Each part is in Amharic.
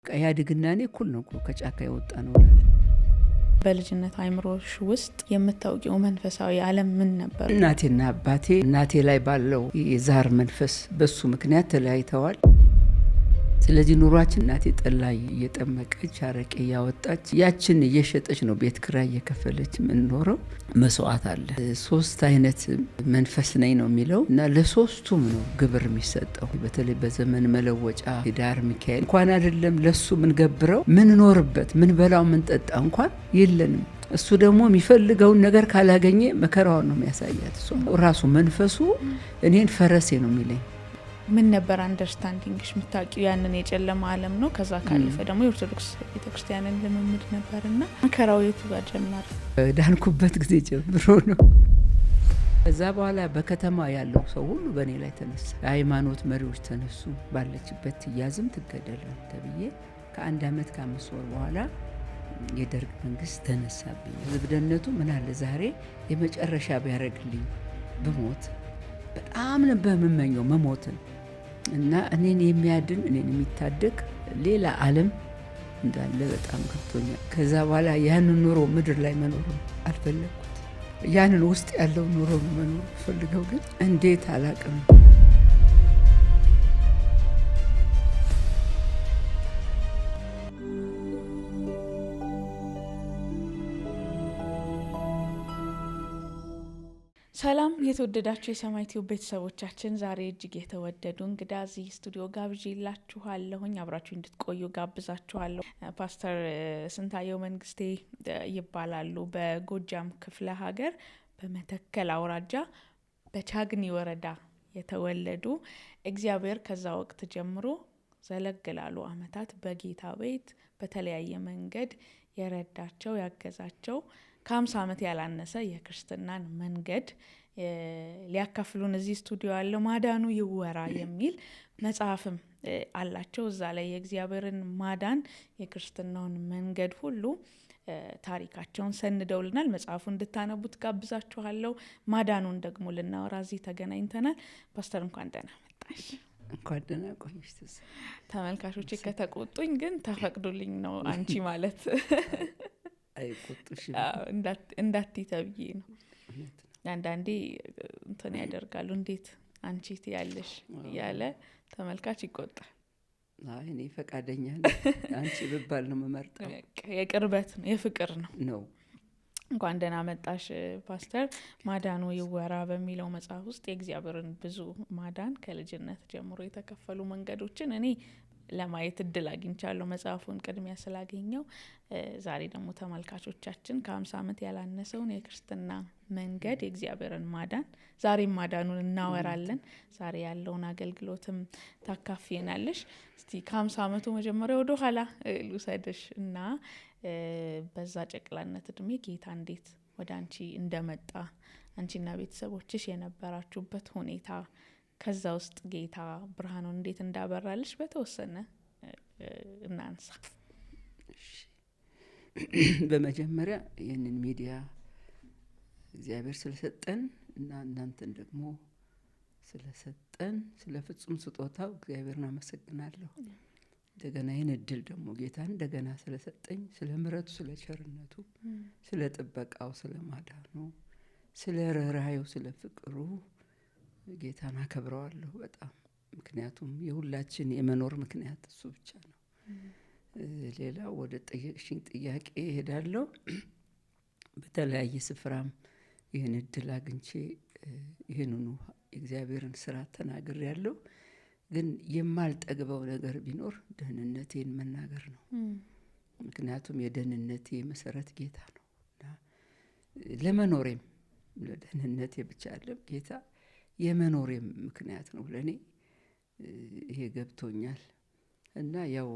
ያድግና እኔ እኩል ነው ከጫካ የወጣ ነው። በልጅነት አይምሮሽ ውስጥ የምታውቂው መንፈሳዊ ዓለም ምን ነበር? እናቴና አባቴ እናቴ ላይ ባለው የዛር መንፈስ በሱ ምክንያት ተለያይተዋል። ስለዚህ ኑሯችን እናቴ ጠላ እየጠመቀች አረቄ እያወጣች ያችን እየሸጠች ነው ቤት ኪራይ እየከፈለች የምንኖረው። መስዋዕት አለ። 3 አይነት መንፈስ ነኝ ነው የሚለው እና ለሶስቱም ነው ግብር የሚሰጠው። በተለይ በዘመን መለወጫ ዳር ሚካኤል እንኳን አይደለም ለሱ ምን ገብረው ምን ኖርበት ምን በላው ምን ጠጣ እንኳን የለንም። እሱ ደግሞ የሚፈልገውን ነገር ካላገኘ መከራውን ነው የሚያሳያት። እሱ ራሱ መንፈሱ እኔን ፈረሴ ነው የሚለኝ። ምን ነበር አንደርስታንዲንግሽ? የምታውቂው ያንን የጨለማ ዓለም ነው። ከዛ ካለፈ ደግሞ የኦርቶዶክስ ቤተክርስቲያንን ልምምድ ነበርና መከራው የቱ ጋር ጀመረ? ዳንኩበት ጊዜ ጀምሮ ነው። ከዛ በኋላ በከተማ ያለው ሰው ሁሉ በእኔ ላይ ተነሳ። የሃይማኖት መሪዎች ተነሱ። ባለችበት ትያዝም ትገደልም ተብዬ ከ1 ዓመት ከ5 ወር በኋላ የደርግ መንግስት ተነሳብኝ። ዝብደነቱ ምን አለ ዛሬ የመጨረሻ ቢያደርግልኝ ብሞት በጣም ነበር የምመኘው መሞትን እና እኔን የሚያድን እኔን የሚታደግ ሌላ ዓለም እንዳለ በጣም ገብቶኛል። ከዛ በኋላ ያንን ኑሮ ምድር ላይ መኖር አልፈለግኩት። ያንን ውስጥ ያለው ኑሮ መኖር ፈልገው ግን እንዴት አላቅም። ሰላም የተወደዳችሁ የሰማይ ቲዩብ ቤተሰቦቻችን፣ ዛሬ እጅግ የተወደዱ እንግዳ እዚህ ስቱዲዮ ጋብዤላችኋለሁኝ። አብራችሁ እንድትቆዩ ጋብዛችኋለሁ። ፓስተር ስንታየው መንግስቴ ይባላሉ። በጎጃም ክፍለ ሀገር በመተከል አውራጃ በቻግኒ ወረዳ የተወለዱ እግዚአብሔር ከዛ ወቅት ጀምሮ ዘለግ ላሉ ዓመታት በጌታ ቤት በተለያየ መንገድ የረዳቸው ያገዛቸው ከ50 ዓመት ያላነሰ የክርስትናን መንገድ ሊያካፍሉን እዚህ ስቱዲዮ ያለው ማዳኑ ይወራ የሚል መጽሐፍም አላቸው። እዛ ላይ የእግዚአብሔርን ማዳን የክርስትናውን መንገድ ሁሉ ታሪካቸውን ሰንደውልናል። መጽሐፉ እንድታነቡት ጋብዛችኋለሁ። ማዳኑን ደግሞ ልናወራ እዚህ ተገናኝተናል። ፓስተር እንኳን ደህና መጣሽ። እንኳን ደህና ቆይሽ። ተመልካቾቼ ከተቆጡኝ ግን ተፈቅዶልኝ ነው አንቺ ማለት አይቆጥሽ እንዳትይ ተብዬ ነው። አንዳንዴ እንትን ያደርጋሉ። እንዴት አንቺ ትያለሽ ያለ ተመልካች ይቆጣል። አይ እኔ ፈቃደኛ ነኝ። አንቺ ብባል ነው የምመርጠው። የቅርበት ነው የፍቅር ነው። እንኳን ደህና መጣሽ ፓስተር። ማዳኑ ይወራ በሚለው መጽሐፍ ውስጥ የእግዚአብሔርን ብዙ ማዳን ከልጅነት ጀምሮ የተከፈሉ መንገዶችን እኔ ለማየት እድል አግኝቻለሁ መጽሐፉን ቅድሚያ ስላገኘው። ዛሬ ደግሞ ተመልካቾቻችን ከ50 ዓመት ያላነሰውን የክርስትና መንገድ የእግዚአብሔርን ማዳን ዛሬም ማዳኑን እናወራለን። ዛሬ ያለውን አገልግሎትም ታካፊናለሽ። እስቲ ከ50 ዓመቱ መጀመሪያ ወደ ኋላ ልውሰድሽ እና በዛ ጨቅላነት እድሜ ጌታ እንዴት ወደ አንቺ እንደመጣ አንቺና ቤተሰቦችሽ የነበራችሁበት ሁኔታ፣ ከዛ ውስጥ ጌታ ብርሃኑን እንዴት እንዳበራልሽ በተወሰነ እናንሳ። በመጀመሪያ ይህንን ሚዲያ እግዚአብሔር ስለሰጠን እና እናንተን ደግሞ ስለሰጠን ስለ ፍጹም ስጦታው እግዚአብሔርን አመሰግናለሁ። እንደገና ይህን እድል ደግሞ ጌታ እንደገና ስለሰጠኝ ስለ ምሕረቱ፣ ስለ ቸርነቱ፣ ስለ ጥበቃው፣ ስለ ማዳኑ፣ ስለ ርኅራኄው፣ ስለ ፍቅሩ ጌታን አከብረዋለሁ በጣም። ምክንያቱም የሁላችን የመኖር ምክንያት እሱ ብቻ ነው። ሌላው ወደ ጠየቅሽኝ ጥያቄ እሄዳለሁ። በተለያየ ስፍራም ይህን እድል አግኝቼ ይህንኑ የእግዚአብሔርን ስራ ተናግሬያለሁ። ግን የማልጠግበው ነገር ቢኖር ደህንነቴን መናገር ነው። ምክንያቱም የደህንነቴ መሰረት ጌታ ነው እና ለመኖሬም ለደህንነቴ ብቻ አይደለም ጌታ የመኖሬም ምክንያት ነው ለኔ። ይሄ ገብቶኛል እና ያው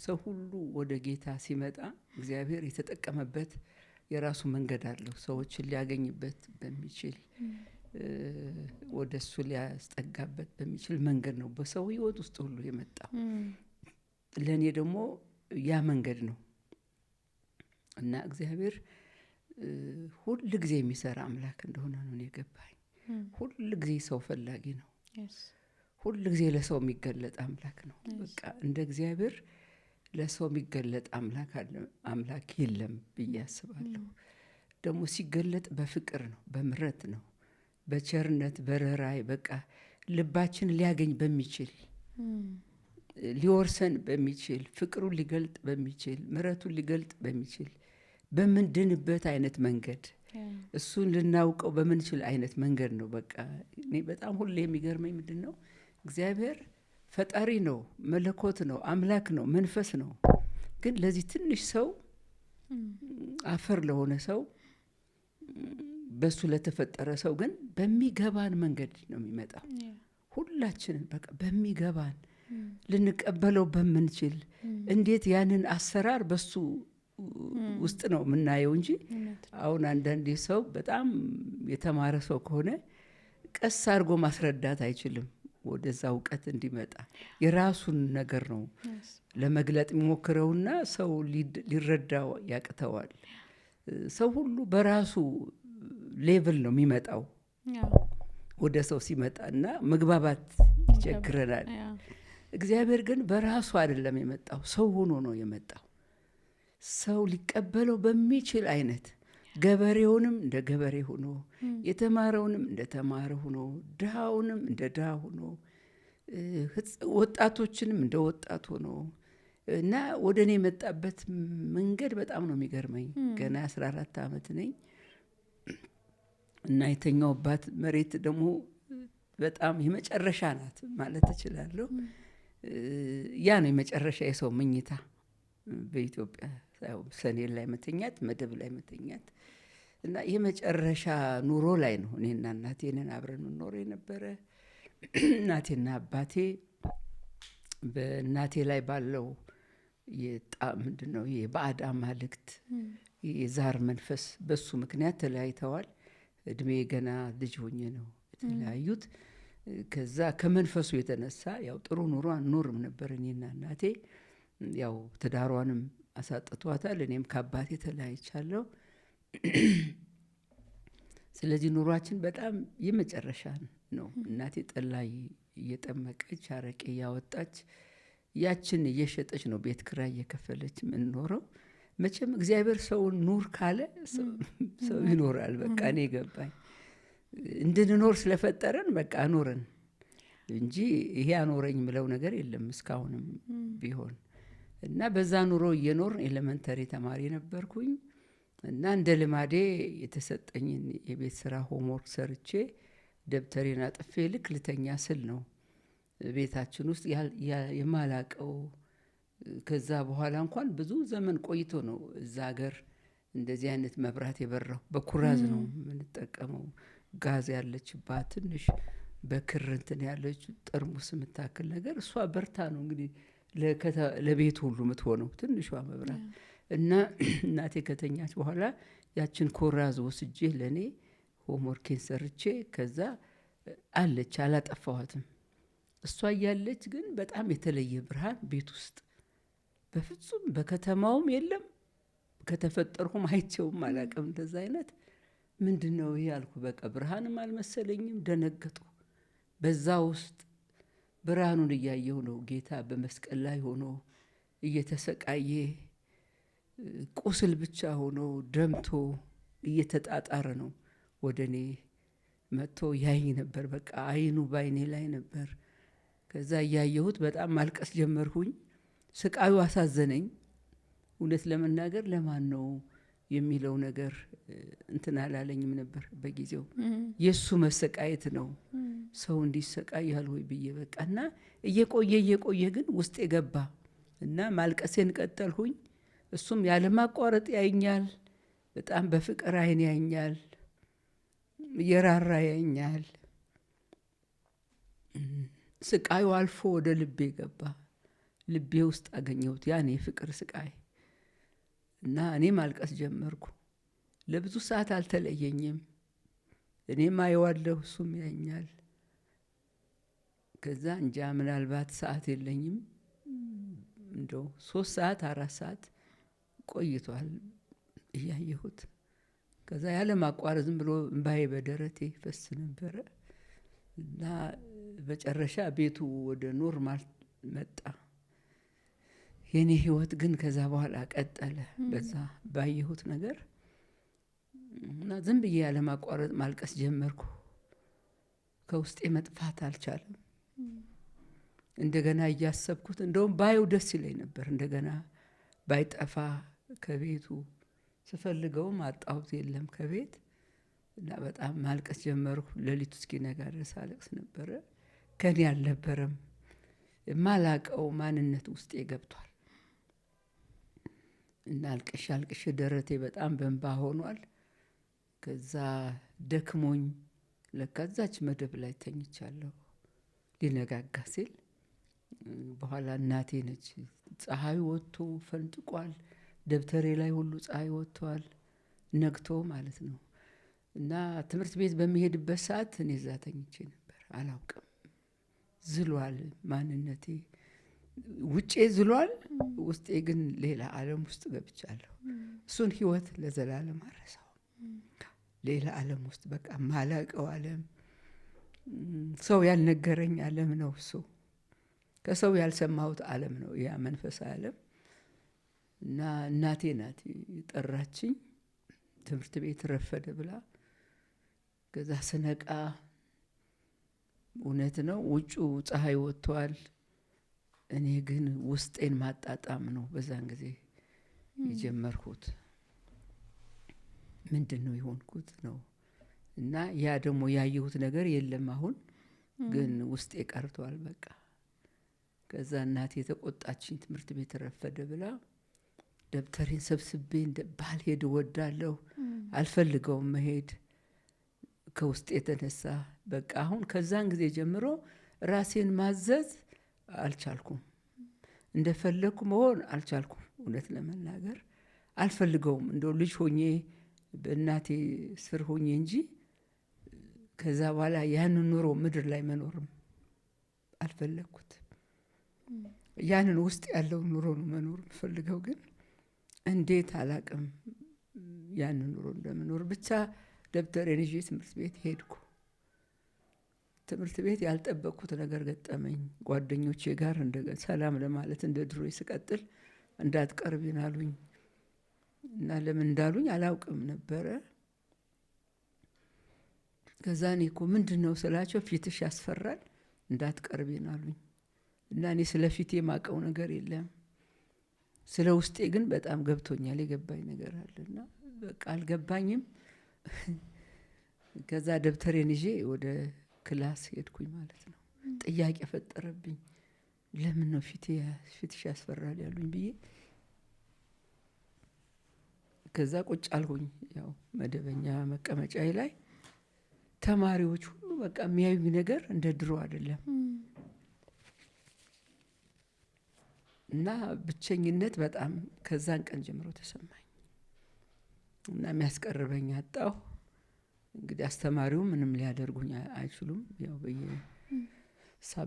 ሰው ሁሉ ወደ ጌታ ሲመጣ እግዚአብሔር የተጠቀመበት የራሱ መንገድ አለው። ሰዎችን ሊያገኝበት በሚችል ወደ እሱ ሊያስጠጋበት በሚችል መንገድ ነው በሰው ህይወት ውስጥ ሁሉ የመጣው። ለኔ ደግሞ ያ መንገድ ነው እና እግዚአብሔር ሁሉ ጊዜ የሚሰራ አምላክ እንደሆነ ነው የገባኝ። ሁሉ ጊዜ ሰው ፈላጊ ነው። ሁሉ ጊዜ ለሰው የሚገለጥ አምላክ ነው። በቃ እንደ እግዚአብሔር ለሰው የሚገለጥ አምላክ የለም ብዬ አስባለሁ። ደግሞ ሲገለጥ በፍቅር ነው፣ በምሕረት ነው፣ በቸርነት በርህራሄ በቃ ልባችን ሊያገኝ በሚችል ሊወርሰን በሚችል ፍቅሩን ሊገልጥ በሚችል ምሕረቱን ሊገልጥ በሚችል በምንድንበት አይነት መንገድ እሱን ልናውቀው በምንችል አይነት መንገድ ነው። በቃ እኔ በጣም ሁሌ የሚገርመኝ ምንድን ነው፣ እግዚአብሔር ፈጣሪ ነው፣ መለኮት ነው፣ አምላክ ነው፣ መንፈስ ነው። ግን ለዚህ ትንሽ ሰው አፈር ለሆነ ሰው በሱ ለተፈጠረ ሰው ግን በሚገባን መንገድ ነው የሚመጣው። ሁላችንን በቃ በሚገባን ልንቀበለው በምንችል እንዴት ያንን አሰራር በሱ ውስጥ ነው የምናየው እንጂ አሁን አንዳንዴ ሰው በጣም የተማረ ሰው ከሆነ ቀስ አድርጎ ማስረዳት አይችልም። ወደዛ እውቀት እንዲመጣ የራሱን ነገር ነው ለመግለጥ የሚሞክረውና ሰው ሊረዳው ያቅተዋል። ሰው ሁሉ በራሱ ሌቭል ነው የሚመጣው ወደ ሰው ሲመጣ እና መግባባት ይቸግረናል። እግዚአብሔር ግን በራሱ አይደለም የመጣው፣ ሰው ሆኖ ነው የመጣው። ሰው ሊቀበለው በሚችል አይነት ገበሬውንም እንደ ገበሬ ሆኖ የተማረውንም እንደ ተማረ ሆኖ ድሃውንም እንደ ድሃ ሆኖ ወጣቶችንም እንደ ወጣት ሆኖ እና ወደ እኔ የመጣበት መንገድ በጣም ነው የሚገርመኝ። ገና 14 ዓመት ነኝ እና የተኛውባት መሬት ደግሞ በጣም የመጨረሻ ናት ማለት እችላለሁ። ያ ነው የመጨረሻ የሰው መኝታ በኢትዮጵያ ሰኔን ላይ መተኛት፣ መደብ ላይ መተኛት እና የመጨረሻ ኑሮ ላይ ነው እኔና እናቴንን አብረን ኖር የነበረ። እናቴና አባቴ በእናቴ ላይ ባለው ምንድነው የባዕድ አማልክት የዛር መንፈስ በሱ ምክንያት ተለያይተዋል። እድሜ ገና ልጅ ሆኜ ነው የተለያዩት። ከዛ ከመንፈሱ የተነሳ ያው ጥሩ ኑሮ አንኖርም ነበር እኔና እናቴ። ያው ትዳሯንም አሳጥቷታል። እኔም ከአባቴ ተለያይቻለሁ። ስለዚህ ኑሯችን በጣም የመጨረሻ ነው። እናቴ ጠላ እየጠመቀች አረቄ እያወጣች ያችን እየሸጠች ነው ቤት ኪራይ እየከፈለች የምንኖረው። መቼም እግዚአብሔር ሰውን ኑር ካለ ሰው ይኖራል። በቃ እኔ ገባኝ እንድንኖር ስለፈጠረን በቃ አኖረን እንጂ ይሄ አኖረኝ ምለው ነገር የለም እስካሁንም ቢሆን። እና በዛ ኑሮ እየኖር ኤሌመንተሪ ተማሪ ነበርኩኝ እና እንደ ልማዴ የተሰጠኝን የቤት ስራ ሆምወርክ ሰርቼ ደብተሬን አጥፌ ልክ ልተኛ ስል ነው ቤታችን ውስጥ የማላቀው። ከዛ በኋላ እንኳን ብዙ ዘመን ቆይቶ ነው እዛ ሀገር እንደዚህ አይነት መብራት የበራው። በኩራዝ ነው የምንጠቀመው። ጋዝ ያለችባት ትንሽ በክር እንትን ያለች ጠርሙስ የምታክል ነገር እሷ በርታ ነው እንግዲህ ለቤት ሁሉ የምትሆነው ትንሿ መብራት። እና እናቴ ከተኛች በኋላ ያችን ኩራዝ ወስጄ ለእኔ ሆምወርኬን ሰርቼ ከዛ አለች አላጠፋኋትም። እሷ እያለች ግን በጣም የተለየ ብርሃን ቤት ውስጥ በፍጹም በከተማውም የለም። ከተፈጠርኩም አይቼውም አላውቅም እንደዛ አይነት። ምንድን ነው ይሄ አልኩ። በቃ ብርሃንም አልመሰለኝም። ደነገጡ። በዛ ውስጥ ብርሃኑን እያየሁ ነው ጌታ በመስቀል ላይ ሆኖ እየተሰቃየ ቁስል ብቻ ሆኖ ደምቶ እየተጣጣረ ነው ወደ እኔ መጥቶ ያይኝ ነበር። በቃ አይኑ ባይኔ ላይ ነበር። ከዛ እያየሁት በጣም ማልቀስ ጀመርሁኝ። ስቃዩ አሳዘነኝ። እውነት ለመናገር ለማን ነው የሚለው ነገር እንትን አላለኝም ነበር በጊዜው። የሱ መሰቃየት ነው ሰው እንዲሰቃያል ወይ ብዬ በቃ እና እየቆየ ግን ውስጥ የገባ እና ማልቀሴን ቀጠልሁኝ። እሱም ያለማቋረጥ ያይኛል። በጣም በፍቅር አይን ያይኛል፣ እየራራ ያይኛል። ስቃዩ አልፎ ወደ ልቤ ገባ። ልቤ ውስጥ አገኘሁት ያን የፍቅር ስቃይ እና እኔ ማልቀስ ጀመርኩ። ለብዙ ሰዓት አልተለየኝም። እኔም አየዋለሁ፣ እሱም ያኛል። ከዛ እንጃ ምናልባት ሰዓት የለኝም እንደው 3 ሰዓት 4 ሰዓት ቆይቷል እያየሁት። ከዛ ያለ ማቋረጥ ዝም ብሎ እምባዬ በደረቴ ፈስ ነበረ እና በጨረሻ ቤቱ ወደ ኖርማል መጣ። የኔ ህይወት ግን ከዛ በኋላ ቀጠለ በዛ ባየሁት ነገር እና ዝም ብዬ ያለማቋረጥ ማልቀስ ጀመርኩ። ከውስጤ መጥፋት አልቻለም። እንደገና እያሰብኩት እንደውም ባየው ደስ ይለኝ ነበር። እንደገና ባይጠፋ ከቤቱ ስፈልገውም አጣሁት የለም ከቤት እና በጣም ማልቀስ ጀመርኩ። ሌሊቱ እስኪነጋ ድረስ አለቅስ ነበረ። ከኔ አልነበረም፣ የማላቀው ማንነት ውስጤ ገብቷል እና አልቅሼ ደረቴ በጣም በእንባ ሆኗል። ከዛ ደክሞኝ ለካ እዛች መደብ ላይ ተኝቻለሁ። ሊነጋጋ ሲል በኋላ እናቴ ነች፣ ፀሐይ ወጥቶ ፈንጥቋል፣ ደብተሬ ላይ ሁሉ ፀሐይ ወጥቷል፣ ነግቶ ማለት ነው። እና ትምህርት ቤት በሚሄድበት ሰዓት እኔ እዛ ተኝቼ ነበር። አላውቅም፣ ዝሏል ማንነቴ። ውጬ ዝሏል፣ ውስጤ ግን ሌላ ዓለም ውስጥ ገብቻለሁ። እሱን ህይወት ለዘላለም አረሳው። ሌላ ዓለም ውስጥ በቃ ማላቀው ዓለም፣ ሰው ያልነገረኝ ዓለም ነው እሱ። ከሰው ያልሰማሁት ዓለም ነው ያ መንፈሳዊ ዓለም። እና እናቴ ናት የጠራችኝ ትምህርት ቤት ረፈደ ብላ። ከዛ ስነቃ እውነት ነው ውጩ ፀሐይ ወጥቷል፣ እኔ ግን ውስጤን ማጣጣም ነው በዛን ጊዜ የጀመርኩት። ምንድን ነው የሆንኩት ነው። እና ያ ደግሞ ያየሁት ነገር የለም አሁን ግን ውስጤ ቀርቷል በቃ። ከዛ እናቴ የተቆጣችኝ ትምህርት ቤት ረፈደ ብላ። ደብተሬን ሰብስቤ ባልሄድ እወዳለሁ፣ አልፈልገውም መሄድ ከውስጥ የተነሳ በቃ። አሁን ከዛን ጊዜ ጀምሮ ራሴን ማዘዝ አልቻልኩም፣ እንደፈለግኩ መሆን አልቻልኩም። እውነት ለመናገር አልፈልገውም። እንደው ልጅ ሆኜ በእናቴ ስር ሆኜ እንጂ ከዛ በኋላ ያንን ኑሮ ምድር ላይ መኖርም አልፈለግኩት። ያንን ውስጥ ያለው ኑሮ ነው መኖር የምፈልገው። ግን እንዴት አላቅም ያንን ኑሮ እንደምኖር። ብቻ ደብተሬን ይዤ ትምህርት ቤት ሄድኩ። ትምህርት ቤት ያልጠበቅኩት ነገር ገጠመኝ። ጓደኞቼ ጋር ሰላም ለማለት እንደ ድሮ ስቀጥል እንዳትቀርቢን አሉኝ እና ለምን እንዳሉኝ አላውቅም ነበረ። ከዛ እኔ እኮ ምንድን ነው ስላቸው ፊትሽ ያስፈራል እንዳትቀርቢን አሉኝ። እና እኔ ስለ ፊቴ የማውቀው ነገር የለም፣ ስለ ውስጤ ግን በጣም ገብቶኛል። የገባኝ ነገር አለና በቃ አልገባኝም። ከዛ ደብተሬን ይዤ ወደ ክላስ ሄድኩኝ ማለት ነው። ጥያቄ ፈጠረብኝ። ለምን ነው ፊትሽ ያስፈራል ያሉኝ ብዬ ከዛ ቁጭ አልኩኝ። ያው መደበኛ መቀመጫዬ ላይ ተማሪዎች ሁሉ በቃ የሚያዩኝ ነገር እንደ ድሮ አይደለም እና ብቸኝነት በጣም ከዛን ቀን ጀምሮ ተሰማኝ እና የሚያስቀርበኝ አጣሁ። እንግዲህ አስተማሪው ምንም ሊያደርጉኝ አይችሉም። ያው በየሳብጀክቱ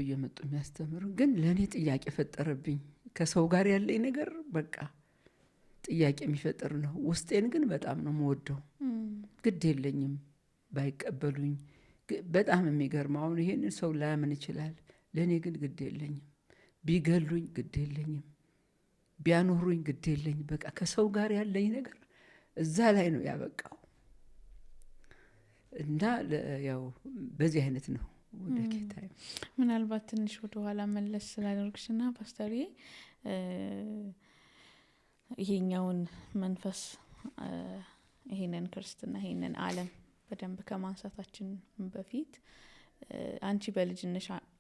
እየመጡ የሚያስተምሩ ግን ለእኔ ጥያቄ ፈጠረብኝ። ከሰው ጋር ያለኝ ነገር በቃ ጥያቄ የሚፈጥር ነው። ውስጤን ግን በጣም ነው የምወደው። ግድ የለኝም ባይቀበሉኝ። በጣም የሚገርመው አሁን ይሄንን ሰው ላያምን ይችላል። ለእኔ ግን ግድ የለኝም። ቢገሉኝ ግድ የለኝም፣ ቢያኖሩኝ ግድ የለኝም። በቃ ከሰው ጋር ያለኝ ነገር እዛ ላይ ነው ያበቃው እና ያው በዚህ አይነት ነው ወደ ጌታ። ምናልባት ትንሽ ወደ ኋላ መለስ ስላደርግሽና ፓስተርዬ ይሄኛውን መንፈስ ይሄንን ክርስትና ይሄንን ዓለም በደንብ ከማንሳታችን በፊት አንቺ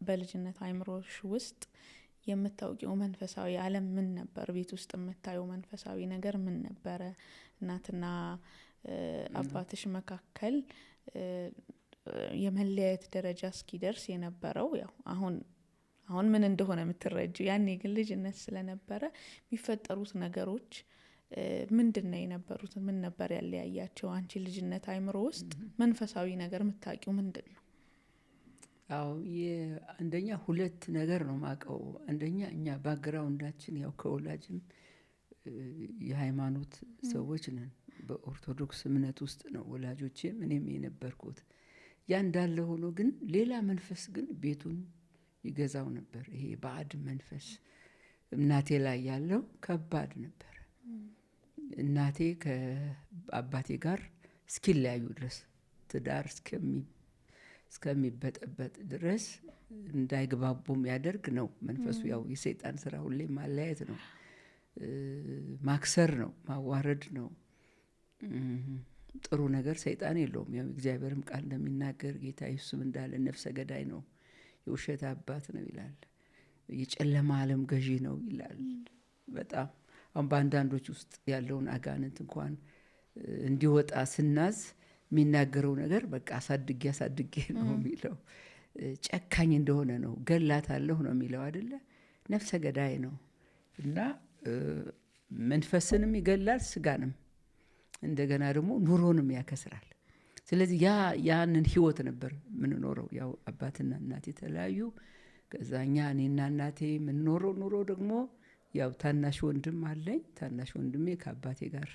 በልጅነት አይምሮሽ ውስጥ የምታውቂው መንፈሳዊ ዓለም ምን ነበር? ቤት ውስጥ የምታየው መንፈሳዊ ነገር ምን ነበረ? እናትና አባትሽ መካከል የመለያየት ደረጃ እስኪደርስ የነበረው ያው አሁን ምን እንደሆነ የምትረጂው፣ ያኔ ግን ልጅነት ስለነበረ የሚፈጠሩት ነገሮች ምንድን ነው የነበሩት? ምን ነበር ያለያያቸው? አንቺ ልጅነት አይምሮ ውስጥ መንፈሳዊ ነገር የምታውቂው ምንድን ነው? አዎ አንደኛ ሁለት ነገር ነው ማቀው። አንደኛ እኛ ባክግራውንዳችን ያው ከወላጅም የሃይማኖት ሰዎች ነን። በኦርቶዶክስ እምነት ውስጥ ነው ወላጆቼም እኔም የነበርኩት። ያ እንዳለ ሆኖ ግን ሌላ መንፈስ ግን ቤቱን ይገዛው ነበር። ይሄ ባዕድ መንፈስ እናቴ ላይ ያለው ከባድ ነበር። እናቴ ከአባቴ ጋር እስኪለያዩ ድረስ ትዳር እስከሚበጠበጥ ድረስ እንዳይግባቡ የሚያደርግ ነው መንፈሱ። ያው የሰይጣን ስራ ሁሌ ማለያየት ነው፣ ማክሰር ነው፣ ማዋረድ ነው። ጥሩ ነገር ሰይጣን የለውም። ያው እግዚአብሔርም ቃል እንደሚናገር ጌታ ኢየሱስም እንዳለ ነፍሰ ገዳይ ነው፣ የውሸት አባት ነው ይላል፣ የጨለማ ዓለም ገዢ ነው ይላል። በጣም አሁን በአንዳንዶች ውስጥ ያለውን አጋንንት እንኳን እንዲወጣ ስናዝ የሚናገረው ነገር በቃ አሳድጌ ነው የሚለው። ጨካኝ እንደሆነ ነው፣ ገላታለሁ ነው የሚለው አይደለ? ነፍሰ ገዳይ ነው እና መንፈስንም ይገላል፣ ስጋንም እንደገና ደግሞ ኑሮንም ያከስራል። ስለዚህ ያንን ህይወት ነበር የምንኖረው። ያው አባትና እናቴ የተለያዩ፣ ከዛ እኔና እናቴ የምንኖረው ኑሮ ደግሞ ያው ታናሽ ወንድም አለኝ። ታናሽ ወንድሜ ከአባቴ ጋር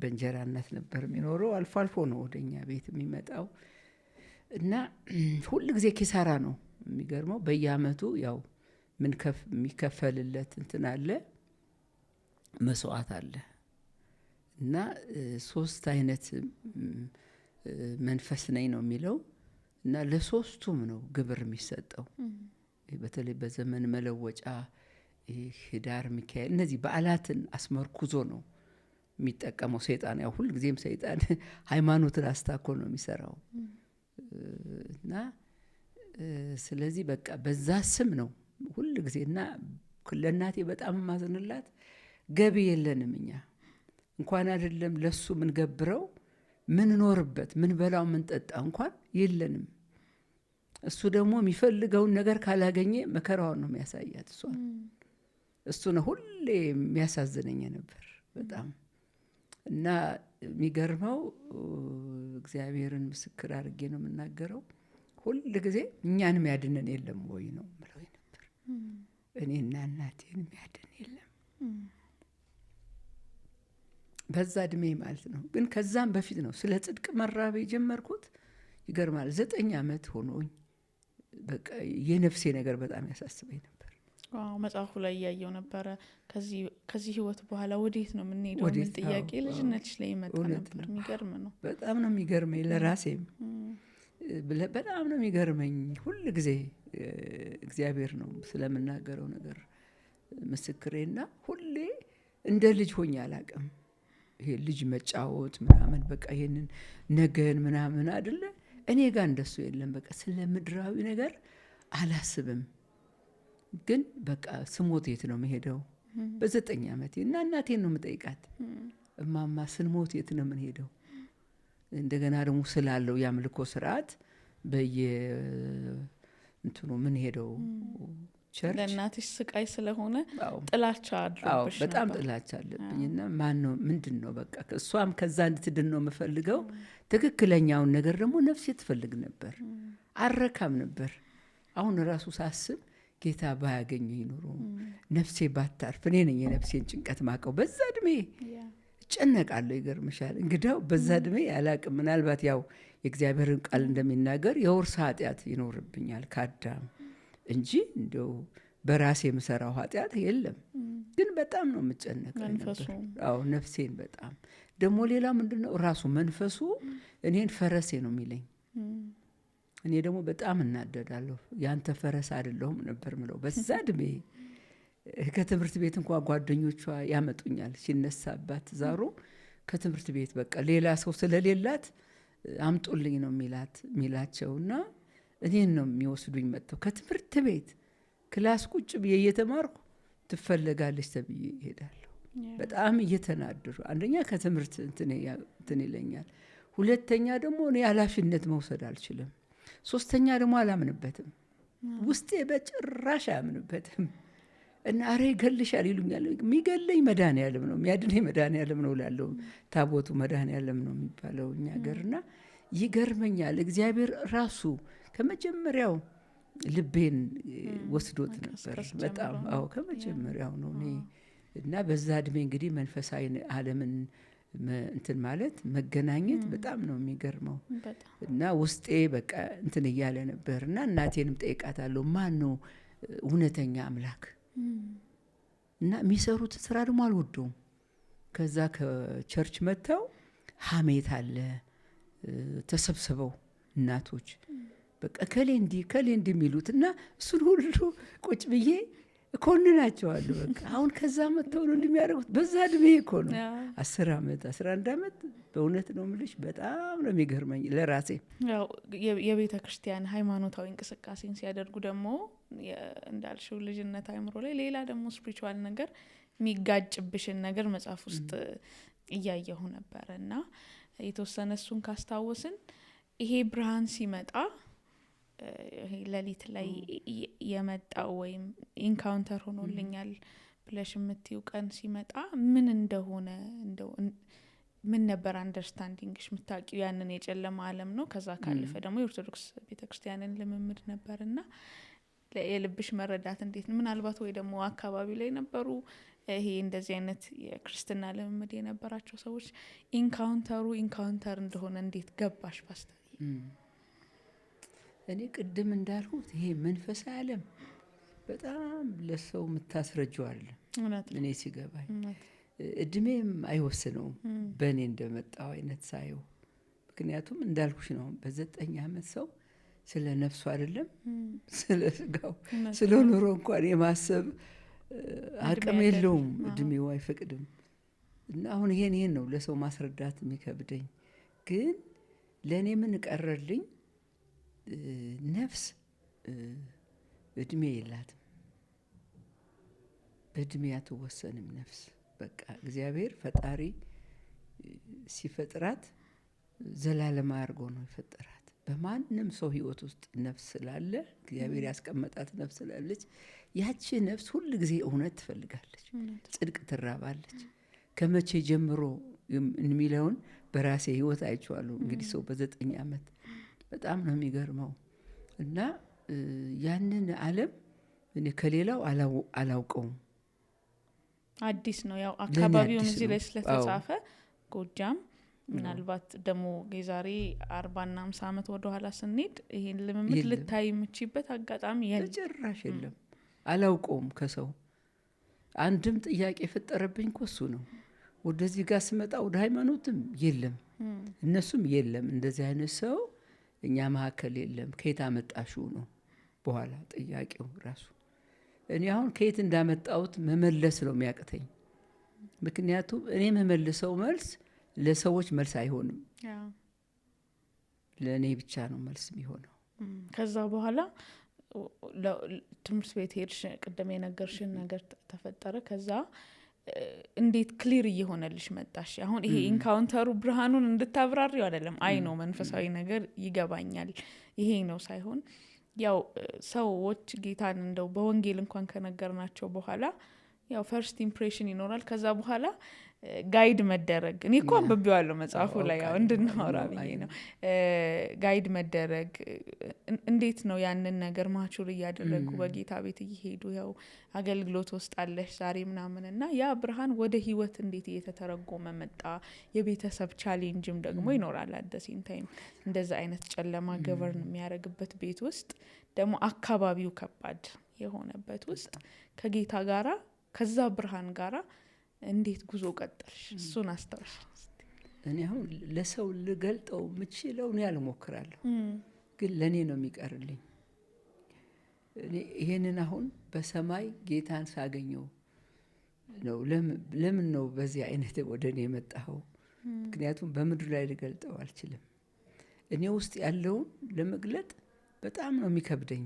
በእንጀራ እናት ነበር የሚኖረው። አልፎ አልፎ ነው ወደኛ ቤት የሚመጣው እና ሁል ጊዜ ኪሳራ ነው። የሚገርመው በየአመቱ ያው የሚከፈልለት እንትን አለ፣ መስዋዕት አለ እና 3 አይነት መንፈስ ነኝ ነው የሚለው እና ለሶስቱም ነው ግብር የሚሰጠው። በተለይ በዘመን መለወጫ ህዳር፣ ሚካኤል እነዚህ በዓላትን አስመርኩዞ ነው የሚጠቀመው ሰይጣን። ያው ሁል ጊዜም ሰይጣን ሃይማኖትን አስታኮ ነው የሚሰራው እና ስለዚህ በቃ በዛ ስም ነው ሁል ጊዜ። እና ለእናቴ በጣም ማዝንላት፣ ገቢ የለንም እኛ እንኳን አይደለም ለሱ ምን ገብረው ምን ኖርበት ምን በላው ምን ጠጣ እንኳን የለንም። እሱ ደግሞ የሚፈልገውን ነገር ካላገኘ መከራውን ነው የሚያሳያት እሷን። እሱ ነው ሁሌ የሚያሳዝነኝ ነበር በጣም። እና የሚገርመው እግዚአብሔርን ምስክር አድርጌ ነው የምናገረው፣ ሁል ጊዜ እኛንም ያድነን የለም ወይ ነው ምለው ነበር። እኔና እናቴን ያድን የለም በዛ እድሜ ማለት ነው። ግን ከዛም በፊት ነው ስለ ጽድቅ መራብ የጀመርኩት። ይገርማል። 9 ዓመት ሆኖኝ በቃ የነፍሴ ነገር በጣም ያሳስበኝ ነበር። መጽሐፉ ላይ እያየው ነበረ። ከዚህ ህይወት በኋላ ወዴት ነው የምንሄደው የሚል ጥያቄ ልጅነትሽ ላይ ይመጣ ነበር። የሚገርም ነው። በጣም ነው የሚገርመኝ። ለራሴም በጣም ነው የሚገርመኝ። ሁል ጊዜ እግዚአብሔር ነው ስለምናገረው ነገር ምስክሬና ሁሌ እንደ ልጅ ሆኜ አላቅም። ይሄ ልጅ መጫወት ምናምን በቃ ይሄንን ነገን ምናምን አይደለ እኔ ጋር እንደሱ የለም። በቃ ስለ ምድራዊ ነገር አላስብም። ግን በቃ ስሞት የት ነው መሄደው? በ9 ዓመቴ እና እናቴን ነው የምጠይቃት፣ እማማ ስንሞት የት ነው የምንሄደው? እንደገና ደግሞ ስላለው የአምልኮ ስርዓት እንትኑ ምን ሄደው ቸርች ለእናትሽ ስቃይ ስለሆነ ጥላቻ አድሮብሽ ነበር። በጣም ጥላቻ አለብኝና ማነው ምንድነው በቃ እሷም ከዛ እንድትድን ነው የምፈልገው። ትክክለኛውን ነገር ደግሞ ነፍሴ ትፈልግ ነበር፣ አረካም ነበር። አሁን ራሱ ሳስብ ጌታ ባያገኘኝ ኖሮ ነፍሴ ባታርፍ፣ እኔ ነኝ የነፍሴን ጭንቀት ማቀው። በዛ እድሜ እጨነቃለሁ። ይገርምሻል። እንግዲያው በዛ እድሜ ያላቅም። ምናልባት ያው የእግዚአብሔርን ቃል እንደሚናገር የውርስ ኃጢአት ይኖርብኛል ከአዳም እንጂ እንደው በራሴ የምሰራው ኃጢአት የለም። ግን በጣም ነው የምጨነቀው ነበር። ነፍሴን በጣም ደግሞ ሌላ ምንድነው ራሱ መንፈሱ እኔን ፈረሴ ነው የሚለኝ። እኔ ደግሞ በጣም እናደዳለሁ። ያንተ ፈረስ አይደለሁም ነበር ምለው በዛ እድሜ። ከትምህርት ቤት እንኳን ጓደኞቿ ያመጡኛል ሲነሳባት ዛሩ ከትምህርት ቤት በቃ ሌላ ሰው ስለሌላት አምጡልኝ ነው ሚላቸውና እኔን ነው የሚወስዱኝ። መጥተው ከትምህርት ቤት ክላስ ቁጭ ብዬ እየተማርኩ ትፈለጋለች ተብዬ እሄዳለሁ። በጣም እየተናደዱ፣ አንደኛ ከትምህርት እንትን ይለኛል፣ ሁለተኛ ደግሞ እኔ ኃላፊነት መውሰድ አልችልም፣ ሶስተኛ ደግሞ አላምንበትም። ውስጤ በጭራሽ አያምንበትም። እና አረ ይገልሻል ይሉኛል። የሚገለኝ መድኃኔዓለም ነው፣ የሚያድነኝ መድኃኔዓለም ነው እላለሁ። ታቦቱ መድኃኔዓለም ነው የሚባለው እኛ ሀገርና ይገርመኛል። እግዚአብሔር ራሱ ከመጀመሪያው ልቤን ወስዶት ነበር በጣም ከመጀመሪያው ነው እኔ። እና በዛ እድሜ እንግዲህ መንፈሳዊ ዓለምን እንትን ማለት መገናኘት በጣም ነው የሚገርመው። እና ውስጤ በቃ እንትን እያለ ነበር። እና እናቴንም ጠይቃታለሁ፣ ማን ነው እውነተኛ አምላክ? እና የሚሰሩት ስራ ደግሞ አልወደውም። ከዛ ከቸርች መጥተው ሀሜት አለ ተሰብስበው እናቶች በቃ ከሌ እንዲህ የሚሉት እና እሱን ሁሉ ቁጭ ብዬ እኮንናቸዋለሁ። በቃ አሁን ከዛ መጥተው ነው እንደሚያደርጉት። በዛ እድሜ እኮ ነው 10 ዓመት 11 ዓመት። በእውነት ነው የምልሽ በጣም ነው የሚገርመኝ ለራሴ። ያው የቤተ ክርስቲያን ሃይማኖታዊ እንቅስቃሴን ሲያደርጉ ደግሞ እንዳልሽው ልጅነት አይምሮ ላይ ሌላ ደግሞ ስፒሪቹዋል ነገር የሚጋጭብሽን ነገር መጽሐፍ ውስጥ እያየሁ ነበር እና የተወሰነ እሱን ካስታወስን ይሄ ብርሃን ሲመጣ ይሄ ሌሊት ላይ የመጣው ወይም ኢንካውንተር ሆኖልኛል ብለሽ የምትይው ቀን ሲመጣ ምን እንደሆነ ምን ነበር አንደርስታንዲንግሽ የምታውቂው? ያንን የጨለማ ዓለም ነው። ከዛ ካለፈ ደግሞ የኦርቶዶክስ ቤተክርስቲያንን ልምምድ ነበርና የልብሽ መረዳት እንዴት ነው? ምናልባት ወይ ደግሞ አካባቢ ላይ ነበሩ ይሄ እንደዚህ አይነት የክርስትና ልምምድ የነበራቸው ሰዎች ኢንካውንተር እንደሆነ እንዴት ገባሽ ፓስተር? እኔ ቅድም እንዳልኩት ይሄ መንፈሳዊ ዓለም በጣም ለሰው የምታስረጀዋል። እኔ ሲገባኝ እድሜም አይወስነውም በእኔ እንደመጣው አይነት ሳየው። ምክንያቱም እንዳልኩሽ ነው በ9 ዓመት ሰው ስለ ነፍሱ አይደለም ስለ ስጋው ስለ ኑሮ እንኳን የማሰብ አቅም የለውም፣ እድሜው አይፈቅድም። እና አሁን ይሄን ነው ለሰው ማስረዳት የሚከብደኝ። ግን ለእኔ ምን ቀረልኝ? ነፍስ እድሜ የላትም፣ በእድሜ አትወሰንም ነፍስ። በቃ እግዚአብሔር ፈጣሪ ሲፈጥራት ዘላለም አድርጎ ነው የፈጠራት። በማንም ሰው ህይወት ውስጥ ነፍስ ስላለ እግዚአብሔር ያስቀመጣት ነፍስ ስላለች ያቺ ነፍስ ሁል ጊዜ እውነት ትፈልጋለች፣ ጽድቅ ትራባለች። ከመቼ ጀምሮ የሚለውን በራሴ ህይወት አይቼዋለሁ። እንግዲህ ሰው በ9 ዓመት በጣም ነው የሚገርመው። እና ያንን ዓለም እኔ ከሌላው አላውቀውም፣ አዲስ ነው። ያው አካባቢውን እዚህ ላይ ስለተጻፈ ጎጃም ምናልባት ደግሞ የዛሬ 40 እና 50 ዓመት ወደ ኋላ ስንሄድ ይሄን ልምምድ ልታይ የምችበት አጋጣሚ ጭራሽ የለም። አላውቀውም። ከሰው አንድም ጥያቄ የፈጠረብኝ እሱ ነው። ወደዚህ ጋር ስመጣ ወደ ሃይማኖትም የለም እነሱም የለም እንደዚህ አይነት ሰው እኛ መካከል የለም። ከየት አመጣሽው ነው በኋላ ጥያቄው ራሱ። እኔ አሁን ከየት እንዳመጣሁት መመለስ ነው የሚያቅተኝ። ምክንያቱም እኔ መመልሰው መልስ ለሰዎች መልስ አይሆንም፣ ለእኔ ብቻ ነው መልስ የሚሆነው። ከዛ በኋላ ትምህርት ቤት ሄድሽ፣ ቅድም የነገርሽን ነገር ተፈጠረ። ከዛ እንዴት ክሊር እየሆነልሽ መጣሽ? አሁን ይሄ ኢንካውንተሩ ብርሃኑን እንድታብራሪው አይደለም፣ አይ ነው መንፈሳዊ ነገር ይገባኛል ይሄ ነው ሳይሆን፣ ያው ሰዎች ጌታን እንደው በወንጌል እንኳን ከነገርናቸው በኋላ ያው ፈርስት ኢምፕሬሽን ይኖራል። ከዛ በኋላ ጋይድ መደረግ፣ እኔ እኮ አንብቤዋለሁ መጽሐፉ ላይ ያው እንድናወራ ብዬ ነው። ጋይድ መደረግ እንዴት ነው ያንን ነገር ማቹር እያደረጉ በጌታ ቤት እየሄዱ ያው አገልግሎት ውስጥ አለሽ ዛሬ ምናምን እና ያ ብርሃን ወደ ህይወት እንዴት እየተተረጎመ መጣ? የቤተሰብ ቻሌንጅም ደግሞ ይኖራል። አደሴም ታይም እንደዛ አይነት ጨለማ ገቨርን የሚያደርግበት ቤት ውስጥ ደግሞ አካባቢው ከባድ የሆነበት ውስጥ ከጌታ ጋራ ከዛ ብርሃን ጋራ እንዴት ጉዞ ቀጠልሽ? እሱን አስታውሽ። እኔ አሁን ለሰው ልገልጠው የምችለው እኔ አልሞክራለሁ፣ ግን ለእኔ ነው የሚቀርልኝ። እኔ ይሄንን አሁን በሰማይ ጌታን ሳገኘው ነው። ለምን ነው በዚህ አይነት ወደ እኔ የመጣኸው? ምክንያቱም በምድር ላይ ልገልጠው አልችልም። እኔ ውስጥ ያለውን ለመግለጥ በጣም ነው የሚከብደኝ።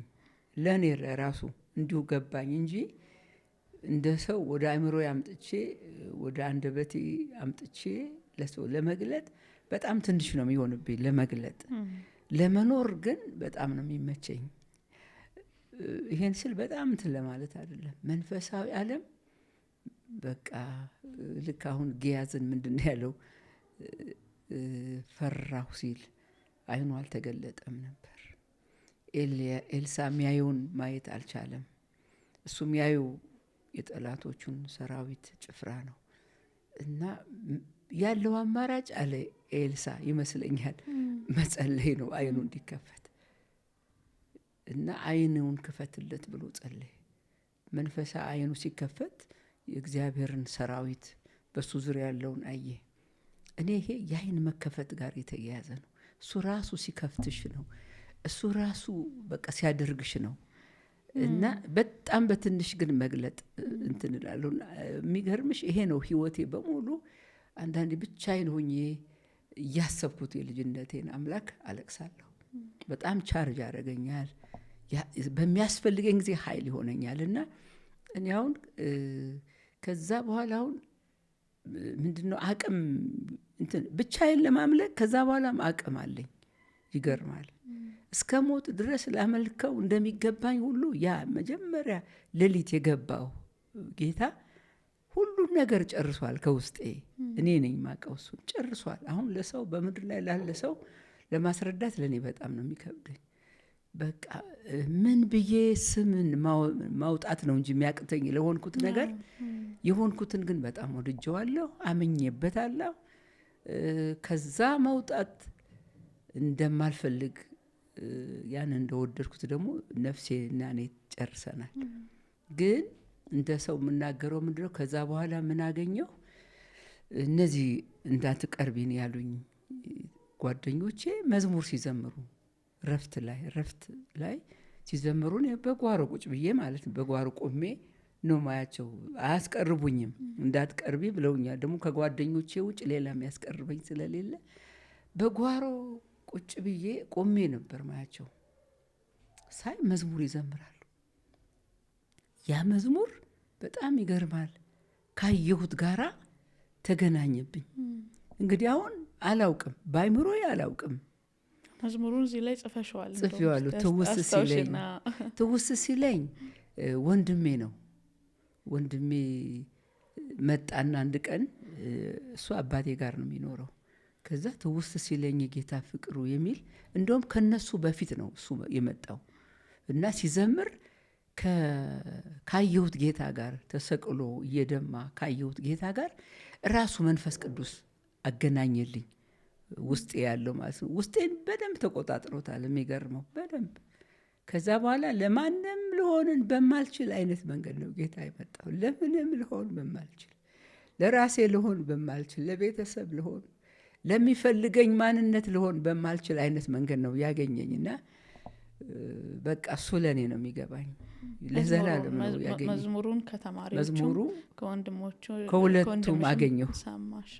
ለእኔ ራሱ እንዲሁ ገባኝ እንጂ እንደ ሰው ወደ አእምሮ አምጥቼ ወደ አንደበቴ አምጥቼ ለሰው ለመግለጥ በጣም ትንሽ ነው የሚሆንብኝ። ለመግለጥ ለመኖር ግን በጣም ነው የሚመቸኝ። ይሄን ስል በጣም እንትን ለማለት አይደለም። መንፈሳዊ ዓለም በቃ ልክ አሁን ጊያዝን ምንድን ያለው ፈራሁ ሲል አይኑ አልተገለጠም ነበር። ኤልሳ ሚያየውን ማየት አልቻለም። እሱ ሚያየው የጠላቶቹን ሰራዊት ጭፍራ ነው እና ያለው አማራጭ አለ ኤልሳ ይመስለኛል መጸለይ ነው፣ አይኑ እንዲከፈት እና አይኑን ክፈትለት ብሎ ጸለየ። መንፈሳ አይኑ ሲከፈት የእግዚአብሔርን ሰራዊት በሱ ዙሪያ ያለውን አየ። እኔ ይሄ የአይን መከፈት ጋር የተያያዘ ነው። እሱ ራሱ ሲከፍትሽ ነው። እሱ ራሱ በቃ ሲያደርግሽ ነው። እና በጣም በትንሽ ግን መግለጥ እንትን እላለሁ። የሚገርምሽ ይሄ ነው ህይወቴ በሙሉ። አንዳንዴ ብቻዬን ሆኜ እያሰብኩት የልጅነቴን አምላክ አለቅሳለሁ። በጣም ቻርጅ ያደርገኛል። በሚያስፈልገኝ ጊዜ ኃይል ይሆነኛል። እና እኔ አሁን ከዛ በኋላ አሁን ምንድነው አቅም እንትን ብቻዬን ለማምለክ ከዛ በኋላም አቅም አለኝ። ይገርማል። እስከ ሞት ድረስ ላመልከው እንደሚገባኝ ሁሉ ያ መጀመሪያ ሌሊት የገባው ጌታ ሁሉን ነገር ጨርሷል ከውስጤ። እኔ ነኝ ማቀው እሱን ጨርሷል። አሁን ለሰው በምድር ላይ ላለ ሰው ለማስረዳት ለእኔ በጣም ነው የሚከብደኝ። በቃ ምን ብዬ ስምን ማውጣት ነው እንጂ የሚያቅተኝ ለሆንኩት ነገር። የሆንኩትን ግን በጣም ወድጀዋለሁ፣ አምኜበታለሁ። ከዛ መውጣት እንደማልፈልግ ያን እንደወደድኩት ደግሞ ነፍሴና እኔ ጨርሰናል። ግን እንደ ሰው የምናገረው ምንድነው? ከዛ በኋላ ምን አገኘሁ? እነዚህ እንዳትቀርቢን ያሉኝ ጓደኞቼ መዝሙር ሲዘምሩ ረፍት ላይ ሲዘምሩ በጓሮ ቁጭ ብዬ ማለት ነው፣ በጓሮ ቆሜ ነው ማያቸው። አያስቀርቡኝም፣ እንዳትቀርቢ ብለውኛል። ደግሞ ከጓደኞቼ ውጭ ሌላ የሚያስቀርበኝ ስለሌለ በጓሮ ቁጭ ብዬ ቆሜ ነበር ማያቸው። ሳይ መዝሙር ይዘምራሉ። ያ መዝሙር በጣም ይገርማል። ካየሁት ጋራ ተገናኘብኝ። እንግዲህ አሁን አላውቅም፣ በአይምሮዬ አላውቅም። መዝሙሩን እዚህ ላይ ጽፈሽዋል? ጽፌዋለሁ። ትውስ ሲለኝ ወንድሜ ነው። ወንድሜ መጣና አንድ ቀን እሱ አባቴ ጋር ነው የሚኖረው። ከዛ ትውስ ሲለኝ ጌታ ፍቅሩ የሚል እንደውም ከነሱ በፊት ነው እሱ የመጣው እና ሲዘምር ካየሁት ጌታ ጋር ተሰቅሎ እየደማ ካየሁት ጌታ ጋር ራሱ መንፈስ ቅዱስ አገናኘልኝ። ውስጤ ያለው ማለት ነው። ውስጤን በደንብ ተቆጣጥሮታል። የሚገርመው በደንብ። ከዛ በኋላ ለማንም ልሆንን በማልችል አይነት መንገድ ነው ጌታ የመጣው። ለምንም ልሆን በማልችል፣ ለራሴ ልሆን በማልችል፣ ለቤተሰብ ልሆን፣ ለሚፈልገኝ ማንነት ልሆን በማልችል አይነት መንገድ ነው ያገኘኝና በቃ እሱ ለእኔ ነው የሚገባኝ። ለዘላለም ነው ያገኘኝ። መዝሙሩን ከተማሪዎቹ መዝሙሩ ከወንድሞቹ ከሁለቱም አገኘሁ። ሰማሽ?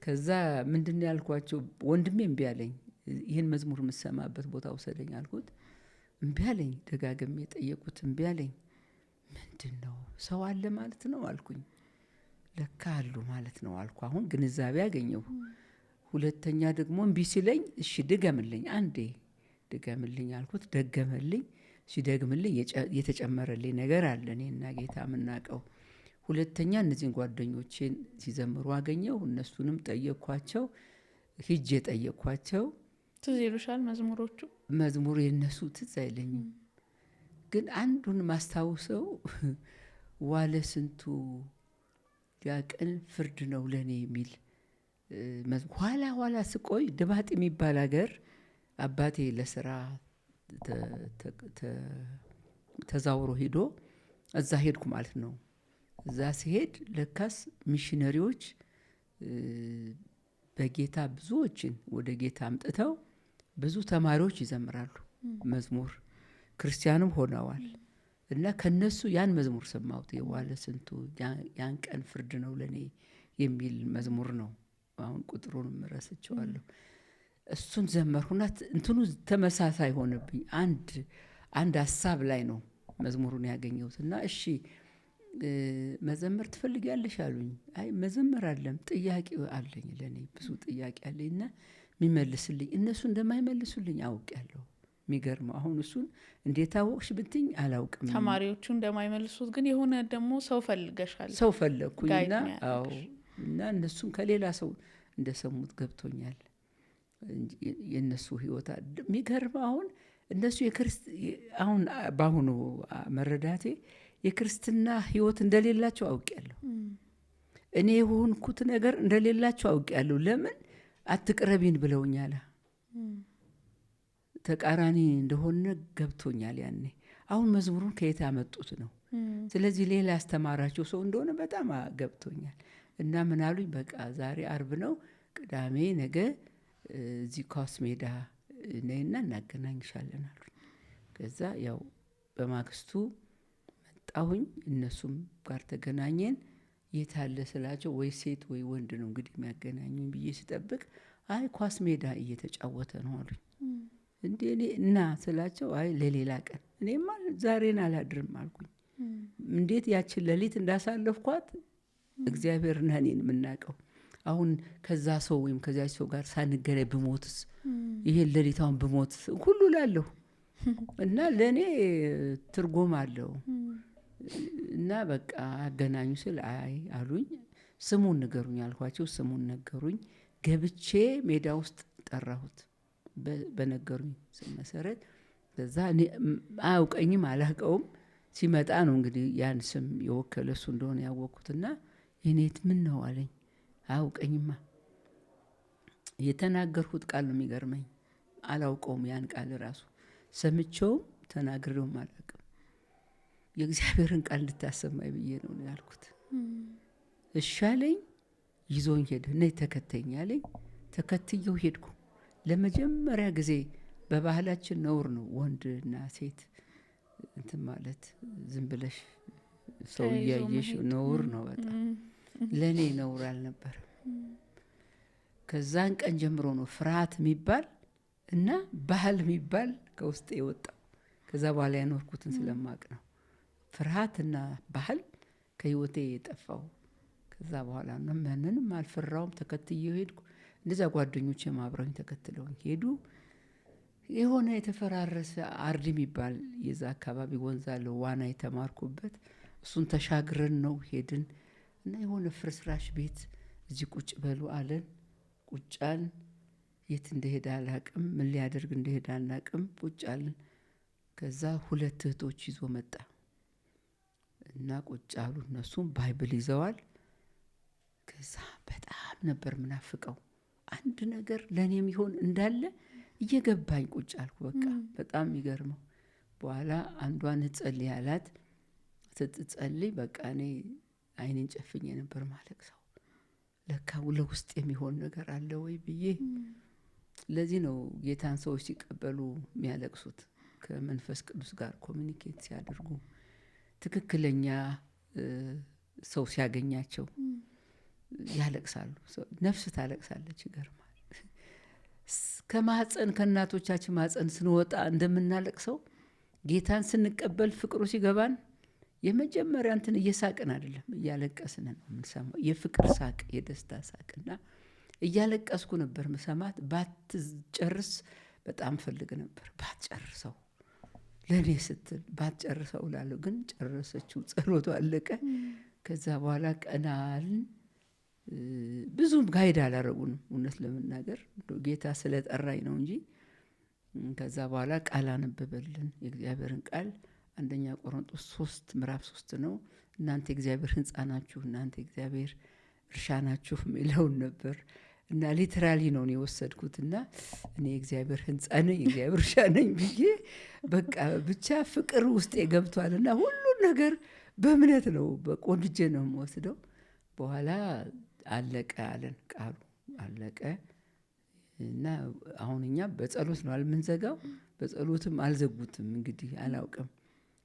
ከዛ ምንድን ነው ያልኳቸው? ወንድሜ እምቢ አለኝ። ይህን መዝሙር የምሰማበት ቦታ ውሰደኝ አልኩት። እምቢ አለኝ። ደጋግሜ ጠየቁት፣ እምቢ አለኝ። ምንድን ነው ሰው አለ ማለት ነው አልኩኝ። ለካ አሉ ማለት ነው አልኩ። አሁን ግንዛቤ አገኘሁ። ሁለተኛ ደግሞ እምቢ ሲለኝ እሺ ድገምልኝ፣ አንዴ ድገምልኝ አልኩት። ደገመልኝ። ሲደግምልኝ የተጨመረልኝ ነገር አለ እኔና ጌታ የምናውቀው። ሁለተኛ እነዚህን ጓደኞቼን ሲዘምሩ አገኘው። እነሱንም ጠየቅኳቸው፣ ሂጄ ጠየቅኳቸው። ትዝ ይሉሻል መዝሙሮቹ? መዝሙሩ የነሱ ትዝ አይለኝም፣ ግን አንዱን ማስታውሰው ዋለ ስንቱ ያቀን ፍርድ ነው ለእኔ የሚል ኋላ ስቆይ ድባጥ የሚባል ሀገር አባቴ ለስራ ተዛውሮ ሄዶ እዛ ሄድኩ ማለት ነው። እዛ ሲሄድ ለካስ ሚሽነሪዎች በጌታ ብዙዎችን ወደ ጌታ አምጥተው ብዙ ተማሪዎች ይዘምራሉ መዝሙር፣ ክርስቲያንም ሆነዋል። እና ከነሱ ያን መዝሙር ሰማሁት። የዋለ ስንቱ ያን ቀን ፍርድ ነው ለእኔ የሚል መዝሙር ነው። አሁን ቁጥሩን ረስቼዋለሁ። እሱን ዘመርሁና እንትኑ ተመሳሳይ ሆነብኝ። አንድ ሀሳብ ላይ ነው መዝሙሩን ያገኘሁት። እና እሺ መዘመር ትፈልጊያለሽ አሉኝ። አይ መዘመር አለም ጥያቄ አለኝ፣ ለእኔ ብዙ ጥያቄ አለኝ እና የሚመልስልኝ እነሱ እንደማይመልሱልኝ አውቄያለሁ። የሚገርመው አሁን እሱን እንዴት አወቅሽ ብትኝ አላውቅም። ተማሪዎቹ እንደማይመልሱት ግን የሆነ ደግሞ ሰው ፈልገሻል። ሰው ፈለግኩኝና አዎ፣ እና እነሱም ከሌላ ሰው እንደሰሙት ገብቶኛል። የእነሱ ህይወት የሚገርመው አሁን እነሱ አሁን በአሁኑ መረዳቴ የክርስትና ህይወት እንደሌላቸው አውቄያለሁ። እኔ የሆንኩት ነገር እንደሌላቸው አውቄያለሁ። ለምን አትቅረቢን ብለውኛል። ተቃራኒ እንደሆነ ገብቶኛል ያኔ። አሁን መዝሙሩን ከየት ያመጡት ነው? ስለዚህ ሌላ ያስተማራቸው ሰው እንደሆነ በጣም ገብቶኛል። እና ምን አሉኝ፣ በቃ ዛሬ አርብ ነው፣ ቅዳሜ ነገ እዚህ ኳስ ሜዳ ነይና እናገናኝሻለን አሉኝ። ከዛ ያው በማግስቱ መጣሁኝ፣ እነሱም ጋር ተገናኘን። የት አለ ስላቸው ወይ ሴት ወይ ወንድ ነው እንግዲህ የሚያገናኙኝ ብዬ ስጠብቅ አይ ኳስ ሜዳ እየተጫወተ ነው አሉኝ። እንዴ እኔ እና ስላቸው አይ ለሌላ ቀን፣ እኔማ ዛሬን አላድርም አልኩኝ። እንዴት ያችን ሌሊት እንዳሳለፍኳት እግዚአብሔርና እኔን የምናውቀው። አሁን ከዛ ሰው ወይም ከዚያ ሰው ጋር ሳንገናኝ ብሞትስ፣ ይሄን ሌሊት አሁን ብሞትስ ሁሉ ላለሁ እና ለእኔ ትርጉም አለው። እና በቃ አገናኙ ስል አይ አሉኝ። ስሙን ንገሩኝ አልኳቸው። ስሙን ነገሩኝ። ገብቼ ሜዳ ውስጥ ጠራሁት በነገሩኝ ስም መሰረት። ከዛ አያውቀኝም አላውቀውም። ሲመጣ ነው እንግዲህ ያን ስም የወከለ እሱ እንደሆነ ያወቅኩትና የኔት ምን ነው አለኝ። አያውቀኝማ። የተናገርኩት ቃል ነው የሚገርመኝ። አላውቀውም ያን ቃል ራሱ ሰምቼውም ተናግሬውም አላውቅም። የእግዚአብሔርን ቃል እንድታሰማኝ ብዬ ነው ያልኩት። እሺ አለኝ። ይዞኝ ሄደ። ነይ ተከተኝ አለኝ። ተከትየው ሄድኩ። ለመጀመሪያ ጊዜ በባህላችን ነውር ነው ወንድና ሴት እንትን ማለት፣ ዝም ብለሽ ሰው እያየሽ ነውር ነው በጣም። ለእኔ ነውር አልነበረም። ከዛን ቀን ጀምሮ ነው ፍርሃት የሚባል እና ባህል የሚባል ከውስጤ የወጣው። ከዛ በኋላ ያኖርኩትን ስለማቅ ነው ፍርሃትና ባህል ከህይወቴ የጠፋው። ከዛ በኋላ ነው ምንም አልፈራውም። ተከትዬው ሄድኩ። እንደዛ ጓደኞቼም አብረውኝ ተከትለውኝ ሄዱ። የሆነ የተፈራረሰ አርዲ የሚባል የዛ አካባቢ ወንዝ አለ ዋና የተማርኩበት፣ እሱን ተሻግረን ነው ሄድን እና የሆነ ፍርስራሽ ቤት እዚህ ቁጭ በሉ አለን። ቁጫን የት እንደሄደ አላቅም፣ ምን ሊያደርግ እንደሄደ አናቅም። ቁጫልን። ከዛ ሁለት እህቶች ይዞ መጣ እና ቁጭ አሉ። እነሱም ባይብል ይዘዋል። ከዛ በጣም ነበር ምናፍቀው አንድ ነገር ለእኔም ይሆን እንዳለ እየገባኝ ቁጭ አልኩ። በቃ በጣም የሚገርመው በኋላ አንዷን ጸልይ አላት። ስትጸልይ በቃ እኔ አይኔን ጨፍኜ ነበር ማለቅ ሰው ለካ ለውስጥ የሚሆን ነገር አለ ወይ ብዬ። ለዚህ ነው ጌታን ሰዎች ሲቀበሉ የሚያለቅሱት፣ ከመንፈስ ቅዱስ ጋር ኮሚኒኬት ሲያደርጉ፣ ትክክለኛ ሰው ሲያገኛቸው ያለቅሳሉ። ነፍስ ታለቅሳለች። ይገርማል። ከማህፀን ከእናቶቻችን ማህፀን ስንወጣ እንደምናለቅሰው ጌታን ስንቀበል ፍቅሩ ሲገባን የመጀመሪያ እንትን እየሳቅን አይደለም እያለቀስን ነው የምንሰማው። የፍቅር ሳቅ፣ የደስታ ሳቅና እያለቀስኩ ነበር መሰማት። ባትጨርስ በጣም ፈልግ ነበር ባትጨርሰው፣ ለእኔ ስትል ባትጨርሰው ላለሁ። ግን ጨረሰችው። ጸሎቱ አለቀ። ከዛ በኋላ ቀናልን። ብዙም ጋይድ አላረጉንም እውነት ለመናገር ጌታ ስለጠራኝ ነው እንጂ። ከዛ በኋላ ቃል አነበበልን፣ የእግዚአብሔርን ቃል። አንደኛ ቆሮንቶስ 3 ምዕራፍ 3 ነው። እናንተ የእግዚአብሔር ሕንጻ ናችሁ፣ እናንተ የእግዚአብሔር እርሻ ናችሁ የሚለውን ነበር እና ሊትራሊ ነው የወሰድኩት። እና እኔ የእግዚአብሔር ሕንጻ ነኝ፣ የእግዚአብሔር እርሻ ነኝ ብዬ በቃ ብቻ ፍቅር ውስጥ ገብቷል። እና ሁሉን ነገር በእምነት ነው በቆንጅጄ ነው የምወስደው። በኋላ አለቀ አለን፣ ቃሉ አለቀ። እና አሁን እኛ በጸሎት ነው አልምንዘጋው፣ በጸሎትም አልዘጉትም እንግዲህ አላውቅም።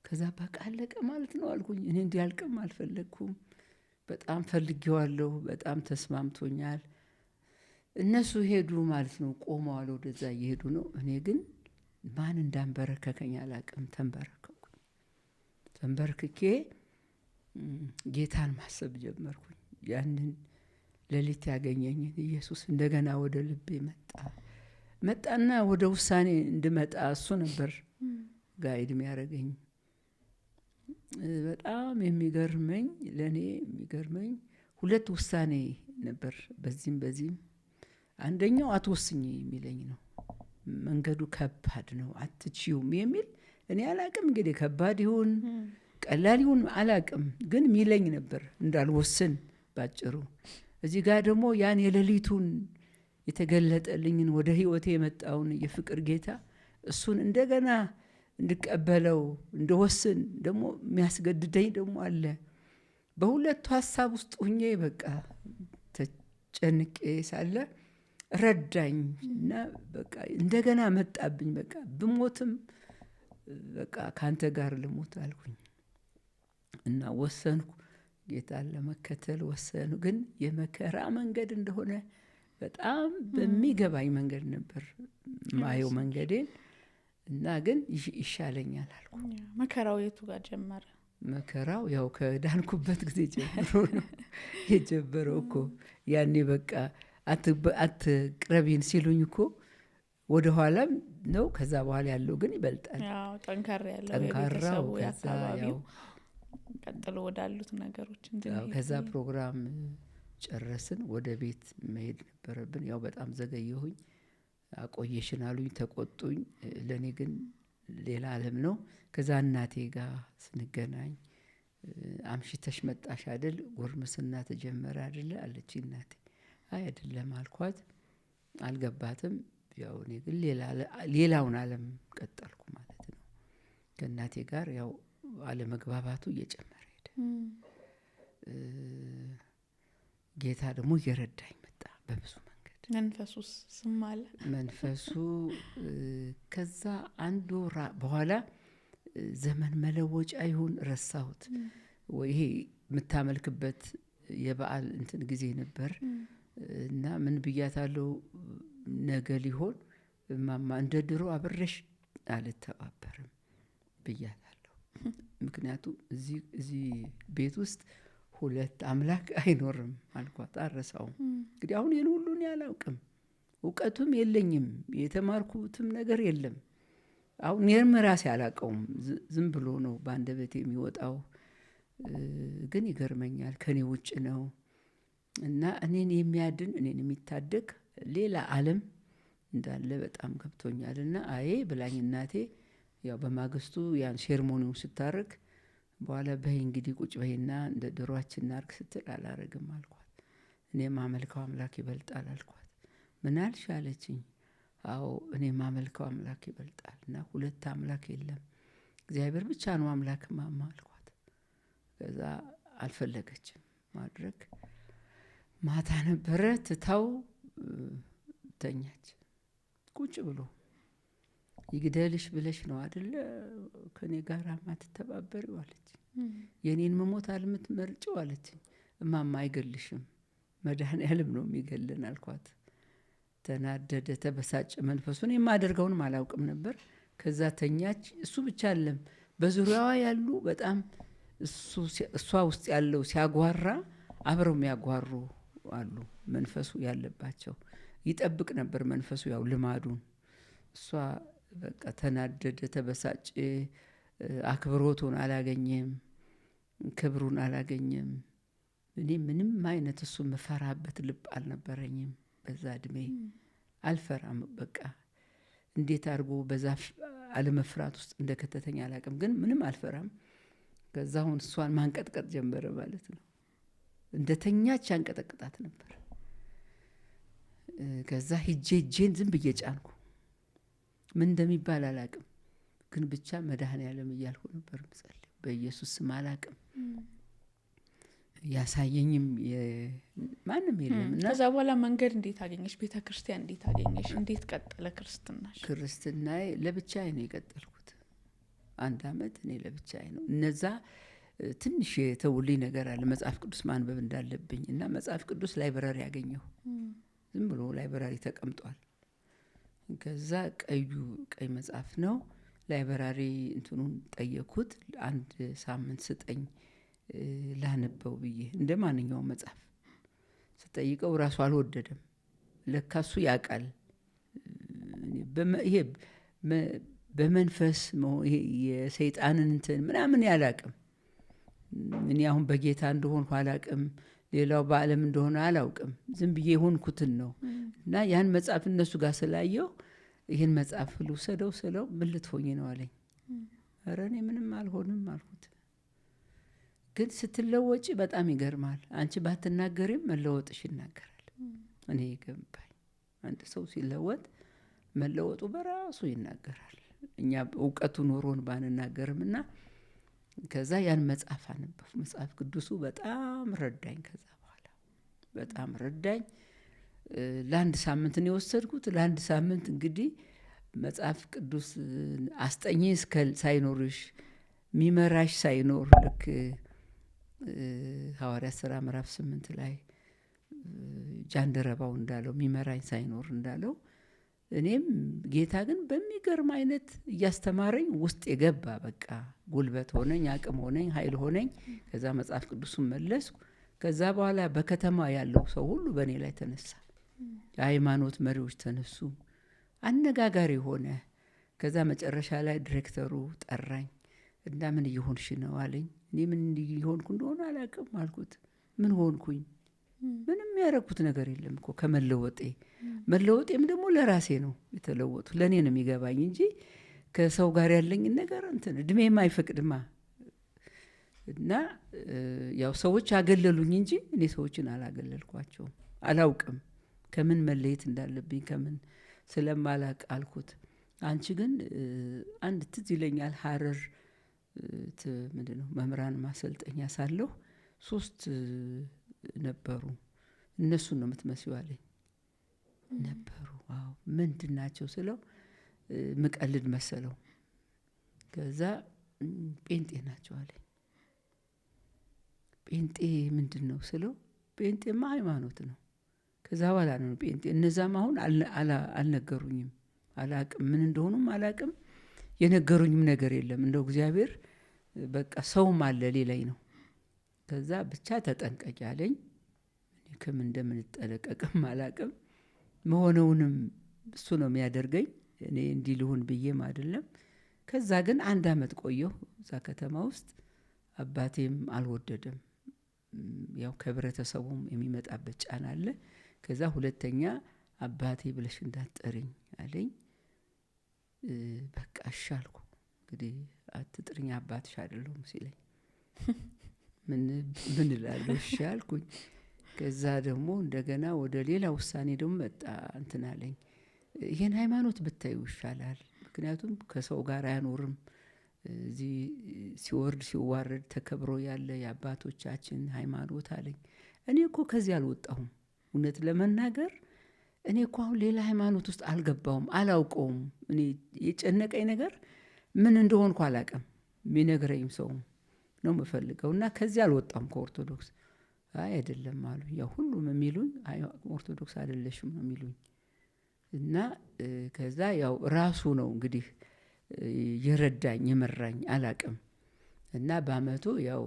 ከዛ በቃ አለቀ ማለት ነው አልኩኝ። እኔ እንዲያልቅም አልፈለግኩም። በጣም ፈልጌዋለሁ። በጣም ተስማምቶኛል። እነሱ ሄዱ ማለት ነው፣ ቆመዋል፣ ወደዛ እየሄዱ ነው። እኔ ግን ማን እንዳንበረከከኝ አላውቅም። ተንበርክኬ ጌታን ማሰብ ጀመርኩኝ። ያንን ሌሊት ያገኘኝን ኢየሱስ እንደገና ወደ ልቤ መጣና ወደ ውሳኔ እንድመጣ እሱ ነበር ጋይድ የሚያደርገኝ። በጣም የሚገርመኝ ለእኔ የሚገርመኝ 2 ውሳኔ ነበር፣ በዚህም አንደኛው አትወስኝ የሚለኝ ነው። መንገዱ ከባድ ነው አትችዩም የሚል እኔ አላቅም። እንግዲህ ከባድ ይሁን ቀላል ይሁን አላቅም፣ ግን ሚለኝ ነበር እንዳልወስን ባጭሩ። እዚህ ጋር ደግሞ ያን የሌሊቱን የተገለጠልኝን ወደ ህይወቴ የመጣውን የፍቅር ጌታ እሱን እንደገና እንድቀበለው እንደወስን ደግሞ የሚያስገድደኝ ደግሞ አለ። በሁለቱ ሀሳብ ውስጥ ሁኜ በቃ ተጨንቄ ሳለ ረዳኝ እና በቃ እንደገና መጣብኝ። በቃ ብሞትም በቃ ካንተ ጋር ልሞት አልኩኝ እና ወሰንኩ። ጌታን ለመከተል ወሰኑ። ግን የመከራ መንገድ እንደሆነ በጣም በሚገባኝ መንገድ ነበር ማየው መንገዴን እና ግን ይሻለኛል አልኩ። መከራው የቱ ጋር ጀመረ? መከራው ያው ከዳንኩበት ጊዜ ጀምሮ ነው የጀመረው እኮ። ያኔ በቃ አትቅረቢን ሲሉኝ እኮ ወደ ኋላም ነው። ከዛ በኋላ ያለው ግን ይበልጣል። ጠንካራ ያለው ጠንካራው የአካባቢው ቀጥሎ ወዳሉት ነገሮች ከዛ ፕሮግራም ጨረስን። ወደ ቤት መሄድ ነበረብን። ያው በጣም ዘገየሁኝ። አቆየሽን አሉኝ፣ ተቆጡኝ። ለእኔ ግን ሌላ ዓለም ነው። ከዛ እናቴ ጋር ስንገናኝ አምሽተሽ መጣሽ አይደል? ጉርምስና ተጀመረ አይደለ አለች እናቴ። አይ አይደለም አልኳት። አልገባትም። ያው እኔ ግን ሌላውን ዓለም ቀጠልኩ ማለት ነው። ከእናቴ ጋር ያው አለመግባባቱ እየጨመረ ሄደ። ጌታ ደግሞ እየረዳኝ መጣ በብዙ መንገድ። መንፈሱስ ስም አለ መንፈሱ። ከዛ አንድ ወር በኋላ ዘመን መለወጫ ይሁን ረሳሁት ወይ ይሄ የምታመልክበት የበዓል እንትን ጊዜ ነበር እና ምን ብያታለሁ፣ ነገ ሊሆን ማማ እንደ ድሮ አብረሽ አልተባበርም ብያታለሁ። ምክንያቱም እዚህ ቤት ውስጥ ሁለት አምላክ አይኖርም አልኳት። አረሳውም። እንግዲህ አሁን ይህን ሁሉ እኔ አላውቅም፣ እውቀቱም የለኝም፣ የተማርኩትም ነገር የለም። አሁን እኔም ራሴ አላውቀውም፣ ዝም ብሎ ነው በአንደበቴ የሚወጣው። ግን ይገርመኛል፣ ከኔ ውጭ ነው እና እኔን የሚያድን እኔን የሚታደግ ሌላ ዓለም እንዳለ በጣም ገብቶኛል። እና አዬ ብላኝ እናቴ ያው በማግስቱ ያን ሴርሞኒውን ስታርግ በኋላ በይ እንግዲህ ቁጭ በይና እንደ ድሯችን እናርግ ስትል አላረግም አልኳት። እኔ ማመልከው አምላክ ይበልጣል አልኳት። ምን አልሽ አለችኝ። አዎ እኔ ማመልከው አምላክ ይበልጣል እና ሁለት አምላክ የለም፣ እግዚአብሔር ብቻ ነው አምላክ ማማ አልኳት። ከዛ አልፈለገችም ማድረግ። ማታ ነበረ ትታው ተኛች። ቁጭ ብሎ ይግደልሽ ብለሽ ነው አይደለ ከኔ ጋር ማትተባበሪው አለች። የኔን መሞት አልምትመርጪው አለች። እማማ አይገልሽም፣ መድኃኔዓለም ነው የሚገልን አልኳት። ተናደደ፣ ተበሳጨ መንፈሱን። የማደርገውንም አላውቅም ነበር። ከዛ ተኛች። እሱ ብቻ አይደለም በዙሪያዋ ያሉ በጣም እሷ ውስጥ ያለው ሲያጓራ አብረው የሚያጓሩ አሉ፣ መንፈሱ ያለባቸው። ይጠብቅ ነበር መንፈሱ፣ ያው ልማዱን። እሷ በቃ ተናደደ፣ ተበሳጨ። አክብሮቱን አላገኘም፣ ክብሩን አላገኘም። እኔ ምንም አይነት እሱ መፈራበት ልብ አልነበረኝም በዛ እድሜ። አልፈራም በቃ እንዴት አድርጎ በዛ አለመፍራት ውስጥ እንደከተተኝ አላውቅም፣ ግን ምንም አልፈራም። ከዛ አሁን እሷን ማንቀጥቀጥ ጀመረ ማለት ነው። እንደተኛች አንቀጠቅጣት ነበር። ከዛ ሂጄን ዝም ብዬ ጫንኩ። ምን እንደሚባል አላውቅም፣ ግን ብቻ መድኃኔዓለም እያልኩ ነበር ምጸልይ። በኢየሱስ ስም አላውቅም፣ ያሳየኝም ማንም የለም። እና ከዛ በኋላ መንገድ እንዴት አገኘሽ? ቤተ ክርስቲያን እንዴት አገኘሽ? እንዴት ቀጠለ ክርስትናሽ? ክርስትናዬ ለብቻዬ ነው የቀጠልኩት። 1 ዓመት እኔ ለብቻዬ ነው። እነዛ ትንሽ የተውልኝ ነገር አለ፣ መጽሐፍ ቅዱስ ማንበብ እንዳለብኝ እና መጽሐፍ ቅዱስ ላይብረሪ ያገኘሁ። ዝም ብሎ ላይብረሪ ተቀምጧል። ከዛ ቀይ መጽሐፍ ነው። ላይብረሪ እንትኑን ጠየኩት። 1 ሳምንት ስጠኝ ላነበው ብዬ እንደ ማንኛውም መጽሐፍ ስጠይቀው ራሱ አልወደደም። ለካሱ ያውቃል። ይሄ በመንፈስ ይሄ የሰይጣንን እንትን ምናምን ያላቅም። እኔ አሁን በጌታ እንደሆንኩ አላቅም፣ ሌላው በዓለም እንደሆነ አላውቅም። ዝም ብዬ የሆንኩትን ነው። እና ያን መጽሐፍ እነሱ ጋር ስላየው ይህን መጽሐፍ ልውሰደው ስለው ምን ልትሆኝ ነው አለኝ። ኧረ እኔ ምንም አልሆንም አልኩት። ግን ስትለወጪ በጣም ይገርማል። አንቺ ባትናገሪም መለወጥሽ ይናገራል። እኔ ይገባኝ፣ አንድ ሰው ሲለወጥ መለወጡ በራሱ ይናገራል። እኛ እውቀቱ ኖሮን ባንናገርም እና ከዛ ያን መጽሐፍ አነበብኩ። መጽሐፍ ቅዱሱ በጣም ረዳኝ። ከዛ በኋላ በጣም ረዳኝ። ለአንድ ሳምንት ነው የወሰድኩት። ለአንድ ሳምንት እንግዲህ መጽሐፍ ቅዱስ አስጠኚ ሳይኖርሽ ሚመራሽ ሳይኖር ልክ ሐዋርያት ሥራ ምዕራፍ 8 ላይ ጃንደረባው እንዳለው ሚመራኝ ሳይኖር እንዳለው እኔም ጌታ ግን በሚገርም አይነት እያስተማረኝ ውስጥ የገባ በቃ ጉልበት ሆነኝ፣ አቅም ሆነኝ፣ ኃይል ሆነኝ። ከዛ መጽሐፍ ቅዱሱን መለስኩ። ከዛ በኋላ በከተማ ያለው ሰው ሁሉ በእኔ ላይ ተነሳ። የሃይማኖት መሪዎች ተነሱ። አነጋጋሪ ሆነ። ከዛ መጨረሻ ላይ ዲሬክተሩ ጠራኝ እና ምን እየሆንሽ ነው አለኝ። እኔ ምን እየሆንኩ እንደሆነ አላውቅም አልኩት። ምን ሆንኩኝ? ምንም ያደረኩት ነገር የለም እኮ መለወጤም ደግሞ ለራሴ ነው የተለወጡ፣ ለእኔ ነው የሚገባኝ እንጂ ከሰው ጋር ያለኝን ነገር እድሜም አይፈቅድማ። እና ያው ሰዎች አገለሉኝ እንጂ እኔ ሰዎችን አላገለልኳቸውም። አላውቅም ከምን መለየት እንዳለብኝ ከምን ስለማላቅ አልኩት። አንቺ ግን አንድ ትዝ ይለኛል ሀረር ምንድነው መምህራን ማሰልጠኛ ሳለሁ 3 ነበሩ። እነሱን ነው የምትመስዩ አለኝ። ነበሩ? አዎ። ምንድን ናቸው ስለው ምቀልድ መሰለው። ከዛ ጴንጤ ናቸው አለኝ። ጴንጤ ምንድን ነው ስለው ጴንጤማ ሃይማኖት ነው። ከዛ በኋላ ነው ጴንጤ። እነዛም አሁን አልነገሩኝም። አላቅም ምን እንደሆኑም አላቅም። የነገሩኝም ነገር የለም። እንደው እግዚአብሔር በቃ ሰውም አለ ሌላይ ነው። ከዛ ብቻ ተጠንቀቂ አለኝ። እኔ ከምን እንደምንጠነቀቅም አላቅም። መሆነውንም እሱ ነው የሚያደርገኝ። እኔ እንዲህ ልሁን ብዬም አይደለም። ከዛ ግን 1 አመት ቆየሁ እዛ ከተማ ውስጥ። አባቴም አልወደደም። ያው ከህብረተሰቡም የሚመጣበት ጫና አለ። ከዛ ሁለተኛ አባቴ ብለሽ እንዳትጠሪኝ አለኝ። በቃ እሺ አልኩ። እንግዲህ አትጥሪኝ አባትሽ አይደለሁም ሲለኝ ምን እላለሁ? እሺ አልኩኝ። ከዛ ደግሞ እንደገና ወደ ሌላ ውሳኔ ደግሞ መጣ እንትን አለኝ። ይሄን ሃይማኖት ብታዩ ይሻላል፣ ምክንያቱም ከሰው ጋር አያኖርም። እዚህ ሲወርድ ሲዋረድ ተከብሮ ያለ የአባቶቻችን ሃይማኖት አለኝ። እኔ እኮ ከዚህ አልወጣሁም። እውነት ለመናገር እኔ እኮ አሁን ሌላ ሃይማኖት ውስጥ አልገባሁም፣ አላውቀውም። እኔ የጨነቀኝ ነገር ምን እንደሆንኩ አላውቅም። የሚነግረኝም ሰው ነው የምፈልገው እና ከዚህ አልወጣም ከኦርቶዶክስ። አይ አይደለም አሉ። ያው ሁሉም የሚሉኝ ኦርቶዶክስ አይደለሽም ነው የሚሉኝ። እና ከዛ ያው ራሱ ነው እንግዲህ የረዳኝ የመራኝ አላቅም። እና በአመቱ ያው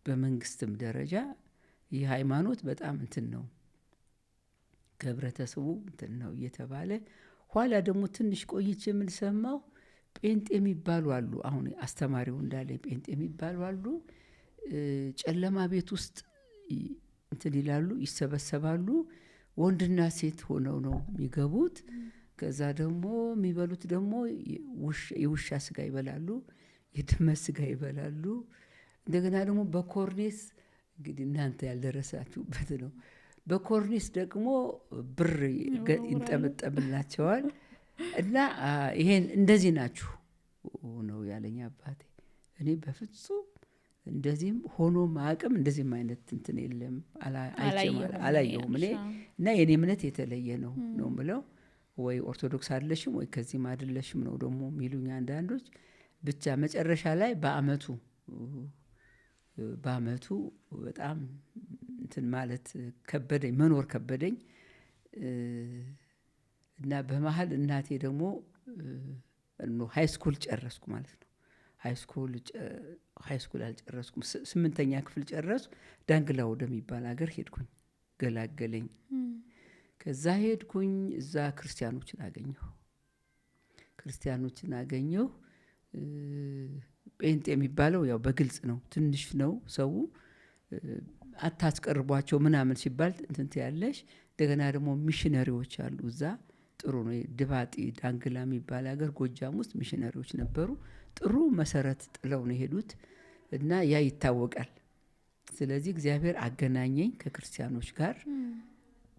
በመንግስትም ደረጃ ይህ ሃይማኖት በጣም እንትን ነው ከህብረተሰቡ እንትን ነው እየተባለ ኋላ ደግሞ ትንሽ ቆይቼ የምንሰማው ጴንጤ የሚባሉ አሉ። አሁን አስተማሪው እንዳለ ጴንጤ የሚባሉ አሉ። ጨለማ ቤት ውስጥ እንትን ይላሉ፣ ይሰበሰባሉ። ወንድና ሴት ሆነው ነው የሚገቡት። ከዛ ደግሞ የሚበሉት ደግሞ የውሻ ስጋ ይበላሉ፣ የድመት ስጋ ይበላሉ። እንደገና ደግሞ በኮርኔስ እንግዲህ እናንተ ያልደረሳችሁበት ነው። በኮርኔስ ደግሞ ብር ይንጠበጠብላቸዋል። እና ይሄን እንደዚህ ናችሁ ነው ያለኝ አባቴ። እኔ በፍጹም እንደዚህም ሆኖ ማቅም እንደዚህም አይነት እንትን የለም አላየሁም እኔ። እና የኔ እምነት የተለየ ነው ነው ምለው። ወይ ኦርቶዶክስ አይደለሽም ወይ ከዚህም አይደለሽም ነው ደግሞ የሚሉኝ አንዳንዶች። ብቻ መጨረሻ ላይ በአመቱ በጣም እንትን ማለት ከበደኝ፣ መኖር ከበደኝ። እና በመሀል እናቴ ደግሞ ሃይ ስኩል ጨረስኩ ማለት ነው። ሃይ ስኩል አልጨረስኩም፣ 8ኛ ክፍል ጨረስኩ። ዳንግላ ወደሚባል ሀገር ሄድኩኝ፣ ገላገለኝ። ከዛ ሄድኩኝ፣ እዛ ክርስቲያኖችን አገኘሁ። ጴንጤ የሚባለው ያው በግልጽ ነው፣ ትንሽ ነው ሰው፣ አታስቀርቧቸው ምናምን ሲባል እንትን ያለሽ። እንደገና ደግሞ ሚሽነሪዎች አሉ እዛ፣ ጥሩ ነው። ድባጢ ዳንግላ የሚባል ሀገር ጎጃም ውስጥ ሚሽነሪዎች ነበሩ። ጥሩ መሰረት ጥለው ነው የሄዱት እና ያ ይታወቃል። ስለዚህ እግዚአብሔር አገናኘኝ ከክርስቲያኖች ጋር።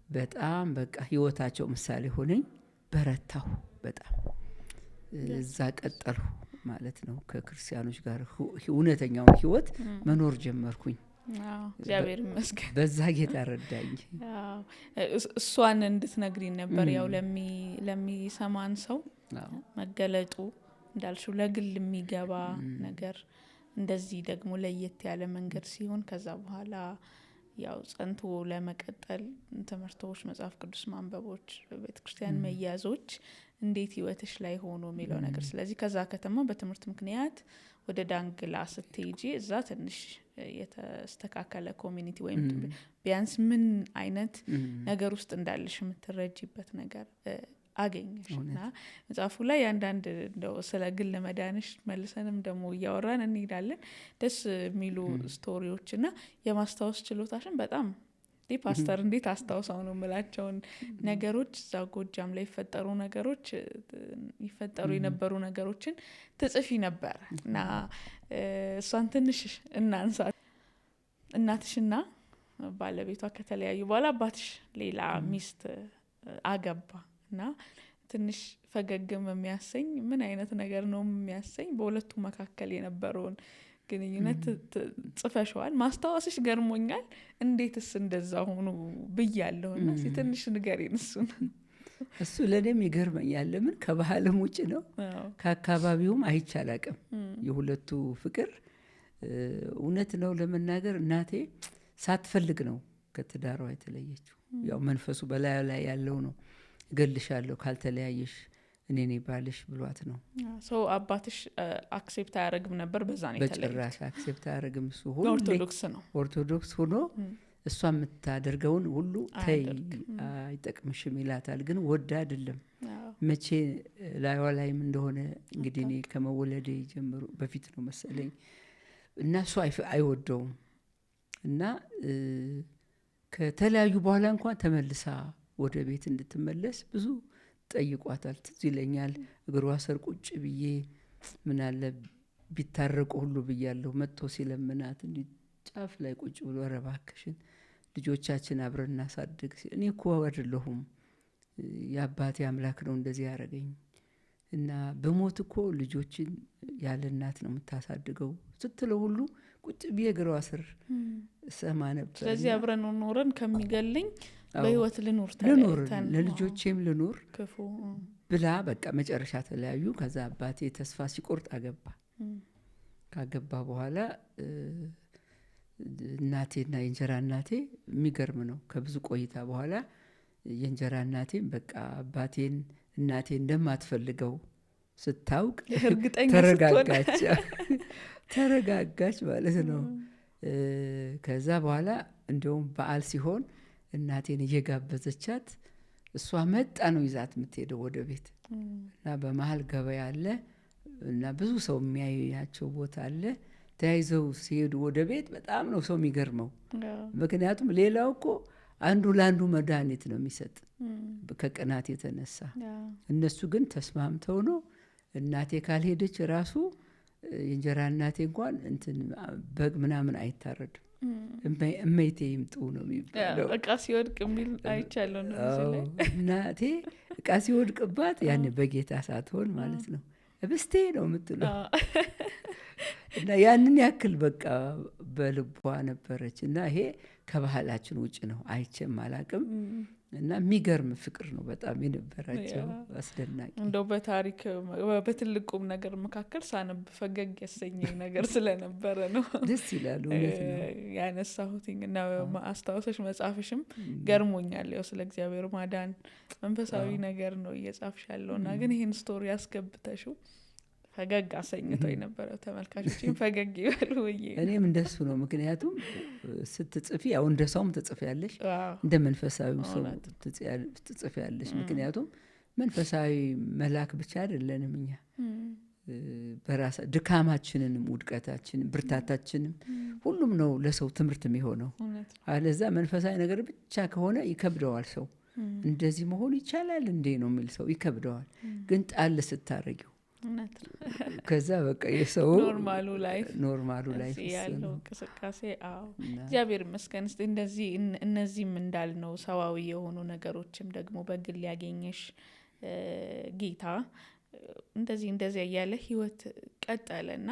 በጣም በቃ ህይወታቸው ምሳሌ ሆነኝ። በረታሁ በጣም እዛ ቀጠልሁ ማለት ነው። ከክርስቲያኖች ጋር እውነተኛውን ህይወት መኖር ጀመርኩኝ። እግዚአብሔር ይመስገን በዛ ጌታ ረዳኝ። እሷን እንድትነግሪን ነበር። ያው ለሚሰማን ሰው መገለጡ እንዳልሽው ለግል የሚገባ ነገር እንደዚህ ደግሞ ለየት ያለ መንገድ ሲሆን ከዛ በኋላ ያው ጸንቶ ለመቀጠል ትምህርቶች፣ መጽሐፍ ቅዱስ ማንበቦች፣ ቤተክርስቲያን መያዞች እንዴት ህይወትሽ ላይ ሆኖ የሚለው ነገር። ስለዚህ ከዛ ከተማ በትምህርት ምክንያት ወደ ዳንግላ ስትሄጂ እዛ ትንሽ የተስተካከለ ኮሚኒቲ ወይም ቢያንስ ምን አይነት ነገር ውስጥ እንዳለሽ የምትረጂበት ነገር አገኘሽና መጽሐፉ ላይ አንዳንድ እንደው ስለ ግል መዳንሽ መልሰንም ደግሞ እያወራን እንሄዳለን። ደስ የሚሉ ስቶሪዎችና የማስታወስ ችሎታሽን በጣም ፓስተር እንዴት አስታውሳው ነው የምላቸውን ነገሮች እዛ ጎጃም ላይ ይፈጠሩ የነበሩ ነገሮችን ትጽፊ ነበር እና እሷን ትንሽ እናንሳ። እናትሽና ባለቤቷ ከተለያዩ በኋላ አባትሽ ሌላ ሚስት አገባ እና ትንሽ ፈገግም የሚያሰኝ ምን አይነት ነገር ነው የሚያሰኝ በሁለቱ መካከል የነበረውን ግንኙነት ጽፈሽዋል። ማስታወስሽ ገርሞኛል። እንዴትስ እንደዛ ሆኑ ብያለሁና ትንሽ ንገሪን እሱን። እሱ ለኔም ይገርመኛል። ለምን ከባህልም ውጭ ነው፣ ከአካባቢውም አይቻላቅም የሁለቱ ፍቅር። እውነት ነው ለመናገር እናቴ ሳትፈልግ ነው ከትዳሯ የተለየችው። ያው መንፈሱ በላዩ ላይ ያለው ነው። እገልሻለሁ ካልተለያየሽ እኔ ነኝ ባልሽ ብሏት ነው። ሰው አባትሽ አክሴፕት አያረግም ነበር በዛ ነው የተለየው? በጭራሽ አክሴፕት አያረግም። እሱ ሁሉ ኦርቶዶክስ ሆኖ እሷ የምታደርገውን ሁሉ ተይ አይጠቅምሽም ይላታል። ግን ወዳ አይደለም። መቼ ላይዋ ላይም እንደሆነ እንግዲህ እኔ ከመወለዴ ጀምሮ በፊት ነው መሰለኝ እና እሱ አይወደውም እና ከተለያዩ በኋላ እንኳን ተመልሳ ወደ ቤት እንድትመለስ ብዙ ጠይቋታል። ትዝ ይለኛል እግሯ ስር ቁጭ ብዬ ምን አለ ቢታረቁ ሁሉ ብያለሁ። መጥቶ ሲለምናት እንዲህ ጫፍ ላይ ቁጭ ብሎ ኧረ እባክሽን ልጆቻችን አብረን እናሳድግ። እኔ እኮ አይደለሁም የአባቴ አምላክ ነው እንደዚህ ያደረገኝ እና በሞት እኮ ልጆችን ያለ እናት ነው የምታሳድገው ስትለው ሁሉ ቁጭ ብዬ እግሯ ስር ሰማ ነበር። ስለዚህ አብረን ኖረን ከሚገለኝ በህይወት ልኑር ለልጆቼም ልኑር ብላ በቃ መጨረሻ ተለያዩ። ከዛ አባቴ ተስፋ ሲቆርጥ አገባ። ካገባ በኋላ እናቴና የእንጀራ እናቴ የሚገርም ነው። ከብዙ ቆይታ በኋላ የእንጀራ እናቴም በቃ አባቴን እናቴ እንደማትፈልገው ስታውቅ ተረጋጋች ማለት ነው። ከዛ በኋላ እንደውም በዓል ሲሆን እናቴን እየጋበዘቻት እሷ መጣ ነው ይዛት የምትሄደው ወደ ቤት እና በመሀል ገበያ አለ እና ብዙ ሰው የሚያያቸው ቦታ አለ። ተያይዘው ሲሄዱ ወደ ቤት በጣም ነው ሰው የሚገርመው። ምክንያቱም ሌላው እኮ አንዱ ለአንዱ መድኃኒት ነው የሚሰጥ ከቅናት የተነሳ። እነሱ ግን ተስማምተው ነው። እናቴ ካልሄደች ራሱ የእንጀራ እናቴ እንኳን እንትን በግ ምናምን አይታረድም። እመይቴ ይምጡ ነው የሚባለው። እቃ ሲወድቅ የሚል አይቻለሁ ነው ላይ እናቴ እቃ ሲወድቅባት ያን በጌታ ሳትሆን ማለት ነው እብስቴ ነው የምትለው እና ያንን ያክል በቃ በልቧ ነበረች። እና ይሄ ከባህላችን ውጭ ነው፣ አይቼም አላቅም። እና የሚገርም ፍቅር ነው በጣም የነበራቸው፣ አስደናቂ። እንደው በታሪክ በትልቁም ነገር መካከል ሳነብ ፈገግ ያሰኘኝ ነገር ስለነበረ ነው። ደስ ይላል። እውነት ነው ያነሳሁትኝ እና አስታውሰሽ መጽሐፍሽም ገርሞኛል። ያው ስለ እግዚአብሔር ማዳን መንፈሳዊ ነገር ነው እየጻፍሽ ያለው እና ግን ይህን ስቶሪ ያስገብተሽው ፈገግ አሰኝቶ የነበረ ተመልካቾችን ፈገግ ይበሉ ብዬ እኔም እንደሱ ነው። ምክንያቱም ስትጽፊ ያው እንደ ሰውም ትጽፊያለሽ፣ እንደ መንፈሳዊ ሰው ትጽፊያለሽ። ምክንያቱም መንፈሳዊ መልአክ ብቻ አይደለንም እኛ። በራሳ ድካማችንንም ውድቀታችንም ብርታታችንም ሁሉም ነው ለሰው ትምህርት የሚሆነው። አለዛ መንፈሳዊ ነገር ብቻ ከሆነ ይከብደዋል ሰው። እንደዚህ መሆን ይቻላል እንዴ ነው የሚል ሰው ይከብደዋል። ግን ጣል ስታረጊው ከዛ በቃ የሰው ኖርማሉ ላይፍ ያለው እንቅስቃሴ እግዚአብሔር ይመስገን። እስቲ እንደዚህ እነዚህም እንዳልነው ሰዋዊ የሆኑ ነገሮችም ደግሞ በግል ያገኘሽ ጌታ እንደዚህ እያለ ህይወት ቀጠለና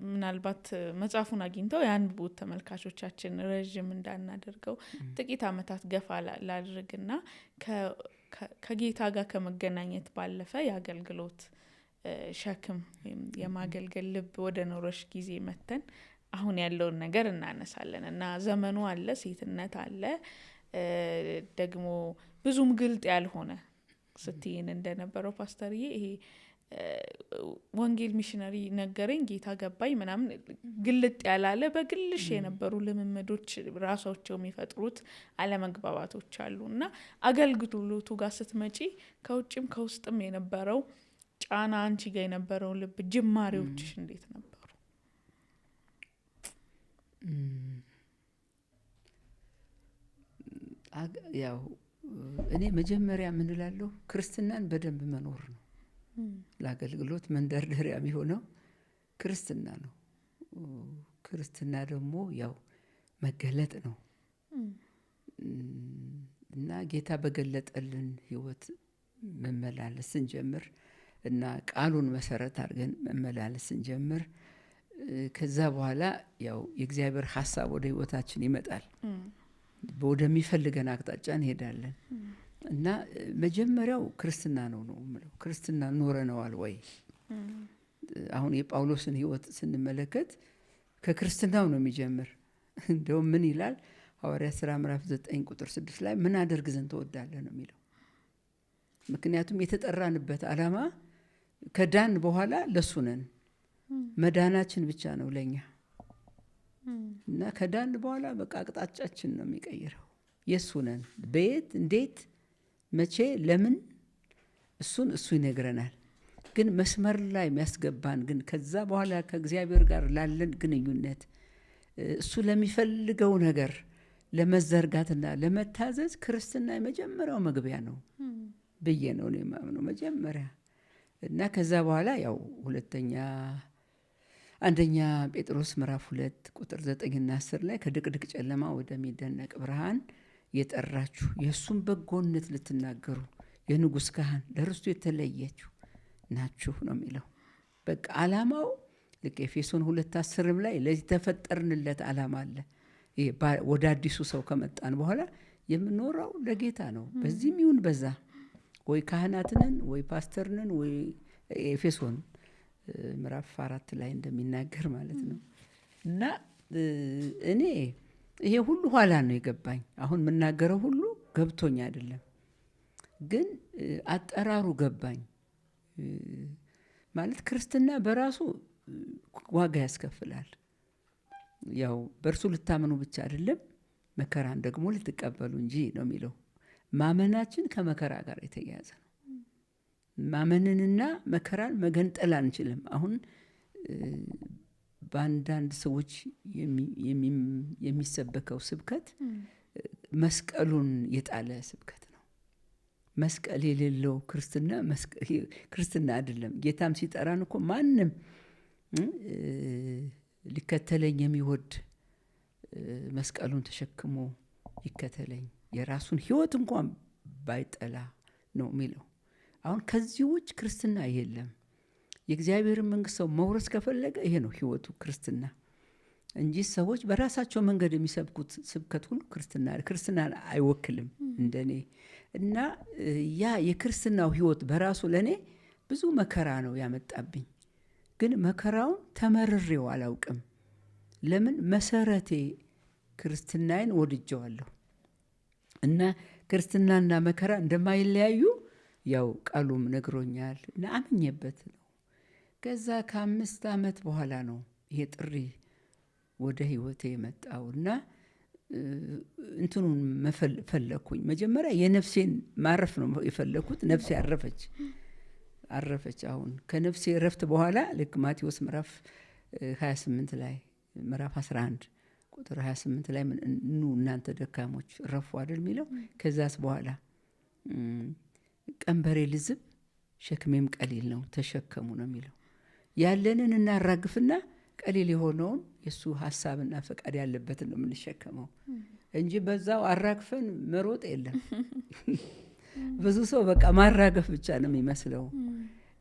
ምናልባት መጽሐፉን አግኝተው ያንብቡት ተመልካቾቻችን። ረጅም እንዳናደርገው ጥቂት አመታት ገፋ ላድርግና ከጌታ ጋር ከመገናኘት ባለፈ የአገልግሎት ሸክም ወይም የማገልገል ልብ ወደ ኖሮሽ ጊዜ መተን አሁን ያለውን ነገር እናነሳለን እና ዘመኑ አለ፣ ሴትነት አለ፣ ደግሞ ብዙም ግልጥ ያልሆነ ስትይን እንደነበረው ፓስተርዬ ይሄ ወንጌል ሚሽነሪ ነገረኝ ጌታ ገባኝ ምናምን ግልጥ ያላለ በግልሽ የነበሩ ልምምዶች ራሳቸው የሚፈጥሩት አለመግባባቶች አሉና አገልግሎቱ ጋር ስትመጪ ከውጭም ከውስጥም የነበረው ጫና አንቺ ጋር የነበረው ልብ ጅማሬዎችሽ እንዴት ነበሩ? ያው እኔ መጀመሪያ ምን እላለሁ ክርስትናን በደንብ መኖር ነው። ለአገልግሎት መንደርደሪያ የሚሆነው ክርስትና ነው። ክርስትና ደግሞ ያው መገለጥ ነው እና ጌታ በገለጠልን ህይወት መመላለስ ስንጀምር እና ቃሉን መሰረት አድርገን መመላለስ ስንጀምር ከዛ በኋላ ያው የእግዚአብሔር ሐሳብ ወደ ህይወታችን ይመጣል። ወደሚፈልገን አቅጣጫ እንሄዳለን እና መጀመሪያው ክርስትና ነው የምለው። ክርስትና ኖረነዋል ወይ? አሁን የጳውሎስን ህይወት ስንመለከት ከክርስትናው ነው የሚጀምር። እንደውም ምን ይላል ሐዋርያት ሥራ ምዕራፍ 9 ቁጥር 6 ላይ ምን አደርግ ዘንድ ትወዳለህ ነው የሚለው። ምክንያቱም የተጠራንበት ዓላማ ከዳን በኋላ ለሱ ነን። መዳናችን ብቻ ነው ለኛ እና ከዳን በኋላ በቃ አቅጣጫችን ነው የሚቀይረው። የሱ ነን። በየት፣ እንዴት፣ መቼ፣ ለምን እሱ ይነግረናል። ግን መስመር ላይ የሚያስገባን ግን ከዛ በኋላ ከእግዚአብሔር ጋር ላለን ግንኙነት እሱ ለሚፈልገው ነገር ለመዘርጋትና ለመታዘዝ ክርስትና የመጀመሪያው መግቢያ ነው ብዬ ነው የማምነው መጀመሪያ። እና ከዛ በኋላ ያው አንደኛ ጴጥሮስ ምዕራፍ 2 ቁጥር 9 እና 10 ላይ ከድቅድቅ ጨለማ ወደሚደነቅ ብርሃን የጠራችሁ የእሱን በጎነት ልትናገሩ የንጉሥ ካህን ለርስቱ የተለያችሁ ናችሁ ነው የሚለው። በቃ ዓላማው ልክ ኤፌሶን 2:10 ላይ ለዚህ ተፈጠርንለት ዓላማ አለ። ወደ አዲሱ ሰው ከመጣን በኋላ የምንኖረው ለጌታ ነው። በዚህም ይሁን በዛ ወይ ካህናትነን ወይ ፓስተርነን ወይ ኤፌሶን ምዕራፍ 4 ላይ እንደሚናገር ማለት ነው። እና እኔ ይሄ ሁሉ ኋላ ነው የገባኝ። አሁን የምናገረው ሁሉ ገብቶኝ አይደለም፣ ግን አጠራሩ ገባኝ። ማለት ክርስትና በራሱ ዋጋ ያስከፍላል። ያው በእርሱ ልታመኑ ብቻ አይደለም መከራን ደግሞ ልትቀበሉ እንጂ ነው የሚለው። ማመናችን ከመከራ ጋር የተያያዘ ነው። ማመንንና መከራን መገንጠል አንችልም። አሁን በአንዳንድ ሰዎች የሚሰበከው ስብከት መስቀሉን የጣለ ስብከት ነው። መስቀል የሌለው ክርስትና አይደለም። ጌታም ሲጠራን እኮ ማንም ሊከተለኝ የሚወድ መስቀሉን ተሸክሞ ይከተለኝ፣ የራሱን ሕይወት እንኳን ባይጠላ ነው የሚለው። አሁን ከዚህ ውጭ ክርስትና የለም። የእግዚአብሔርን መንግስት ሰው መውረስ ከፈለገ ይሄ ነው ሕይወቱ ክርስትና እንጂ ሰዎች በራሳቸው መንገድ የሚሰብኩት ስብከት ሁሉ ክርስትና አይወክልም እንደኔ። እና ያ የክርስትናው ሕይወት በራሱ ለኔ ብዙ መከራ ነው ያመጣብኝ። ግን መከራውን ተመርሬው አላውቅም። ለምን? መሰረቴ ክርስትናዬን ወድጀዋለሁ እና ክርስትናና መከራ እንደማይለያዩ ያው ቃሉም ነግሮኛል እና አምኜበት ነው። ከዛ ከ5 ዓመት በኋላ ነው ይሄ ጥሪ ወደ ህይወቴ የመጣው እና እንትኑን ፈለኩኝ። መጀመሪያ የነፍሴን ማረፍ ነው የፈለኩት። ነፍሴ አረፈች። አሁን ከነፍሴ ረፍት በኋላ ልክ ማቴዎስ ምዕራፍ 28 ላይ ምዕራፍ 11 ቁጥር 28 ላይ ኑ እናንተ ደካሞች ረፉ አይደል የሚለው። ከዛስ በኋላ ቀንበሬ ልዝብ ሸክሜም ቀሊል ነው ተሸከሙ ነው የሚለው። ያለንን እናራግፍና ቀሊል የሆነውን የሱ ሐሳብና ፈቃድ ያለበትን ነው የምንሸከመው እንጂ በዛው አራግፈን መሮጥ የለም። ብዙ ሰው በቃ ማራገፍ ብቻ ነው የሚመስለው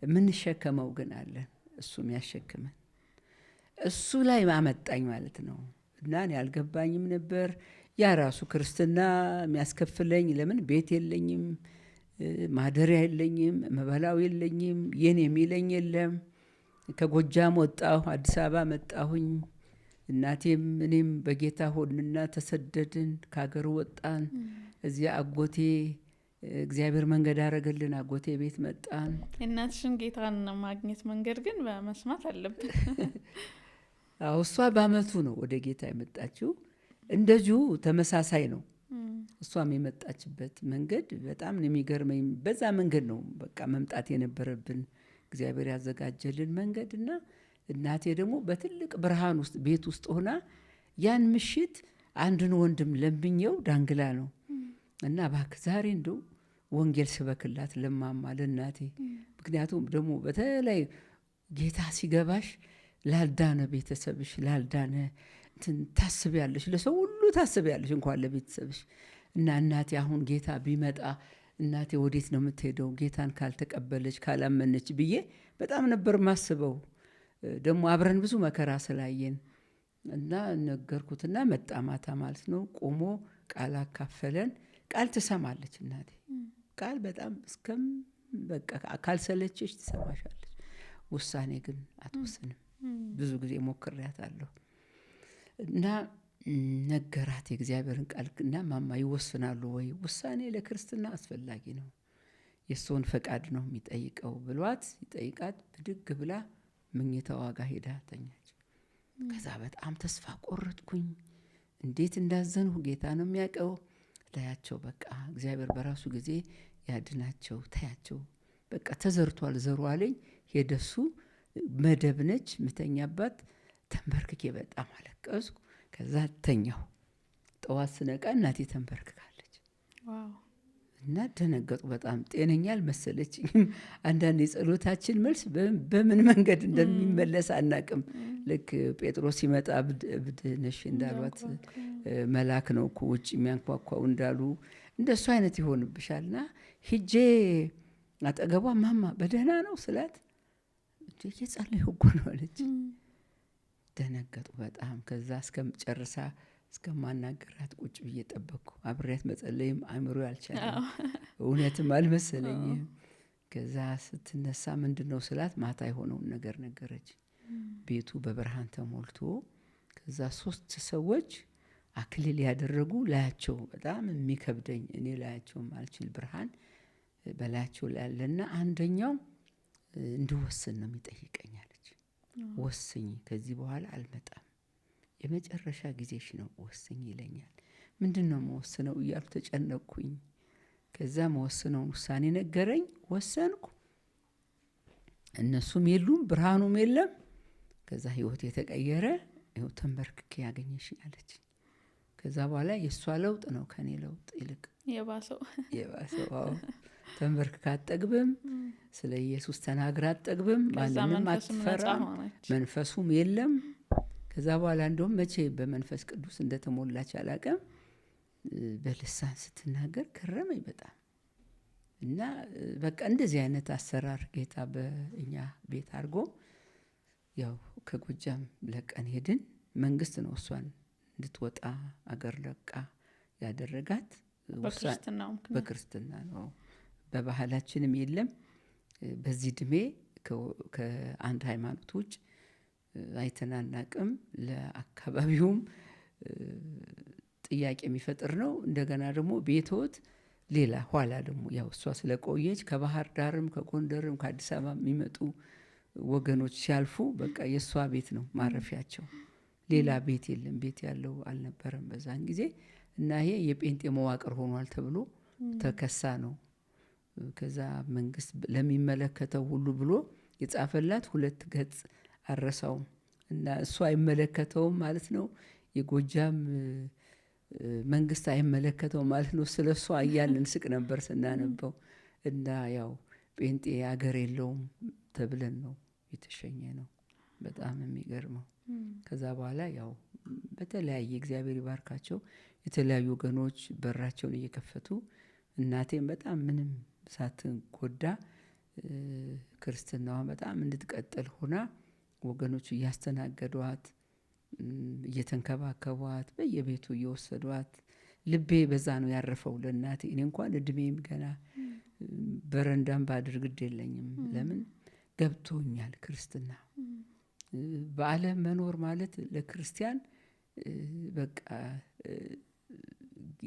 የምንሸከመው ግን አለን። እሱም ያሸክመን እሱ ላይ አመጣኝ ማለት ነው። እና እኔ አልገባኝም ነበር ያ ራሱ ክርስትና የሚያስከፍለኝ። ለምን ቤት የለኝም፣ ማደሪያ የለኝም፣ መበላው የለኝም፣ የኔ የሚለኝ የለም። ከጎጃም ወጣሁ፣ አዲስ አበባ መጣሁኝ። እናቴም እኔም በጌታ ሆንና ተሰደድን፣ ከሀገር ወጣን። እዚያ አጎቴ እግዚአብሔር መንገድ አረገልን፣ አጎቴ ቤት መጣን። የእናትሽን ጌታን ማግኘት መንገድ ግን በመስማት አለብን። አዎ እሷ በአመቱ ነው ወደ ጌታ የመጣችው። እንደዚሁ ተመሳሳይ ነው። እሷም የመጣችበት መንገድ በጣም የሚገርመኝ። በዛ መንገድ ነው በቃ መምጣት የነበረብን እግዚአብሔር ያዘጋጀልን መንገድ። እና እናቴ ደግሞ በትልቅ ብርሃን ውስጥ ቤት ውስጥ ሆና ያን ምሽት አንድን ወንድም ለምኘው ዳንግላ ነው እና እባክህ ዛሬ እንደው ወንጌል ስበክላት ለማማ ለእናቴ። ምክንያቱም ደግሞ በተለይ ጌታ ሲገባሽ ላልዳነ ቤተሰብሽ ላልዳነ እንትን ታስቢያለሽ፣ ለሰው ሁሉ ታስቢያለሽ እንኳን ለቤተሰብሽ። እና እናቴ አሁን ጌታ ቢመጣ እናቴ ወዴት ነው የምትሄደው ጌታን ካልተቀበለች ካላመነች ብዬ በጣም ነበር ማስበው። ደግሞ አብረን ብዙ መከራ ስላየን እና ነገርኩትና መጣ ማታ ማለት ነው። ቆሞ ቃል አካፈለን። ቃል ትሰማለች እናቴ፣ ቃል በጣም እስከም በቃ ካልሰለችሽ ትሰማሻለች። ውሳኔ ግን አትወስንም። ብዙ ጊዜ ሞክሬያታለሁ እና ነገራት የእግዚአብሔርን ቃል። እና ማማ ይወስናሉ ወይ? ውሳኔ ለክርስትና አስፈላጊ ነው፣ የእሱን ፈቃድ ነው የሚጠይቀው ብሏት ይጠይቃት ብድግ ብላ መኝታዋ ጋር ሄዳ ተኛች። ከዛ በጣም ተስፋ ቆረጥኩኝ። እንዴት እንዳዘንሁ ጌታ ነው የሚያውቀው። ታያቸው በቃ እግዚአብሔር በራሱ ጊዜ ያድናቸው፣ ታያቸው በቃ ተዘርቷል ዘሩ አለኝ። ሄደሱ መደብ ነች ምተኛባት። ተንበርክኬ በጣም አለቀስኩ። ከዛ ተኛሁ። ጠዋት ስነቃ እናቴ ተንበርክካለች እና ደነገጡ በጣም። ጤነኛ አልመሰለችኝም። አንዳንድ የጸሎታችን መልስ በምን መንገድ እንደሚመለስ አናቅም። ልክ ጴጥሮስ ሲመጣ እብድ ነሽ እንዳሏት መልአክ ነው እኮ ውጭ የሚያንኳኳው እንዳሉ እንደሱ አይነት ይሆንብሻልና ሂጄ አጠገቧ ማማ በደህና ነው ስላት እየጸለይሁ እኮ ነው አለች። ደነገጡ በጣም። ከዛ እስከምጨርሳ እስከማናገራት ቁጭ ብዬ ጠበቅኩ። አብሬያት መጸለይም አእምሮ አልቻለም፣ እውነትም አልመሰለኝም። ከዛ ስትነሳ ምንድን ነው ስላት ማታ የሆነውን ነገር ነገረች። ቤቱ በብርሃን ተሞልቶ ከዛ 3 ሰዎች አክሊል ያደረጉ ላያቸው በጣም የሚከብደኝ እኔ ላያቸውም አልችል ብርሃን በላያቸው ላይ ያለና አንደኛው እንድወስን ነው የሚጠይቀኝ አለች። ወስኝ፣ ከዚህ በኋላ አልመጣም፣ የመጨረሻ ጊዜሽ ነው ወስኝ ይለኛል። ምንድን ነው መወስነው እያልኩ ተጨነቅኩኝ። ከዛ መወስነውን ውሳኔ ነገረኝ። ወሰንኩ። እነሱም የሉም፣ ብርሃኑም የለም። ከዛ ህይወት የተቀየረ ይኸው ተንበርክኬ ያገኘሽኝ አለች። ከዛ በኋላ የእሷ ለውጥ ነው ከኔ ለውጥ ይልቅ የባሰው። አዎ ተንበርክካ አትጠግብም፣ ስለ ኢየሱስ ተናግራ አትጠግብም፣ ማንንም አትፈራም፣ መንፈሱም የለም። ከዛ በኋላ እንደውም መቼ በመንፈስ ቅዱስ እንደተሞላች አላውቅም፣ በልሳን ስትናገር ከረመኝ በጣም። እና በቃ እንደዚህ አይነት አሰራር ጌታ በእኛ ቤት አድርጎ ያው ከጎጃም ለቀን ሄድን። መንግስት ነው እሷን እንድትወጣ አገር ለቃ ያደረጋት። በክርስትና ነው፣ በባህላችንም የለም። በዚህ እድሜ ከአንድ ሃይማኖት ውጭ አይተናናቅም። ለአካባቢውም ጥያቄ የሚፈጥር ነው። እንደገና ደግሞ ቤትወት ሌላ ኋላ ደግሞ ያው እሷ ስለቆየች ከባህር ዳርም ከጎንደርም ከአዲስ አበባ የሚመጡ ወገኖች ሲያልፉ በቃ የእሷ ቤት ነው ማረፊያቸው። ሌላ ቤት የለም፣ ቤት ያለው አልነበረም በዛን ጊዜ። እና ይሄ የጴንጤ መዋቅር ሆኗል ተብሎ ተከሳ ነው። ከዛ መንግስት ለሚመለከተው ሁሉ ብሎ የጻፈላት 2 ገጽ አረሳውም። እና እሱ አይመለከተውም ማለት ነው። የጎጃም መንግስት አይመለከተውም ማለት ነው። ስለ እሷ እያልን ስቅ ነበር ስናነበው። እና ያው ጴንጤ አገር የለውም ተብለን ነው የተሸኘ ነው። በጣም የሚገርመው። ከዛ በኋላ ያው በተለያየ እግዚአብሔር ይባርካቸው የተለያዩ ወገኖች በራቸውን እየከፈቱ እናቴም በጣም ምንም ሳትጎዳ ክርስትናዋን በጣም እንድትቀጥል ሆና ወገኖቹ እያስተናገዷት እየተንከባከቧት በየቤቱ እየወሰዷት ልቤ በዛ ነው ያረፈው ለእናቴ። እኔ እንኳን እድሜም ገና በረንዳም ባድር ግድ የለኝም። ለምን ገብቶኛል ክርስትና። በዓለም መኖር ማለት ለክርስቲያን በቃ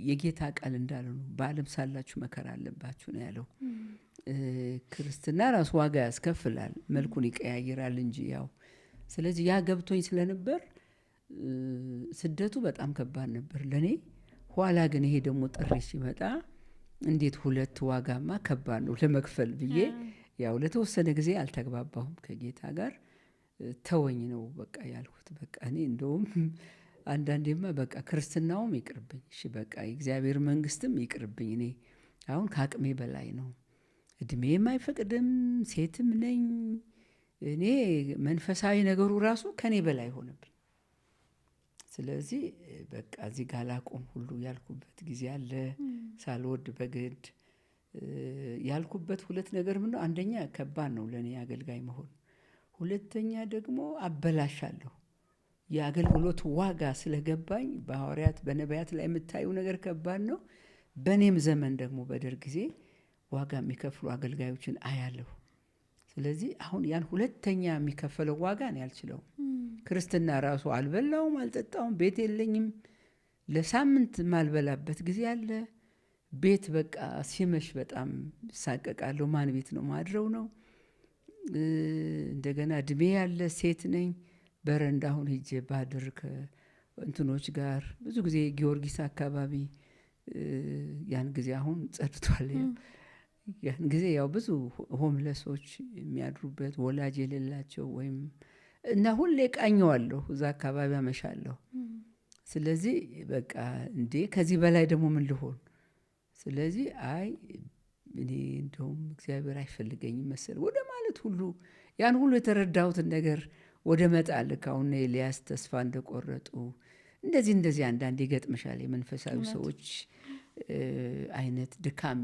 የጌታ ቃል እንዳለ ነው። በዓለም ሳላችሁ መከራ አለባችሁ ነው ያለው። ክርስትና ራሱ ዋጋ ያስከፍላል፣ መልኩን ይቀያይራል እንጂ ያው። ስለዚህ ያ ገብቶኝ ስለነበር ስደቱ በጣም ከባድ ነበር ለኔ። ኋላ ግን ይሄ ደግሞ ጥሪ ሲመጣ እንዴት ሁለት ዋጋማ ከባድ ነው ለመክፈል ብዬ ያው ለተወሰነ ጊዜ አልተግባባሁም ከጌታ ጋር። ተወኝ ነው በቃ ያልኩት። በቃ እኔ እንደውም አንዳንዴማ በቃ ክርስትናውም ይቅርብኝ፣ እሺ በቃ የእግዚአብሔር መንግስትም ይቅርብኝ። እኔ አሁን ከአቅሜ በላይ ነው፣ እድሜም አይፈቅድም፣ ሴትም ነኝ እኔ። መንፈሳዊ ነገሩ ራሱ ከኔ በላይ ሆነብኝ። ስለዚህ በቃ እዚህ ጋር ላቆም ሁሉ ያልኩበት ጊዜ አለ። ሳልወድ በግድ ያልኩበት ሁለት ነገር ምን ነው? አንደኛ ከባድ ነው ለኔ አገልጋይ መሆን፣ ሁለተኛ ደግሞ አበላሻለሁ። የአገልግሎት ዋጋ ስለገባኝ በሐዋርያት በነቢያት ላይ የምታዩ ነገር ከባድ ነው። በእኔም ዘመን ደግሞ በደርግ ጊዜ ዋጋ የሚከፍሉ አገልጋዮችን አያለሁ። ስለዚህ አሁን ያን ሁለተኛ የሚከፈለው ዋጋ ነው ያልችለውም። ክርስትና ራሱ አልበላውም አልጠጣውም፣ ቤት የለኝም። ለሳምንት ማልበላበት ጊዜ አለ። ቤት በቃ ሲመሽ በጣም ሳቀቃለሁ። ማን ቤት ነው ማድረው ነው። እንደገና እድሜ ያለ ሴት ነኝ። በረንዳ አሁን ሄጄ ባድር ከእንትኖች ጋር ብዙ ጊዜ ጊዮርጊስ አካባቢ ያን ጊዜ አሁን ጸድቷል። ያን ጊዜ ያው ብዙ ሆምለሶች የሚያድሩበት ወላጅ የሌላቸው ወይም እና ሁሌ ቃኘዋለሁ፣ እዛ አካባቢ አመሻለሁ። ስለዚህ በቃ እንዴ ከዚህ በላይ ደግሞ ምን ልሆን? ስለዚህ አይ እኔ እንደውም እግዚአብሔር አይፈልገኝም መሰል ወደ ማለት ሁሉ ያን ሁሉ የተረዳሁትን ነገር ወደ መጣል ካሁን ኤልያስ ተስፋ እንደቆረጡ እንደዚህ አንዳንድ ይገጥምሻል። የመንፈሳዊ ሰዎች አይነት ድካም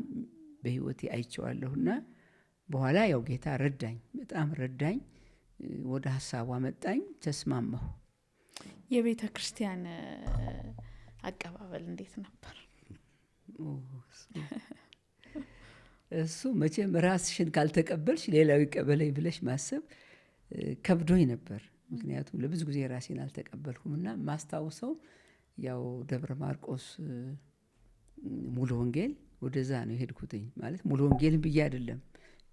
በህይወቴ አይቼዋለሁና በኋላ ያው ጌታ ረዳኝ፣ በጣም ረዳኝ። ወደ ሀሳቡ አመጣኝ፣ ተስማማሁ። የቤተ ክርስቲያን አቀባበል እንዴት ነበር? እሱ መቼም ራስሽን ካልተቀበልሽ ሌላው ይቀበለኝ ብለሽ ማሰብ ከብዶኝ ነበር። ምክንያቱም ለብዙ ጊዜ ራሴን አልተቀበልኩምና ማስታውሰው ያው ደብረ ማርቆስ ሙሉ ወንጌል ወደዛ ነው የሄድኩትኝ። ማለት ሙሉ ወንጌልን ብዬ አይደለም፣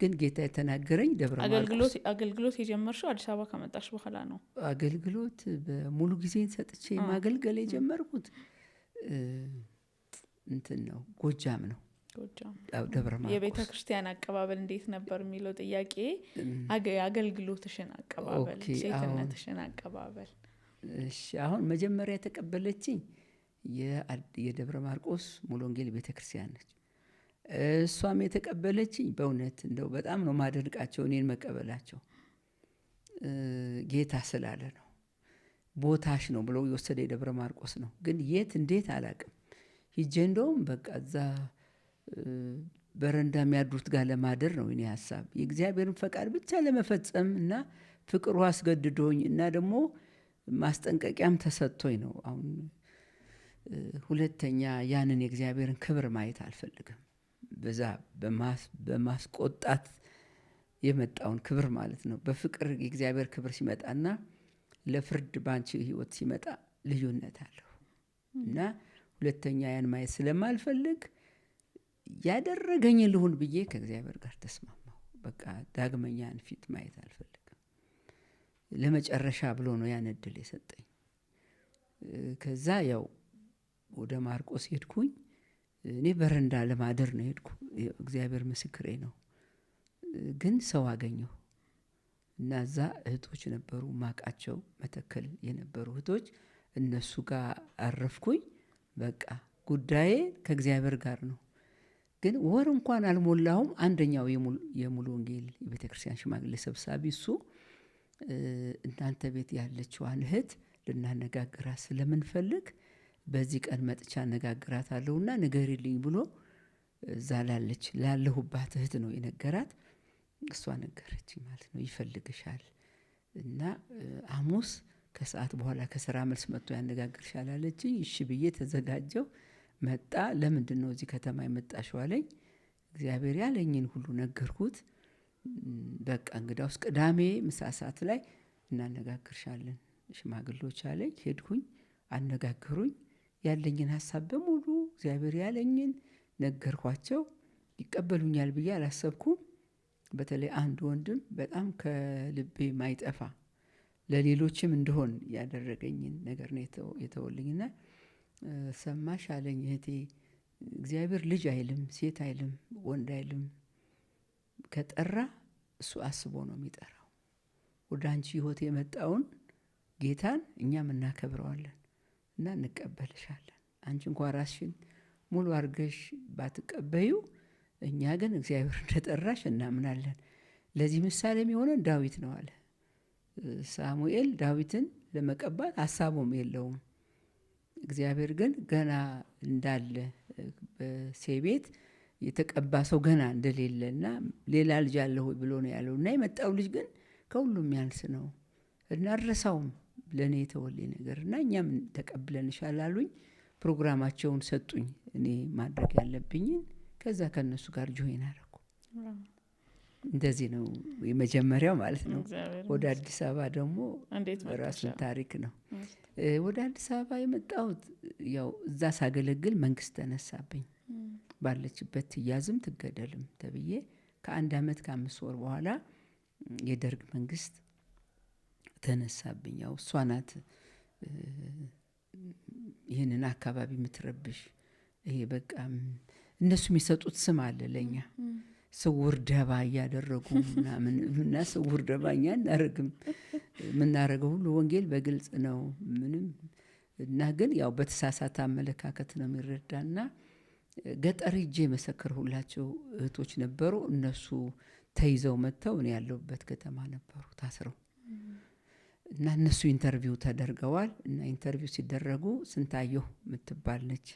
ግን ጌታ የተናገረኝ ደብረ ማርቆስ። አገልግሎት የጀመርሽው አዲስ አበባ ከመጣሽ በኋላ ነው? አገልግሎት በሙሉ ጊዜን ሰጥቼ ማገልገል የጀመርኩት እንትን ነው ጎጃም ነው። ደብረ ማርቆስ የቤተ ክርስቲያን አቀባበል እንዴት ነበር የሚለው ጥያቄ፣ አገልግሎትሽን አቀባበል፣ ሴትነትሽን አቀባበል። እሺ አሁን መጀመሪያ የተቀበለችኝ የደብረ ማርቆስ ሙሉ ወንጌል ቤተ ክርስቲያን ነች። እሷም የተቀበለችኝ በእውነት እንደው በጣም ነው ማደንቃቸው እኔን መቀበላቸው። ጌታ ስላለ ነው። ቦታሽ ነው ብለው የወሰደ የደብረ ማርቆስ ነው፣ ግን የት እንዴት አላቅም። ሂጄ እንደውም በቃ እዛ በረንዳ የሚያድሩት ጋር ለማደር ነው እኔ ሀሳብ፣ የእግዚአብሔርን ፈቃድ ብቻ ለመፈጸም እና ፍቅሩ አስገድዶኝ እና ደግሞ ማስጠንቀቂያም ተሰጥቶኝ ነው። አሁን ሁለተኛ ያንን የእግዚአብሔርን ክብር ማየት አልፈልግም። በዛ በማስቆጣት የመጣውን ክብር ማለት ነው። በፍቅር የእግዚአብሔር ክብር ሲመጣና ለፍርድ ባንቺ ህይወት ሲመጣ ልዩነት አለው እና ሁለተኛ ያን ማየት ስለማልፈልግ ያደረገኝ ልሁን ብዬ ከእግዚአብሔር ጋር ተስማማሁ። በቃ ዳግመኛን ፊት ማየት አልፈልግም። ለመጨረሻ ብሎ ነው ያን እድል የሰጠኝ። ከዛ ያው ወደ ማርቆስ ሄድኩኝ። እኔ በረንዳ ለማደር ነው ሄድኩ። እግዚአብሔር ምስክሬ ነው። ግን ሰው አገኘሁ እና እዛ እህቶች ነበሩ ማቃቸው መተከል የነበሩ እህቶች፣ እነሱ ጋር አረፍኩኝ። በቃ ጉዳዬ ከእግዚአብሔር ጋር ነው። ግን ወር እንኳን አልሞላሁም። አንደኛው የሙሉ ወንጌል የቤተ ክርስቲያን ሽማግሌ ሰብሳቢ እሱ እናንተ ቤት ያለችዋን እህት ልናነጋግራት ስለምንፈልግ በዚህ ቀን መጥቻ አነጋግራታለሁና ንገሪልኝ ብሎ እዛ ላለሁባት እህት ነው የነገራት። እሷ ነገረችኝ ማለት ነው። ይፈልግሻል እና ሐሙስ ከሰዓት በኋላ ከስራ መልስ መጥቶ ያነጋግርሻል አለችኝ። እሺ ብዬ ተዘጋጀው። መጣ። ለምንድን ነው እዚህ ከተማ የመጣሽው አለኝ። እግዚአብሔር ያለኝን ሁሉ ነገርኩት። በቃ እንግዳውስ ቅዳሜ ምሳ ሰዓት ላይ እናነጋግርሻለን ሽማግሌዎች አለኝ። ሄድኩኝ፣ አነጋገሩኝ። ያለኝን ሀሳብ በሙሉ እግዚአብሔር ያለኝን ነገርኳቸው። ይቀበሉኛል ብዬ አላሰብኩም። በተለይ አንድ ወንድም በጣም ከልቤ ማይጠፋ ለሌሎችም እንደሆን ያደረገኝን ነገር ነው የተወልኝና ሰማሽ አለኝ። እህቴ እግዚአብሔር ልጅ አይልም፣ ሴት አይልም፣ ወንድ አይልም። ከጠራ እሱ አስቦ ነው የሚጠራው። ወደ አንቺ ህይወት የመጣውን ጌታን እኛም እናከብረዋለን እና እንቀበልሻለን። አንቺ እንኳን ራስሽን ሙሉ አድርገሽ ባትቀበዩ፣ እኛ ግን እግዚአብሔር እንደጠራሽ እናምናለን። ለዚህ ምሳሌ የሚሆነን ዳዊት ነው አለ። ሳሙኤል ዳዊትን ለመቀባት ሀሳቡም የለውም። እግዚአብሔር ግን ገና እንዳለ በሴይ ቤት የተቀባ ሰው ገና እንደሌለና ሌላ ልጅ አለሁ ብሎ ነው ያለው እና የመጣው ልጅ ግን ከሁሉም ያንስ ነው እና አልረሳውም ለእኔ የተወልኝ ነገር እና እኛም ተቀብለንሻል አሉኝ። ፕሮግራማቸውን ሰጡኝ፣ እኔ ማድረግ ያለብኝን። ከዛ ከነሱ ጋር ጆይን አደረኩ። እንደዚህ ነው የመጀመሪያው ማለት ነው። ወደ አዲስ አበባ ደግሞ ራሱን ታሪክ ነው። ወደ አዲስ አበባ የመጣሁት ያው እዛ ሳገለግል መንግስት ተነሳብኝ። ባለችበት ትያዝም ትገደልም ተብዬ ከ1 ዓመት ከ5 ወር በኋላ የደርግ መንግስት ተነሳብኝ። ያው እሷ ናት ይህንን አካባቢ የምትረብሽ። ይሄ በቃ እነሱ የሚሰጡት ስም አለ ለኛ ስውር ደባ እያደረጉ ምናምን እና ስውር ደባ እኛ እናረግም። የምናረገው ሁሉ ወንጌል በግልጽ ነው ምንም እና ግን ያው በተሳሳተ አመለካከት ነው የሚረዳና ገጠር ሂጄ መሰከርሁላቸው እህቶች ነበሩ። እነሱ ተይዘው መጥተው እኔ ያለሁበት ከተማ ነበሩ ታስረው እና እነሱ ኢንተርቪው ተደርገዋል። እና ኢንተርቪው ሲደረጉ ስንታየሁ የምትባል ነች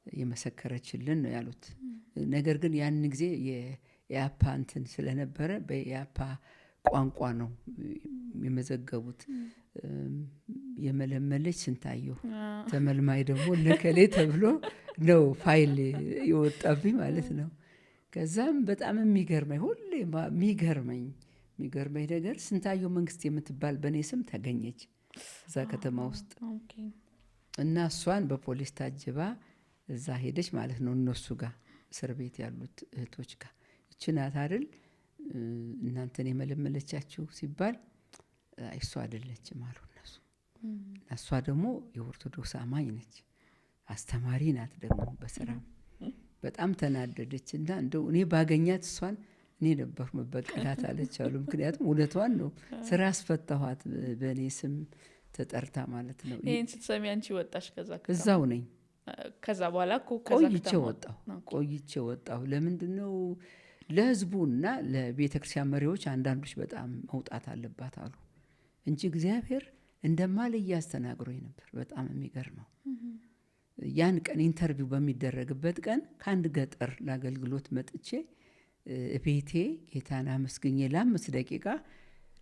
የመሰከረችልን ነው ያሉት። ነገር ግን ያን ጊዜ የኢያፓ እንትን ስለነበረ በኢያፓ ቋንቋ ነው የመዘገቡት። የመለመለች ስንታየሁ ተመልማይ ደግሞ ለከሌ ተብሎ ነው ፋይል የወጣብኝ ማለት ነው። ከዛም በጣም የሚገርመኝ ሁሌ የሚገርመኝ ነገር ስንታየሁ መንግስት የምትባል በእኔ ስም ተገኘች እዛ ከተማ ውስጥ እና እሷን በፖሊስ ታጅባ እዛ ሄደች ማለት ነው። እነሱ ጋር እስር ቤት ያሉት እህቶች ጋር ይቺ ናት አይደል እናንተን የመለመለቻችሁ ሲባል እሷ አይደለችም አሉ እነሱ። እሷ ደግሞ የኦርቶዶክስ አማኝ ነች፣ አስተማሪ ናት ደግሞ በስራ። በጣም ተናደደች እና እንደው እኔ ባገኛት እሷን እኔ ነበር መበቀላት አለች አሉ። ምክንያቱም እውነቷን ነው፣ ስራ አስፈታኋት በእኔ ስም ተጠርታ ማለት ነው። ይህን ስትሰሚ አንቺ ወጣሽ? እዛው ነኝ። ከዛ በኋላ ቆይቼ ወጣሁ። ለምንድን ነው ለህዝቡና ለቤተክርስቲያን መሪዎች አንዳንዶች በጣም መውጣት አለባት አሉ እንጂ እግዚአብሔር እንደማልያዝ ተናግሮኝ ነበር። በጣም የሚገርመው ያን ቀን ኢንተርቪው በሚደረግበት ቀን ከአንድ ገጠር ለአገልግሎት መጥቼ ቤቴ ጌታን አመስግኜ ለ5 ደቂቃ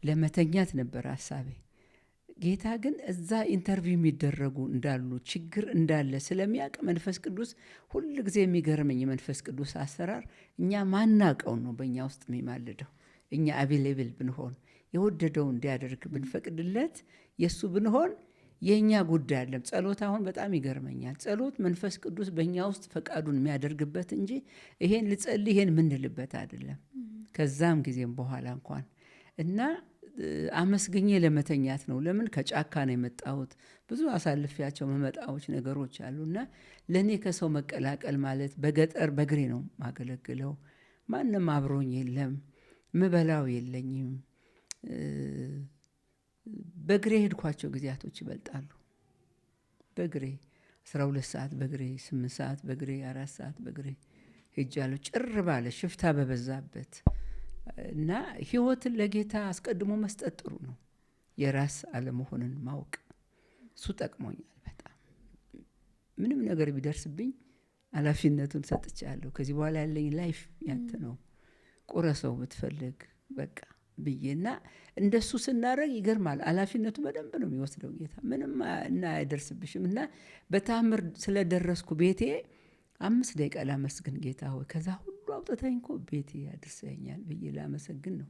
ለመተኛት ነበር ሀሳቤ። ጌታ ግን እዛ ኢንተርቪው የሚደረጉ እንዳሉ ችግር እንዳለ ስለሚያውቅ መንፈስ ቅዱስ ሁል ጊዜ የሚገርመኝ የመንፈስ ቅዱስ አሰራር እኛ ማናቀው ነው በእኛ ውስጥ የሚማልደው። እኛ አቬሌብል ብንሆን የወደደው እንዲያደርግ ብንፈቅድለት የእሱ ብንሆን የእኛ ጉዳይ አለም። ጸሎት አሁን በጣም ይገርመኛል። ጸሎት መንፈስ ቅዱስ በእኛ ውስጥ ፈቃዱን የሚያደርግበት እንጂ ይሄን ልጸልይ ይሄን ምንልበት አይደለም። ከዛም ጊዜም በኋላ እንኳን እና አመስግኜ ለመተኛት ነው። ለምን ከጫካ ነው የመጣሁት። ብዙ አሳልፊያቸው መመጣዎች ነገሮች አሉና ለእኔ ከሰው መቀላቀል ማለት በገጠር በእግሬ ነው ማገለግለው። ማንም አብሮኝ የለም፣ ምበላው የለኝም። በእግሬ ሄድኳቸው ጊዜያቶች ይበልጣሉ። በእግሬ 12 ሰዓት በእግሬ 8 ሰዓት በእግሬ 4 ሰዓት በእግሬ ሄጃለሁ። ጭር ባለ ሽፍታ በበዛበት እና ህይወትን ለጌታ አስቀድሞ መስጠት ጥሩ ነው። የራስ አለመሆንን ማወቅ እሱ ጠቅሞኛል በጣም። ምንም ነገር ቢደርስብኝ ኃላፊነቱን ሰጥቻለሁ። ከዚህ በኋላ ያለኝ ላይፍ ያንተ ነው። ቁረሰው ብትፈልግ በቃ ብዬና እንደሱ ስናደርግ ይገርማል። ኃላፊነቱ በደንብ ነው የሚወስደው ጌታ። ምንም እና አይደርስብሽም። እና በታምር ስለደረስኩ ቤቴ 5 ደቂቃ ላመስግን ጌታ ሆይ ከዛ ሁሉ አውጥተኝ እኮ ቤቴ ያደርሰኛል ብዬ ላመሰግን ነው።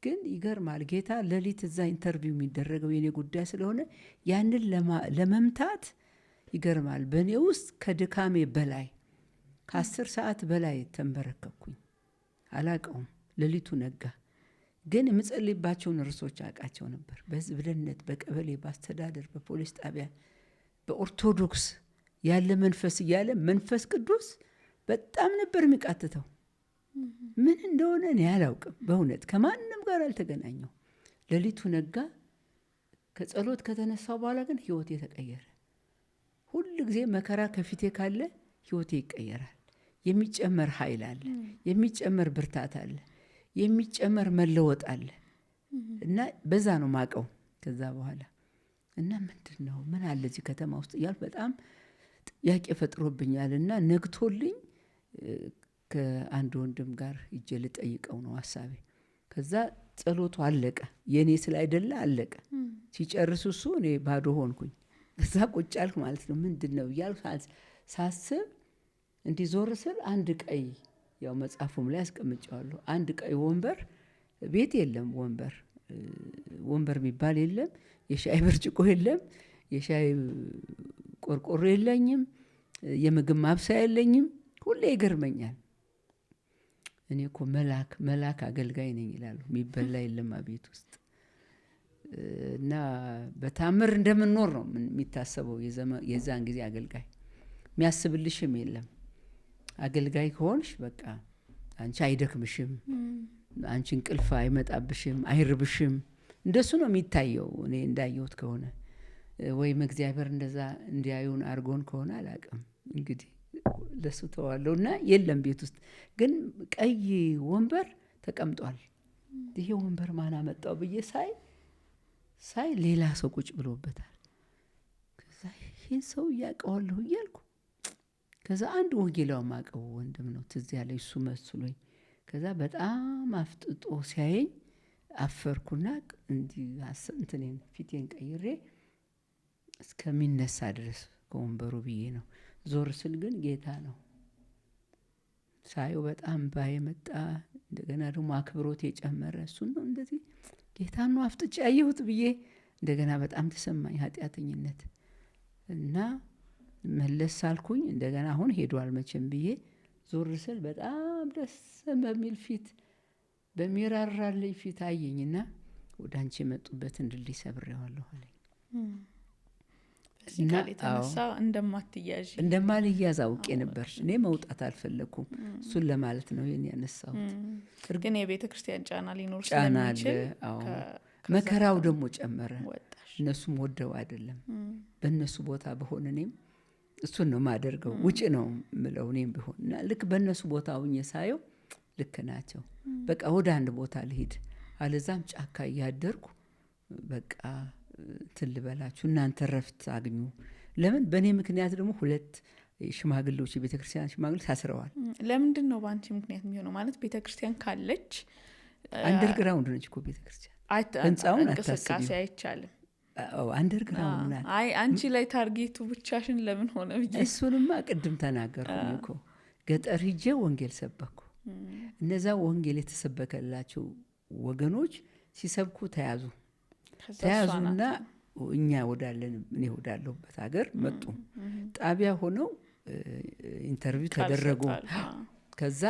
ግን ይገርማል ጌታ ሌሊት እዛ ኢንተርቪው የሚደረገው የኔ ጉዳይ ስለሆነ ያንን ለመምታት ይገርማል በእኔ ውስጥ ከድካሜ በላይ ከ10 ሰዓት በላይ ተንበረከኩኝ። አላቀውም። ሌሊቱ ነጋ። ግን የምጸልይባቸውን ርዕሶች አውቃቸው ነበር። በህዝብ ደህንነት፣ በቀበሌ፣ በአስተዳደር፣ በፖሊስ ጣቢያ፣ በኦርቶዶክስ ያለ መንፈስ እያለ መንፈስ ቅዱስ በጣም ነበር የሚቃትተው። ምን እንደሆነ እኔ አላውቅም። በእውነት ከማንም ጋር አልተገናኘው። ሌሊቱ ነጋ። ከጸሎት ከተነሳው በኋላ ግን ህይወቴ ተቀየረ። ሁል ጊዜ መከራ ከፊቴ ካለ ህይወቴ ይቀየራል። የሚጨመር ኃይል አለ፣ የሚጨመር ብርታት አለ፣ የሚጨመር መለወጥ አለ። እና በዛ ነው ማቀው ከዛ በኋላ እና ምንድነው ምን አለ እዚህ ከተማ ውስጥ እያልኩ በጣም ጥያቄ ፈጥሮብኛል። እና ነግቶልኝ ከአንድ ወንድም ጋር ሂጄ ልጠይቀው ነው ሐሳቤ። ከዛ ጸሎቱ አለቀ። የኔ ስላይደለ አለቀ። ሲጨርሱ እሱ እኔ ባዶ ሆንኩኝ። ከዛ ቁጭ አልኩ ማለት ነው። ምንድነው እያልኩ ሳስብ እንዲህ ዞር ስል አንድ ቀይ ያው መጽሐፉም ላይ አስቀምጬዋለሁ። አንድ ቀይ ወንበር ቤት የለም። ወንበር የሚባል የለም። የሻይ ብርጭቆ የለም። የሻይ ቆርቆሮ የለኝም። የምግብ ማብሰያ የለኝም። ሁሌ ይገርመኛል። እኔ እኮ መላክ አገልጋይ ነኝ ይላሉ። የሚበላ የለም ቤት ውስጥ እና በታምር እንደምንኖር ነው የሚታሰበው። የዛን ጊዜ አገልጋይ የሚያስብልሽም የለም። አገልጋይ ከሆንሽ በቃ አንቺ አይደክምሽም፣ አንቺ እንቅልፍ አይመጣብሽም፣ አይርብሽም። እንደሱ ነው የሚታየው። እኔ እንዳየሁት ከሆነ ወይም እግዚአብሔር እንደዛ እንዲያዩን አድርጎን ከሆነ አላውቅም። እንግዲህ ለሱ ተዋለው እና የለም ቤት ውስጥ ግን ቀይ ወንበር ተቀምጧል። ይሄ ወንበር ማን አመጣው ብዬ ሳይ ሌላ ሰው ቁጭ ብሎበታል። ከዛ ይሄን ሰው ያውቀዋለሁ እያልኩ ከዛ አንድ ወንጌላው ማቀው ወንድም ነው ትዝ ያለኝ እሱ መስሎኝ። ከዛ በጣም አፍጥጦ ሲያየኝ አፈርኩና እንዲህ እንትኔን ፊቴን ቀይሬ እስከሚነሳ ድረስ ከወንበሩ ብዬ ነው ዞር ስል ግን ጌታ ነው ሳየው። በጣም ባይ መጣ። እንደገና ደግሞ አክብሮት የጨመረ እሱን ነው እንደዚህ ጌታ ነው አፍጥጬ ያየሁት ብዬ እንደገና በጣም ተሰማኝ ኃጢአተኝነት እና መለስ ሳልኩኝ። እንደገና አሁን ሄዷል መቼም ብዬ ዞር ስል በጣም ደስ በሚል ፊት በሚራራልኝ ፊት አየኝና ወደ አንቺ የመጡበትን ድልድይ ሰብሬዋለሁ አለኝ። እዚህ ቃል የተነሳ እንደማልያዝ አውቄ ነበር። እኔ መውጣት አልፈለኩም። እሱን ለማለት ነው ይሄን ያነሳሁት። ግን የቤተ ክርስቲያን ጫና ሊኖር ስለሚችል መከራው ደግሞ ጨመረ። እነሱም ወደው አይደለም። በእነሱ ቦታ በሆነ እኔም እሱን ነው ማደርገው። ውጭ ነው ምለው እኔም ቢሆን እና ልክ በእነሱ ቦታ ሁኜ ሳየው ልክ ናቸው። በቃ ወደ አንድ ቦታ ልሂድ አለዛም ጫካ እያደርኩ በቃ ትልበላችሁ እናንተ ረፍት አግኙ። ለምን በእኔ ምክንያት ደግሞ 2 ሽማግሌዎች የቤተክርስቲያን ሽማግሌዎች ታስረዋል። ለምንድን ነው በአንቺ ምክንያት የሚሆነው? ማለት ቤተክርስቲያን ካለች አንደርግራውንድ ነች እኮ ቤተክርስቲያን። ህንጻውን እንቅስቃሴ አይቻልም። አንደርግራውንድ ናት። አይ አንቺ ላይ ታርጌቱ ብቻሽን ለምን ሆነ ብዬ እሱንማ ቅድም ተናገርኩኝ እኮ። ገጠር ሂጄ ወንጌል ሰበኩ። እነዛ ወንጌል የተሰበከላቸው ወገኖች ሲሰብኩ ተያዙና እኛ እኔ ወዳለሁበት ሀገር መጡ። ጣቢያ ሆነው ኢንተርቪው ተደረጉ። ከዛ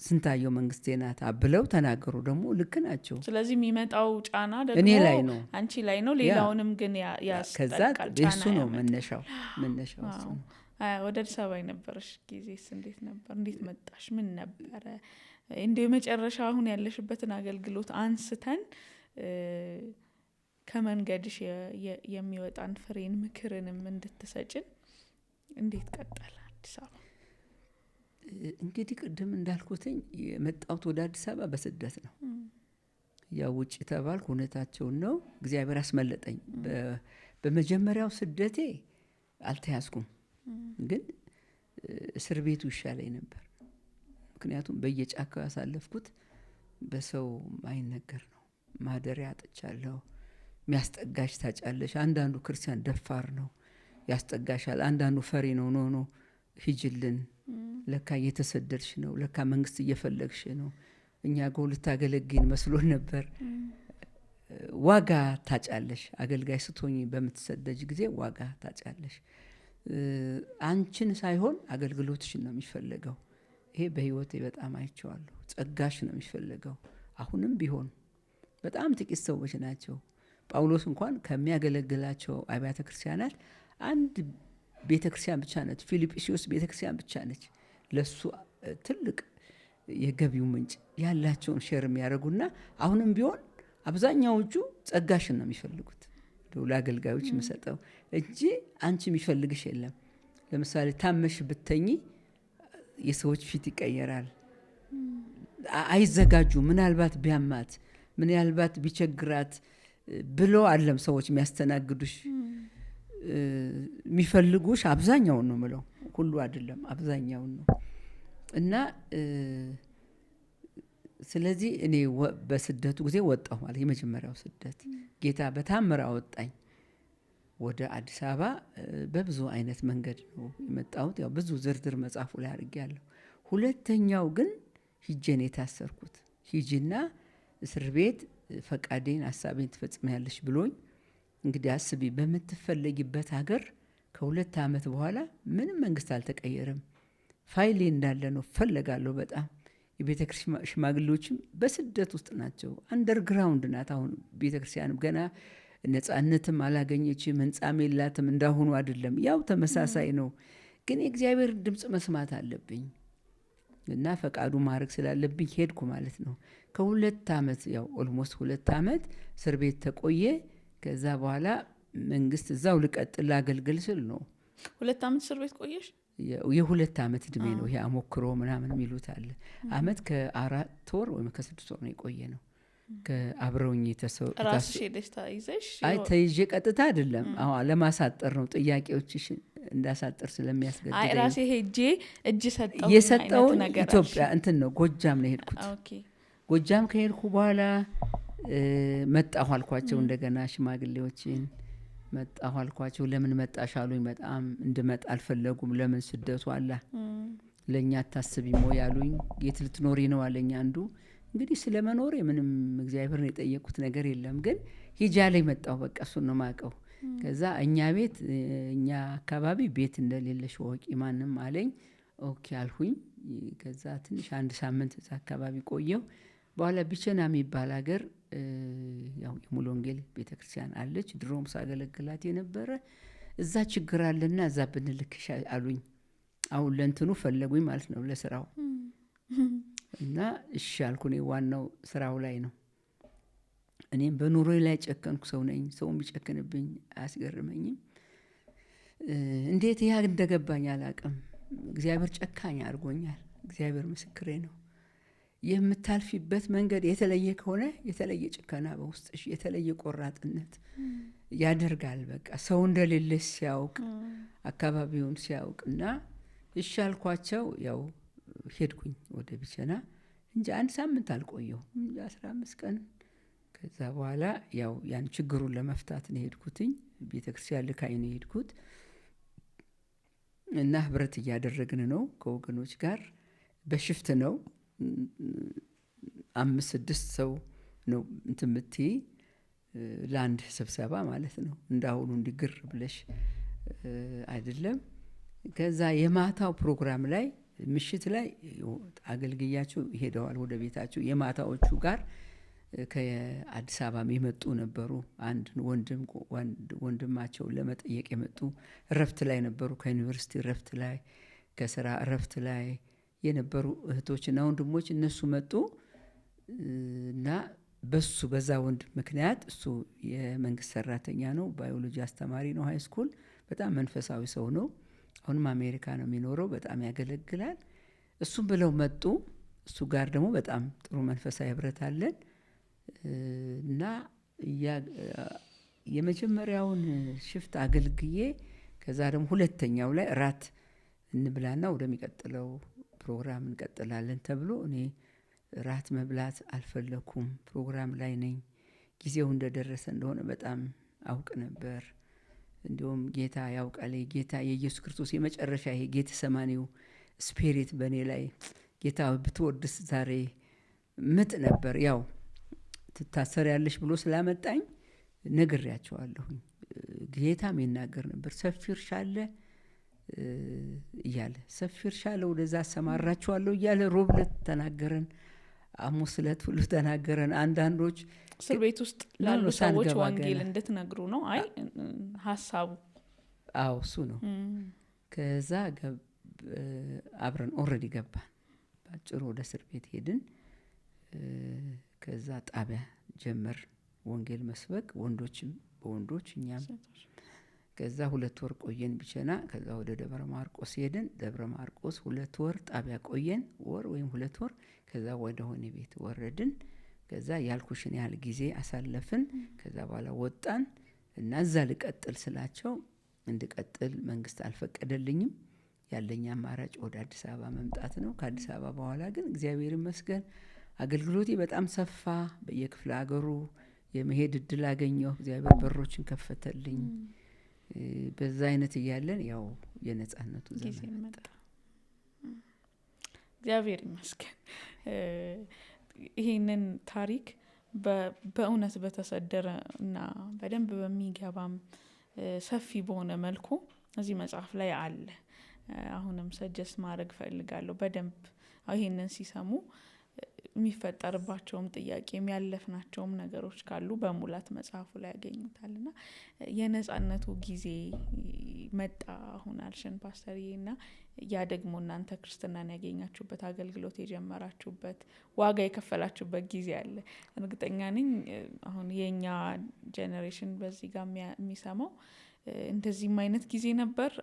ስንታየው መንግስቴ ናት ብለው ተናገሩ። ደግሞ ልክ ናቸው። ስለዚህ የሚመጣው ጫና ደግሞ እኔ ላይ ነው፣ አንቺ ላይ ነው። ሌላውንም ግን ያስጠቃል። እሱ ነው መነሻው እሱ ነው። ወደ አዲስ አበባ የነበረሽ ጊዜስ እንዴት ነበር? እንዴት መጣሽ? ምን ነበረ? እንዲሁ የመጨረሻ አሁን ያለሽበትን አገልግሎት አንስተን ከመንገድሽ የሚወጣን ፍሬን ምክርንም እንድትሰጭን እንዴት ቀጠለ አዲስ አበባ? እንግዲህ ቅድም እንዳልኩትኝ የመጣሁት ወደ አዲስ አበባ በስደት ነው። ያው ውጭ ተባልኩ። እውነታቸውን ነው። እግዚአብሔር አስመለጠኝ። በመጀመሪያው ስደቴ አልተያዝኩም፣ ግን እስር ቤቱ ይሻለኝ ነበር። ምክንያቱም በየጫካው ያሳለፍኩት በሰው ማይነገር ነው። ማደሪያ አጥቻለሁ። የሚያስጠጋሽ ታጫለሽ። አንዳንዱ ክርስቲያን ደፋር ነው ያስጠጋሻል። አንዳንዱ ፈሪ ነው። ኖ ሂጅልን፣ ለካ እየተሰደድሽ ነው፣ ለካ መንግስት እየፈለግሽ ነው። እኛ ጋር ልታገለግይን መስሎን ነበር። ዋጋ ታጫለሽ። አገልጋይ ስትሆኚ በምትሰደጅ ጊዜ ዋጋ ታጫለሽ። አንቺን ሳይሆን አገልግሎትሽን ነው የሚፈለገው። ይሄ በህይወቴ በጣም አይቼዋለሁ። ጸጋሽ ነው የሚፈለገው። አሁንም ቢሆን በጣም ጥቂት ሰዎች ናቸው። ጳውሎስ እንኳን ከሚያገለግላቸው አብያተ ክርስቲያናት አንድ ቤተ ክርስቲያን ብቻ ነች፣ ፊልጵስዩስ ቤተ ክርስቲያን ብቻ ነች ለሱ ትልቅ የገቢው ምንጭ ያላቸውን ሼር የሚያደርጉና አሁንም ቢሆን አብዛኛዎቹ ጸጋሽን ነው የሚፈልጉት። ለአገልጋዮች የምሰጠው እንጂ አንቺ የሚፈልግሽ የለም። ለምሳሌ ታመሽ ብተኝ የሰዎች ፊት ይቀየራል። አይዘጋጁ። ምናልባት ቢያማት፣ ምናልባት ቢቸግራት ብሎ አለም ሰዎች የሚያስተናግዱሽ። የሚፈልጉሽ አብዛኛውን ነው ምለው፣ ሁሉ አይደለም፣ አብዛኛውን ነው። እና ስለዚህ እኔ በስደቱ ጊዜ ወጣሁ ማለት የመጀመሪያው ስደት ጌታ በታምር አወጣኝ ወደ አዲስ አበባ። በብዙ አይነት መንገድ ነው የመጣሁት። ያው ብዙ ዝርዝር መጽሐፉ ላይ አድርጌያለሁ። ሁለተኛው ግን ሂጄን የታሰርኩት ሂጂና እስር ቤት ፈቃዴን ሀሳቤን ትፈጽሚያለሽ ብሎኝ። እንግዲህ አስቢ፣ በምትፈለጊበት ሀገር ከ2 ዓመት በኋላ ምንም መንግስት አልተቀየረም። ፋይሌ እንዳለ ነው። ፈለጋለሁ በጣም የቤተ ክርስቲያን ሽማግሌዎችም በስደት ውስጥ ናቸው። አንደርግራውንድ ናት አሁን ቤተ ክርስቲያንም ገና ነጻነትም አላገኘችም፣ ህንጻም የላትም፣ እንዳሁኑ አይደለም። ያው ተመሳሳይ ነው። ግን የእግዚአብሔር ድምፅ መስማት አለብኝ እና ፈቃዱ ማድረግ ስላለብኝ ሄድኩ ማለት ነው። ከ2 ዓመት ያው ኦልሞስት 2 ዓመት እስር ቤት ተቆየ። ከዛ በኋላ መንግስት እዛው ልቀጥል ላገልግል ስል ነው። 2 ዓመት እስር ቤት ቆየሽ? የ2 ዓመት እድሜ ነው ይሄ አሞክሮ ምናምን የሚሉት አለ። ዓመት ከ4 ወር ወይም ከ6 ወር ነው የቆየ ነው። ከአብረውኝ ራስሽ ሄደሽ ተይዘሽ? አይ ተይዤ ቀጥታ አይደለም። አሁን ለማሳጠር ነው ጥያቄዎችሽ እንዳሳጠር ስለሚያስገድደኝ። አይ ራሴ ሄጄ እጅ ሰጠው የሰጠው ኢትዮጵያ እንትን ነው ጎጃም ነው የሄድኩት። ኦኬ ጎጃም ከሄድኩ በኋላ መጣሁ አልኳቸው። እንደገና ሽማግሌዎችን መጣሁ አልኳቸው። ለምን መጣሽ አሉኝ። በጣም እንድመጣ አልፈለጉም። ለምን ስደቱ አላ ለእኛ አታስቢም ወይ አሉኝ። የት ልትኖሪ ነው አለኝ አንዱ። እንግዲህ ስለ መኖሬ ምንም እግዚአብሔርን የጠየቁት ነገር የለም። ግን ሂጃ ላይ መጣሁ። በቃ እሱን ነው የማውቀው። ከዛ እኛ ቤት እኛ አካባቢ ቤት እንደሌለሽ ወቂ ማንም አለኝ። ኦኬ አልሁኝ። ከዛ ትንሽ 1 ሳምንት እዛ አካባቢ ቆየሁ። በኋላ ቢቸና የሚባል ሀገር ያው የሙሉ ወንጌል ቤተክርስቲያን አለች። ድሮም ሳገለግላት የነበረ እዛ ችግር አለና እዛ ብንልክሽ አሉኝ። አሁን ለእንትኑ ፈለጉኝ ማለት ነው ለስራው። እና እሺ አልኩ። እኔ ዋናው ስራው ላይ ነው። እኔም በኑሮዬ ላይ ጨከንኩ ሰው ነኝ። ሰውም ቢጨክንብኝ አያስገርመኝም። እንዴት ያ እንደገባኝ አላቅም። እግዚአብሔር ጨካኝ አድርጎኛል። እግዚአብሔር ምስክሬ ነው። የምታልፊበት መንገድ የተለየ ከሆነ የተለየ ጭከና በውስጥሽ የተለየ ቆራጥነት ያደርጋል። በቃ ሰው እንደሌለሽ ሲያውቅ አካባቢውን ሲያውቅ እና እሺ አልኳቸው። ያው ሄድኩኝ ወደ ቢቸና እንጂ 1 ሳምንት አልቆየሁ፣ 15 ቀን። ከዛ በኋላ ያው ያን ችግሩን ለመፍታት ነው ሄድኩትኝ። ቤተክርስቲያን ልካይ ነው ሄድኩት እና ህብረት እያደረግን ነው ከወገኖች ጋር። በሽፍት ነው 5-6 ሰው ነው እንትን የምትይ ለአንድ ስብሰባ ማለት ነው። እንዳሁኑ እንዲግር ብለሽ አይደለም። ከዛ የማታው ፕሮግራም ላይ ምሽት ላይ አገልግያቸው ሄደዋል ወደ ቤታቸው። የማታዎቹ ጋር ከአዲስ አበባ የመጡ ነበሩ። አንድ ወንድማቸው ለመጠየቅ የመጡ እረፍት ላይ ነበሩ። ከዩኒቨርሲቲ እረፍት ላይ፣ ከስራ እረፍት ላይ የነበሩ እህቶችና ወንድሞች እነሱ መጡ እና በዛ ወንድም ምክንያት እሱ የመንግስት ሰራተኛ ነው፣ ባዮሎጂ አስተማሪ ነው፣ ሃይ ስኩል በጣም መንፈሳዊ ሰው ነው። አሁንም አሜሪካ ነው የሚኖረው፣ በጣም ያገለግላል። እሱም ብለው መጡ። እሱ ጋር ደግሞ በጣም ጥሩ መንፈሳዊ ህብረት አለን እና የመጀመሪያውን ሽፍት አገልግዬ ከዛ ደግሞ ሁለተኛው ላይ ራት እንብላና ወደሚቀጥለው ፕሮግራም እንቀጥላለን ተብሎ እኔ ራት መብላት አልፈለኩም። ፕሮግራም ላይ ነኝ። ጊዜው እንደደረሰ እንደሆነ በጣም አውቅ ነበር። እንዲሁም ጌታ ያውቃል። ጌታ የኢየሱስ ክርስቶስ የመጨረሻ ይሄ ጌቴሰማኒው ስፒሪት በእኔ ላይ ጌታ ብትወድስ ዛሬ ምጥ ነበር። ያው ትታሰሪያለሽ ብሎ ስላመጣኝ ነግሬያቸዋለሁኝ። ጌታም ይናገር ነበር። ሰፊ እርሻ አለ እያለ ሰፊ እርሻ አለ ወደዛ አሰማራችኋለሁ እያለ ሮብ ዕለት ተናገረን። ሐሙስ ዕለት ሁሉ ተናገረን። አንዳንዶች እስር ቤት ውስጥ ላሉ ሰዎች ወንጌል እንድትነግሩ ነው። አይ ሀሳቡ አዎ እሱ ነው። ከዛ አብረን ኦልሬዲ ገባን። ባጭሩ ወደ እስር ቤት ሄድን። ከዛ ጣቢያ ጀመር ወንጌል መስበክ፣ ወንዶችም በወንዶች እኛም። ከዛ 2 ወር ቆየን ቢቸና። ከዛ ወደ ደብረ ማርቆስ ሄድን። ደብረ ማርቆስ 2 ወር ጣቢያ ቆየን፣ ወር ወይም 2 ወር። ከዛ ወደ ሆነ ቤት ወረድን። ከዛ ያልኩሽን ያህል ጊዜ አሳለፍን። ከዛ በኋላ ወጣን እና እዛ ልቀጥል ስላቸው እንድቀጥል መንግስት አልፈቀደልኝም። ያለኝ አማራጭ ወደ አዲስ አበባ መምጣት ነው። ከአዲስ አበባ በኋላ ግን እግዚአብሔር ይመስገን አገልግሎቴ በጣም ሰፋ። በየክፍለ ሀገሩ የመሄድ እድል አገኘሁ። እግዚአብሔር በሮችን ከፈተልኝ። በዛ አይነት እያለን ያው የነጻነቱ ዘመን መጣ። እግዚአብሔር ይመስገን። ይሄንን ታሪክ በእውነት በተሰደረ እና በደንብ በሚገባም ሰፊ በሆነ መልኩ እዚህ መጽሐፍ ላይ አለ። አሁንም ሰጀስት ማድረግ ፈልጋለሁ። በደንብ ይሄንን ሲሰሙ የሚፈጠርባቸውም ጥያቄ የሚያለፍናቸውም ነገሮች ካሉ በሙላት መጽሐፉ ላይ ያገኙታልና የነጻነቱ ጊዜ መጣ አሁን አልሽን ፓስተርዬ። እና ያ ደግሞ እናንተ ክርስትናን ያገኛችሁበት አገልግሎት የጀመራችሁበት ዋጋ የከፈላችሁበት ጊዜ አለ። እርግጠኛ ነኝ አሁን የኛ ጄኔሬሽን በዚህ ጋር የሚሰማው እንደዚህም አይነት ጊዜ ነበር፣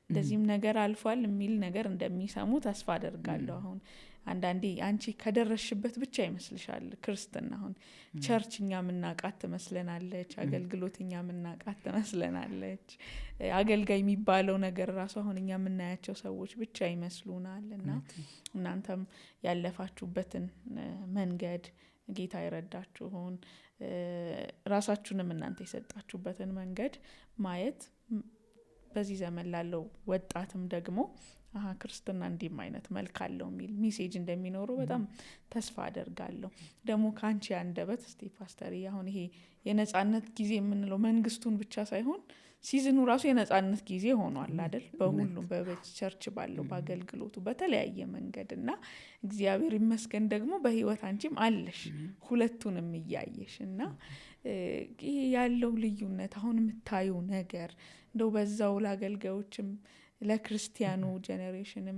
እንደዚህም ነገር አልፏል የሚል ነገር እንደሚሰሙ ተስፋ አደርጋለሁ። አሁን አንዳንዴ አንቺ ከደረሽበት ብቻ ይመስልሻል ክርስትና። አሁን ቸርች እኛ ምናቃት ትመስለናለች፣ አገልግሎት እኛ ምናቃት ትመስለናለች። አገልጋይ የሚባለው ነገር ራሱ አሁን እኛ የምናያቸው ሰዎች ብቻ ይመስሉናል። እና እናንተም ያለፋችሁበትን መንገድ ጌታ ይረዳችሁን፣ ራሳችሁንም እናንተ የሰጣችሁበትን መንገድ ማየት በዚህ ዘመን ላለው ወጣትም ደግሞ ክርስትና እንዲህም አይነት መልክ አለው የሚል ሜሴጅ እንደሚኖረው በጣም ተስፋ አደርጋለሁ። ደግሞ ከአንቺ አንደበት እስቲ ፓስተር አሁን ይሄ የነጻነት ጊዜ የምንለው መንግስቱን ብቻ ሳይሆን ሲዝኑ ራሱ የነጻነት ጊዜ ሆኗል አይደል? በሁሉም በቸርች ባለው በአገልግሎቱ በተለያየ መንገድ እና እግዚአብሔር ይመስገን ደግሞ በህይወት አንቺም አለሽ ሁለቱንም እያየሽ እና ይሄ ያለው ልዩነት አሁን የምታዩ ነገር እንደው በዛው ለአገልጋዮችም ለክርስቲያኑ ጄኔሬሽንም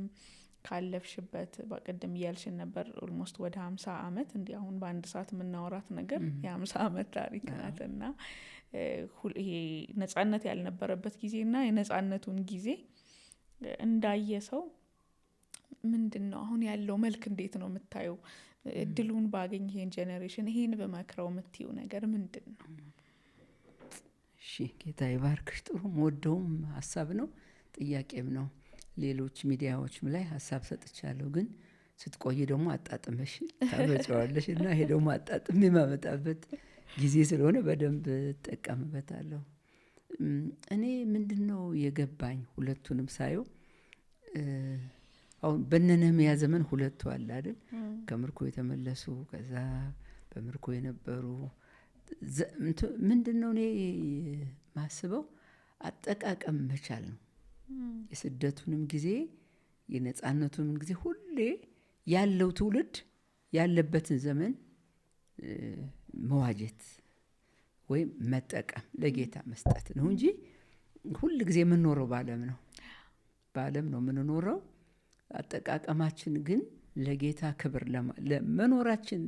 ካለፍሽበት በቀደም እያልሽን ነበር ኦልሞስት ወደ 50 ዓመት እንዲህ አሁን በአንድ ሰዓት የምናወራት ነገር የ50 ዓመት ታሪክ ናትና ይሄ ነጻነት ያልነበረበት ጊዜና የነጻነቱን ጊዜ እንዳየ ሰው ምንድነው አሁን ያለው መልክ እንዴት ነው የምታየው? እድሉን ባገኝ ይሄን ጄኔሬሽን ይሄን በመክረው የምትይው ነገር ምንድነው? እሺ ጌታ ይባርክሽ። ጥሩ ወደውም ሀሳብ ነው ጥያቄም ነው። ሌሎች ሚዲያዎችም ላይ ሀሳብ ሰጥቻለሁ፣ ግን ስትቆይ ደግሞ አጣጥመሽ ታበጫዋለሽ እና ይሄ ደግሞ አጣጥሜ የማመጣበት ጊዜ ስለሆነ በደንብ እጠቀምበታለሁ። እኔ ምንድነው የገባኝ ሁለቱንም ሳየው አሁን በነነህምያ ዘመን ሁለቱ አለ አይደል? ከምርኮ የተመለሱ ከዛ በምርኮ የነበሩ ምንድነው እኔ ማስበው አጠቃቀም መቻል ነው። የስደቱንም ጊዜ የነጻነቱንም ጊዜ ሁሌ ያለው ትውልድ ያለበትን ዘመን መዋጀት ወይም መጠቀም ለጌታ መስጠት ነው እንጂ ሁሉ ጊዜ የምንኖረው በዓለም ነው የምንኖረው። አጠቃቀማችን ግን ለጌታ ክብር ለመኖራችን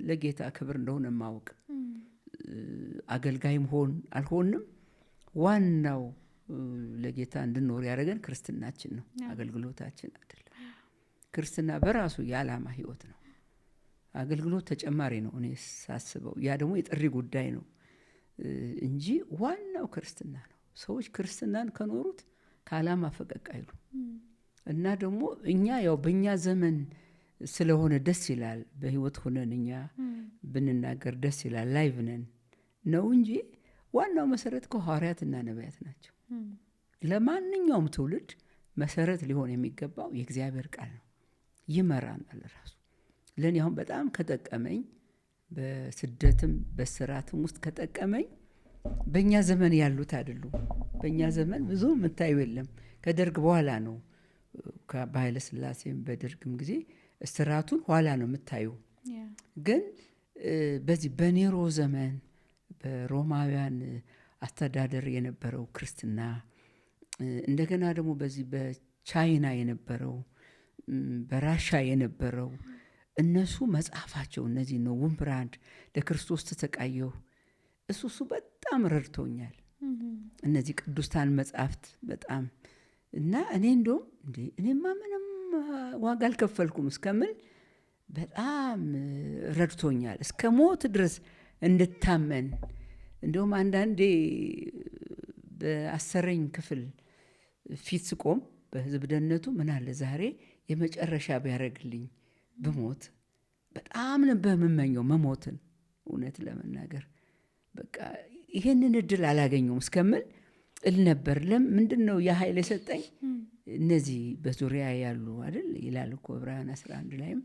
ለጌታ ክብር እንደሆነ ማወቅ አገልጋይም ሆን አልሆንም ዋናው ለጌታ እንድንኖር ያደረገን ክርስትናችን ነው፣ አገልግሎታችን አይደለም። ክርስትና በራሱ የዓላማ ህይወት ነው። አገልግሎት ተጨማሪ ነው እኔ ሳስበው። ያ ደግሞ የጥሪ ጉዳይ ነው እንጂ ዋናው ክርስትና ነው። ሰዎች ክርስትናን ከኖሩት ከዓላማ ፈቀቅ አይሉ እና ደግሞ እኛ ያው በእኛ ዘመን ስለሆነ ደስ ይላል። በህይወት ሆነን እኛ ብንናገር ደስ ይላል። ላይቭ ነን ነው እንጂ ዋናው መሰረት ሐዋርያትና ነቢያት ናቸው። ለማንኛውም ትውልድ መሰረት ሊሆን የሚገባው የእግዚአብሔር ቃል ነው። ይመራናል ራሱ። ለእኔ አሁን በጣም ከጠቀመኝ በስደትም በስራትም ውስጥ ከጠቀመኝ በእኛ ዘመን ያሉት አይደሉም። በእኛ ዘመን ብዙ የምታዩ የለም። ከደርግ በኋላ ነው። በኃይለ ሥላሴም በደርግም ጊዜ እስራቱን ኋላ ነው የምታዩ። ግን በዚህ በኔሮ ዘመን በሮማውያን አስተዳደር የነበረው ክርስትና፣ እንደገና ደግሞ በዚህ በቻይና የነበረው፣ በራሻ የነበረው እነሱ መጽሐፋቸው እነዚህ ነው። ውምብራንድ ለክርስቶስ ተሰቃየሁ እሱ በጣም ረድቶኛል። እነዚህ ቅዱሳን መጽሐፍት በጣም እና እኔ እንደውም እኔማ ምንም ዋጋ አልከፈልኩም እስከምን በጣም ረድቶኛል። እስከ ሞት ድረስ እንድታመን እንደውም አንዳንዴ በ10ኛ ክፍል ፊት ስቆም በህዝብ ደህንነቱ ምን አለ ዛሬ የመጨረሻ ቢያደርግልኝ ብሞት በጣም ነበር የምመኘው መሞትን። እውነት ለመናገር በቃ ይሄንን እድል አላገኘውም እስከምል እል ነበር። ምንድን ነው ያ ኃይል የሰጠኝ? እነዚህ በዙሪያ ያሉ አይደል ይላል እኮ ዕብራውያን 11 ላይም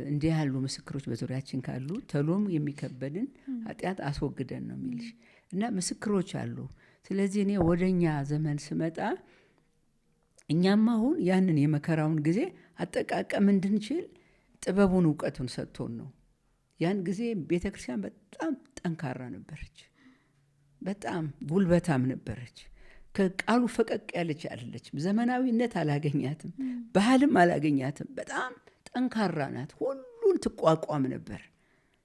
እንዲህ ያሉ ምስክሮች በዙሪያችን ካሉ ተሎም የሚከበድን ኃጢአት አስወግደን ነው የሚልሽ። እና ምስክሮች አሉ። ስለዚህ እኔ ወደኛ ዘመን ስመጣ እኛም አሁን ያንን የመከራውን ጊዜ አጠቃቀም እንድንችል ጥበቡን እውቀቱን ሰጥቶን ነው። ያን ጊዜ ቤተክርስቲያን በጣም ጠንካራ ነበረች፣ በጣም ጉልበታም ነበረች። ከቃሉ ፈቀቅ ያለች አይደለችም። ዘመናዊነት አላገኛትም፣ ባህልም አላገኛትም። በጣም ጠንካራ ናት። ሁሉን ትቋቋም ነበር።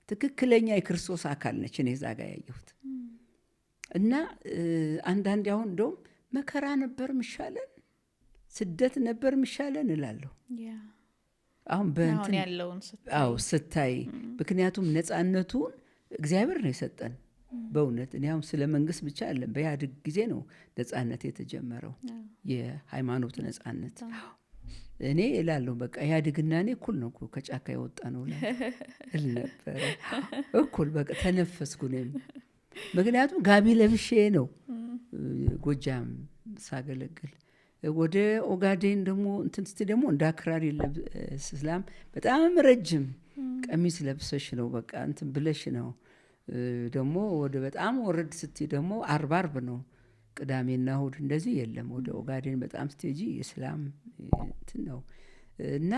ትክክለኛ የክርስቶስ አካል ነች። እኔ እዛ ጋር ያየሁት እና አንዳንዴ አሁን እንደውም መከራ ነበር ምሻለን፣ ስደት ነበር ምሻለን እላለሁ። አሁን በእንትን ያለውን ስታይ ምክንያቱም ነፃነቱን እግዚአብሔር ነው የሰጠን። በእውነት እኔ አሁን ስለ መንግስት ብቻ አለም በኢህአዴግ ጊዜ ነው ነፃነት የተጀመረው፣ የሃይማኖት ነፃነት። እኔ እላለሁ በቃ ኢህአዴግና እኔ እኩል ነው እኮ ከጫካ የወጣ ነው እል ነበረ። እኩል በቃ ተነፈስኩ እኔም። ምክንያቱም ጋቢ ለብሼ ነው ጎጃም ሳገለግል። ወደ ኦጋዴን ደግሞ እንትን ስትይ ደግሞ እንደ አክራሪ እስላም በጣም ረጅም ቀሚስ ለብሰሽ ነው በቃ እንትን ብለሽ ነው። ደግሞ ወደ በጣም ወረድ ስትይ ደግሞ አርብ ነው፣ ቅዳሜና እሁድ እንደዚህ የለም። ወደ ኦጋዴን በጣም ስትሄጂ እስላም እንትን ነው እና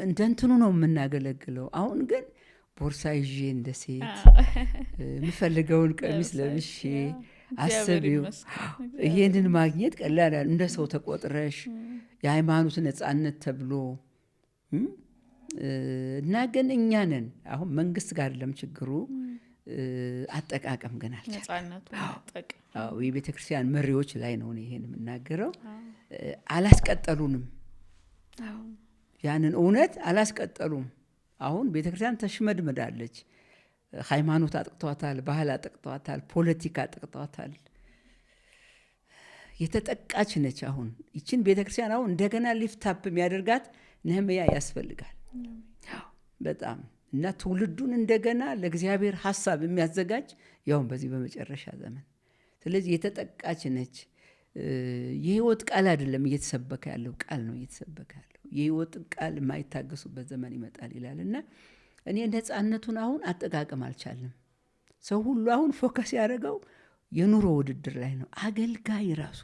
እንደ እንትኑ ነው የምናገለግለው። አሁን ግን ቦርሳ ይዤ እንደ ሴት የምፈልገውን ቀሚስ ለብሼ አስቢው። ይሄንን ማግኘት ቀላል እንደ ሰው ተቆጥረሽ የሃይማኖት ነፃነት ተብሎ እና ግን እኛ ነን አሁን መንግስት ጋር አይደለም ችግሩ፣ አጠቃቀም ግን አልቻለም። የቤተ ክርስቲያን መሪዎች ላይ ነው ይሄን የምናገረው። አላስቀጠሉንም፣ ያንን እውነት አላስቀጠሉም። አሁን ቤተ ክርስቲያን ተሽመድመዳለች። ሃይማኖት አጥቅቷታል፣ ባህል አጥቅቷታል፣ ፖለቲካ አጥቅቷታል። የተጠቃች ነች። አሁን ይችን ቤተክርስቲያን አሁን እንደገና ሊፍታፕ የሚያደርጋት ነህምያ ያስፈልጋል በጣም እና ትውልዱን እንደገና ለእግዚአብሔር ሐሳብ የሚያዘጋጅ ያውን በዚህ በመጨረሻ ዘመን። ስለዚህ የተጠቃች ነች። የህይወት ቃል አይደለም እየተሰበከ ያለው፣ ቃል ነው እየተሰበከ ያለው። የህይወት ቃል የማይታገሱበት ዘመን ይመጣል ይላልና እኔ ነፃነቱን አሁን አጠቃቀም አልቻልንም። ሰው ሁሉ አሁን ፎከስ ያደረገው የኑሮ ውድድር ላይ ነው። አገልጋይ ራሱ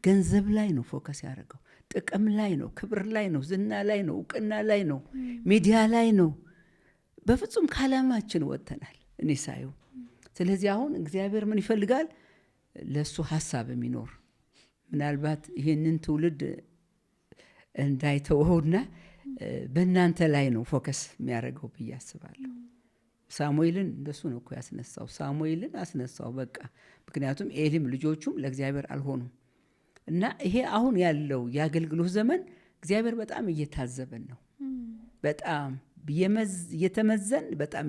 ገንዘብ ላይ ነው ፎከስ ያደረገው፣ ጥቅም ላይ ነው፣ ክብር ላይ ነው፣ ዝና ላይ ነው፣ እውቅና ላይ ነው፣ ሚዲያ ላይ ነው። በፍጹም ከዓላማችን ወጥተናል እኔ ሳየው። ስለዚህ አሁን እግዚአብሔር ምን ይፈልጋል? ለሱ ሐሳብ የሚኖር ምናልባት ይህንን ትውልድ እንዳይተወውና በእናንተ ላይ ነው ፎከስ የሚያደርገው ብዬ አስባለሁ። ሳሙኤልን እንደሱ ነው እኮ ያስነሳው። ሳሙኤልን አስነሳው በቃ። ምክንያቱም ኤሊም ልጆቹም ለእግዚአብሔር አልሆኑም። እና ይሄ አሁን ያለው የአገልግሎት ዘመን እግዚአብሔር በጣም እየታዘበን ነው። በጣም እየተመዘን በጣም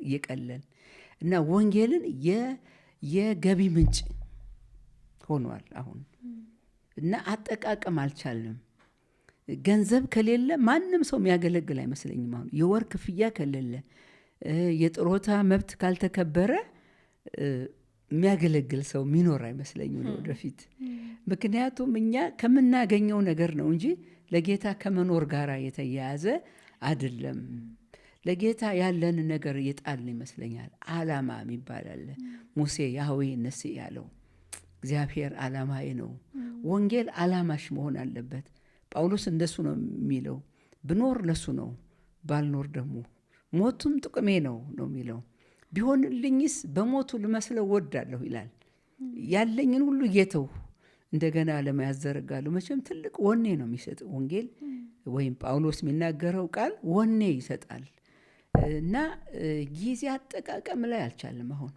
እየቀለል እና ወንጌልን የገቢ ምንጭ ሆኗል አሁን እና አጠቃቀም አልቻልንም። ገንዘብ ከሌለ ማንም ሰው የሚያገለግል አይመስለኝም። አሁን የወር ክፍያ ከሌለ የጥሮታ መብት ካልተከበረ የሚያገለግል ሰው የሚኖር አይመስለኝም ወደፊት። ምክንያቱም እኛ ከምናገኘው ነገር ነው እንጂ ለጌታ ከመኖር ጋር የተያያዘ አይደለም። ለጌታ ያለን ነገር የጣልን ይመስለኛል። ዓላማ የሚባል አለ። ሙሴ ያህዌ ነሲ ያለው እግዚአብሔር ዓላማዬ ነው። ወንጌል ዓላማሽ መሆን አለበት። ጳውሎስ እንደሱ ነው የሚለው። ብኖር ለሱ ነው፣ ባልኖር ደግሞ ሞቱም ጥቅሜ ነው የሚለው። ቢሆንልኝስ በሞቱ ልመስለው ወዳለሁ ይላል። ያለኝን ሁሉ እየተው እንደገና ለመያዝ ዘረጋለሁ። መቼም ትልቅ ወኔ ነው የሚሰጥ ወንጌል፣ ወይም ጳውሎስ የሚናገረው ቃል ወኔ ይሰጣል። እና ጊዜ አጠቃቀም ላይ አልቻለም። አሁን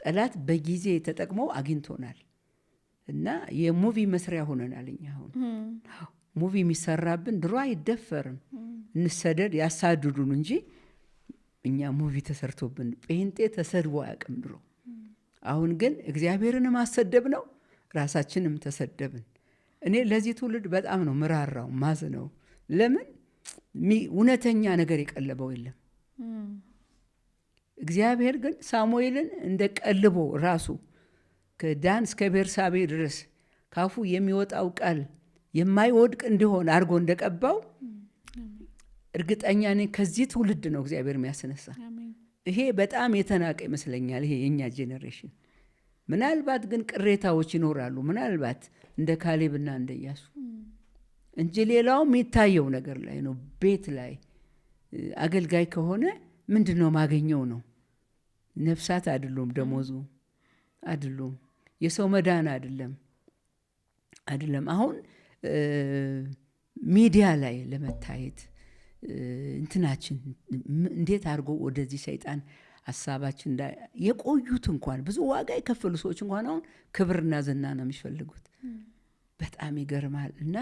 ጠላት በጊዜ ተጠቅሞ አግኝቶናል እና የሙቪ መስሪያ ሆነናል። እኛ አሁን ሙቪ የሚሰራብን ድሮ አይደፈርም፣ እንሰደድ ያሳድዱን እንጂ እኛ ሙቪ ተሰርቶብን ጴንጤ ተሰድቦ አያውቅም ድሮ። አሁን ግን እግዚአብሔርን ማሰደብ ነው፣ ራሳችንም ተሰደብን። እኔ ለዚህ ትውልድ በጣም ነው ምራራው ማዝ ነው። ለምን እውነተኛ ነገር የቀለበው የለም። እግዚአብሔር ግን ሳሙኤልን እንደ ቀልቦ ራሱ ከዳን እስከ ቤርሳቤ ድረስ ካፉ የሚወጣው ቃል የማይወድቅ እንዲሆን አድርጎ እንደቀባው እርግጠኛ ነኝ ከዚህ ትውልድ ነው እግዚአብሔር የሚያስነሳ። ይሄ በጣም የተናቀ ይመስለኛል፣ ይሄ የኛ ጄኔሬሽን። ምናልባት ግን ቅሬታዎች ይኖራሉ፣ ምናልባት እንደ ካሌብና እንደ ኢያሱ እንጂ ሌላው የሚታየው ነገር ላይ ነው። ቤት ላይ አገልጋይ ከሆነ ምንድን ነው ማገኘው ነው። ነፍሳት አይደሉም፣ ደሞዙ አይደሉም፣ የሰው መዳን አይደለም። አሁን ሚዲያ ላይ ለመታየት እንትናችን እንዴት አድርጎ ወደዚህ ሰይጣን ሀሳባችን የቆዩት እንኳን ብዙ ዋጋ የከፈሉ ሰዎች እንኳን አሁን ክብርና ዝና ነው የሚፈልጉት። በጣም ይገርማል። እና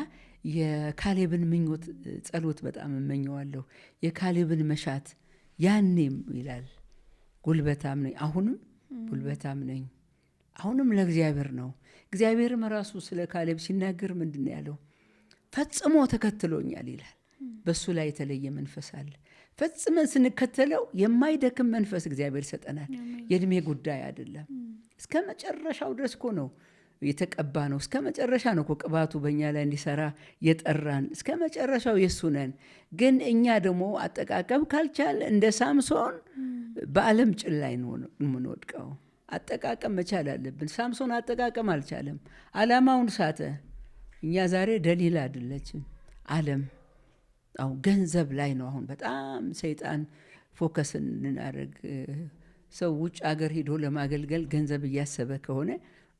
የካሌብን ምኞት ጸሎት በጣም እመኘዋለሁ። የካሌብን መሻት ያኔም ይላል ጉልበታም ነኝ፣ አሁንም ጉልበታም ነኝ፣ አሁንም ለእግዚአብሔር ነው። እግዚአብሔርም ራሱ ስለ ካሌብ ሲናገር ምንድን ነው ያለው? ፈጽሞ ተከትሎኛል ይላል። በሱ ላይ የተለየ መንፈስ አለ። ፈጽመን ስንከተለው የማይደክም መንፈስ እግዚአብሔር ይሰጠናል። የእድሜ ጉዳይ አይደለም። እስከ መጨረሻው ድረስ እኮ ነው የተቀባ ነው። እስከ መጨረሻ ነው እኮ ቅባቱ በእኛ ላይ እንዲሰራ የጠራን። እስከ መጨረሻው የሱ ነን። ግን እኛ ደግሞ አጠቃቀም ካልቻል እንደ ሳምሶን በዓለም ጭን ላይ ነው የምንወድቀው። አጠቃቀም መቻል አለብን። ሳምሶን አጠቃቀም አልቻለም፣ ዓላማውን ሳተ። እኛ ዛሬ ደሊላ አይደለችም ዓለም አሁን ገንዘብ ላይ ነው። አሁን በጣም ሰይጣን ፎከስ እንድናደርግ ሰው ውጭ አገር ሄዶ ለማገልገል ገንዘብ እያሰበ ከሆነ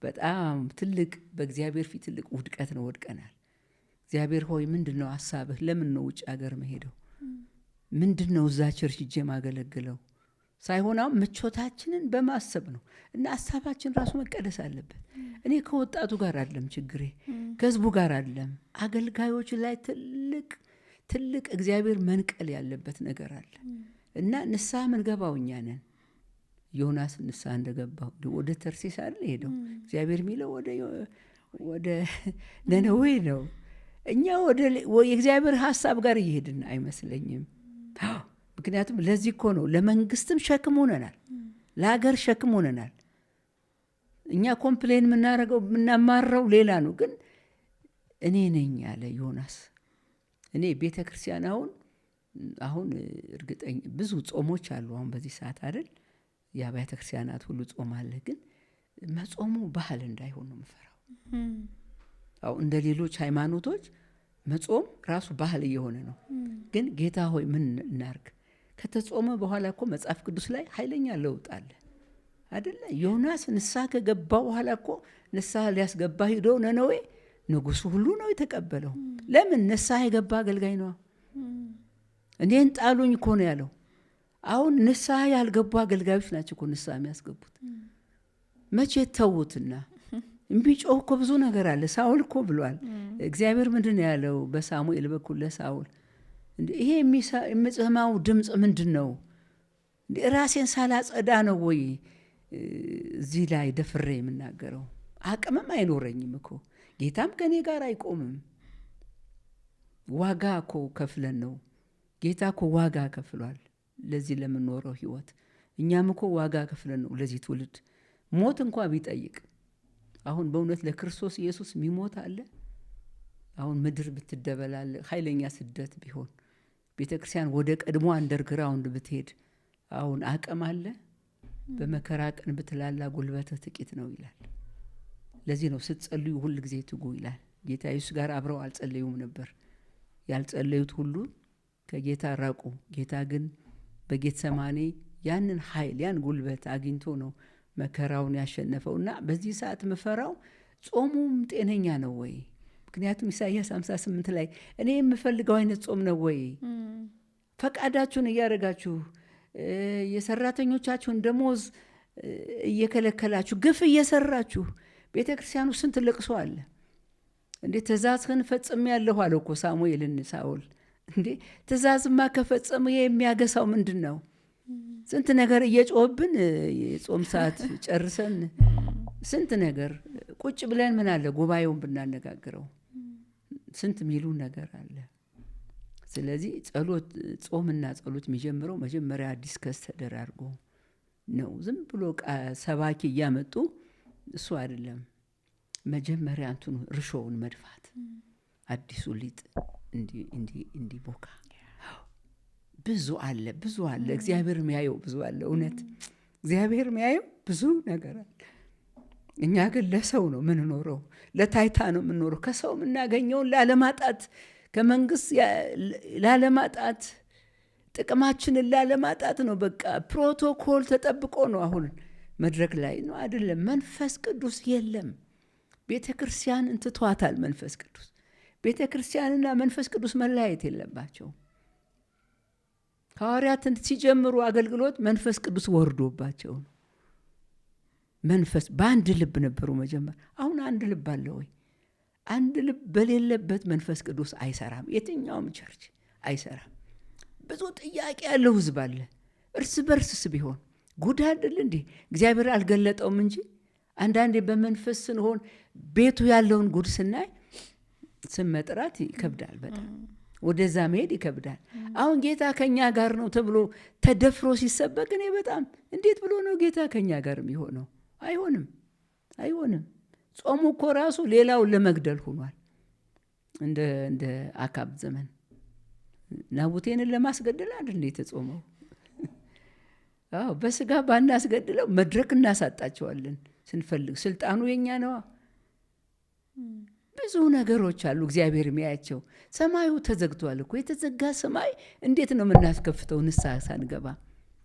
በጣም ትልቅ በእግዚአብሔር ፊት ትልቅ ውድቀት ነው። ወድቀናል። እግዚአብሔር ሆይ ምንድን ነው ሀሳብህ? ለምን ነው ውጭ አገር መሄደው? ምንድን ነው እዛ ቸርች ሂጄ ማገለግለው ሳይሆን አሁን ምቾታችንን በማሰብ ነው። እና ሀሳባችን ራሱ መቀደስ አለበት። እኔ ከወጣቱ ጋር አይደለም ችግሬ፣ ከህዝቡ ጋር አይደለም። አገልጋዮች ላይ ትልቅ እግዚአብሔር መንቀል ያለበት ነገር አለ። እና ንስሐ ምንገባው እኛ ነን። ዮናስ ንስሐ እንደገባው ወደ ተርሴስ አይደል ሄደው? እግዚአብሔር የሚለው ወደ ነነዌ ነው። እኛ የእግዚአብሔር ሀሳብ ጋር እየሄድን አይመስለኝም። ምክንያቱም ለዚህ እኮ ነው ለመንግስትም ሸክም ሆነናል፣ ለሀገር ሸክም ሆነናል። እኛ ኮምፕሌን የምናደርገው የምናማረው ሌላ ነው። ግን እኔ ነኝ ያለ ዮናስ። እኔ ቤተ ክርስቲያን አሁን እርግጠኛ ብዙ ጾሞች አሉ አሁን በዚህ ሰዓት አይደል? የአብያተ ክርስቲያናት ሁሉ ጾም አለ። ግን መጾሙ ባህል እንዳይሆን ነው የምፈራው። አሁን እንደ ሌሎች ሃይማኖቶች መጾም ራሱ ባህል እየሆነ ነው። ግን ጌታ ሆይ ምን እናርግ? ከተጾመ በኋላ እኮ መጽሐፍ ቅዱስ ላይ ኃይለኛ ለውጥ አለ አይደለ? ዮናስ ንስሐ ከገባ በኋላ እኮ ንስሐ ሊያስገባ ሂዶ ነነዌ ንጉሱ ሁሉ ነው የተቀበለው። ለምን? ንስሐ የገባ አገልጋይ ነው። እኔን ጣሉኝ እኮ ነው ያለው። አሁን ንስሐ ያልገቡ አገልጋዮች ናቸው እኮ ንስሐ የሚያስገቡት። መቼ ተዉትና እምቢጮህ እኮ ብዙ ነገር አለ። ሳውል እኮ ብሏል። እግዚአብሔር ምንድን ያለው በሳሙኤል በኩል ለሳውል? ይሄ የምሰማው ድምፅ ምንድን ነው? ራሴን ሳላጸዳ ነው ወይ እዚህ ላይ ደፍሬ የምናገረው? አቅምም አይኖረኝም እኮ ጌታም ከኔ ጋር አይቆምም። ዋጋ እኮ ከፍለን ነው። ጌታ እኮ ዋጋ ከፍሏል ለዚህ ለምንኖረው ህይወት። እኛም እኮ ዋጋ ከፍለን ነው ለዚህ ትውልድ። ሞት እንኳ ቢጠይቅ አሁን በእውነት ለክርስቶስ ኢየሱስ የሚሞት አለ? አሁን ምድር ብትደበላል ኃይለኛ ስደት ቢሆን ቤተክርስቲያን ወደ ቀድሞ አንደርግራውንድ ብትሄድ አሁን አቅም አለ? በመከራ ቀን ብትላላ ጉልበትህ ጥቂት ነው ይላል። ለዚህ ነው ስትጸልዩ ሁል ጊዜ ትጉ ይላል። ጌታ ኢየሱስ ጋር አብረው አልጸለዩም ነበር። ያልጸለዩት ሁሉ ከጌታ ራቁ። ጌታ ግን በጌተሰማኔ ያንን ኃይል ያን ጉልበት አግኝቶ ነው መከራውን ያሸነፈውና በዚህ ሰዓት ምፈራው ጾሙም ጤነኛ ነው ወይ? ምክንያቱም ኢሳይያስ 58 ላይ እኔ የምፈልገው አይነት ጾም ነው ወይ? ፈቃዳችሁን እያደረጋችሁ የሰራተኞቻችሁን ደሞዝ እየከለከላችሁ ግፍ እየሰራችሁ ቤተክርስቲያኑ ስንት ለቅሶ አለ እንዴ! ትእዛዝህን ፈጽሜያለሁ አለ እኮ ሳሙኤልን ሳኦል። እንዴ ትእዛዝማ ከፈጸመ የሚያገሳው ምንድን ነው? ስንት ነገር እየጮህብን የጾም ሰዓት ጨርሰን ስንት ነገር ቁጭ ብለን ምን አለ ጉባኤውን ብናነጋግረው ስንት ሚሉ ነገር አለ። ስለዚህ ጸሎት ጾምና ጸሎት የሚጀምረው መጀመሪያ ዲስከስ ተደራርጎ ነው። ዝም ብሎ ሰባኪ እያመጡ እሱ አይደለም። መጀመሪያ እንትኑ ርሾውን መድፋት አዲሱ ሊጥ እንዲቦካ ብዙ አለ። እግዚአብሔር የሚያየው ብዙ አለ። እውነት እግዚአብሔር የሚያየው ብዙ ነገር አለ። እኛ ግን ለሰው ነው የምንኖረው፣ ለታይታ ነው የምንኖረው። ከሰው የምናገኘውን ላለማጣት፣ ከመንግስት ላለማጣት፣ ጥቅማችንን ላለማጣት ነው። በቃ ፕሮቶኮል ተጠብቆ ነው አሁን መድረክ ላይ ነው አይደለም። መንፈስ ቅዱስ የለም። ቤተ ክርስቲያን እንትቷታል መንፈስ ቅዱስ። ቤተ ክርስቲያንና መንፈስ ቅዱስ መለያየት የለባቸው። ሐዋርያት ሲጀምሩ አገልግሎት መንፈስ ቅዱስ ወርዶባቸው ነው። መንፈስ በአንድ ልብ ነበሩ መጀመር። አሁን አንድ ልብ አለ ወይ? አንድ ልብ በሌለበት መንፈስ ቅዱስ አይሰራም። የትኛውም ቸርች አይሰራም። ብዙ ጥያቄ ያለው ህዝብ አለ። እርስ በርስስ ቢሆን ጉድ አይደል እንዴ? እግዚአብሔር አልገለጠውም እንጂ አንዳንዴ በመንፈስ ስንሆን ቤቱ ያለውን ጉድ ስናይ ስም መጥራት ይከብዳል። በጣም ወደዛ መሄድ ይከብዳል። አሁን ጌታ ከኛ ጋር ነው ተብሎ ተደፍሮ ሲሰበክ እኔ በጣም እንዴት ብሎ ነው ጌታ ከኛ ጋር የሚሆነው? አይሆንም። ጾሙ እኮ ራሱ ሌላውን ለመግደል ሆኗል። እንደ አካብ ዘመን ናቡቴንን ለማስገደል አይደል እንዴ የተጾመው? በስጋ ባናስገድለው መድረክ እናሳጣቸዋለን ስንፈልግ። ስልጣኑ የኛ ነዋ። ብዙ ነገሮች አሉ እግዚአብሔር የሚያያቸው። ሰማዩ ተዘግቷል እኮ። የተዘጋ ሰማይ እንዴት ነው የምናስከፍተው ንስሐ ሳንገባ?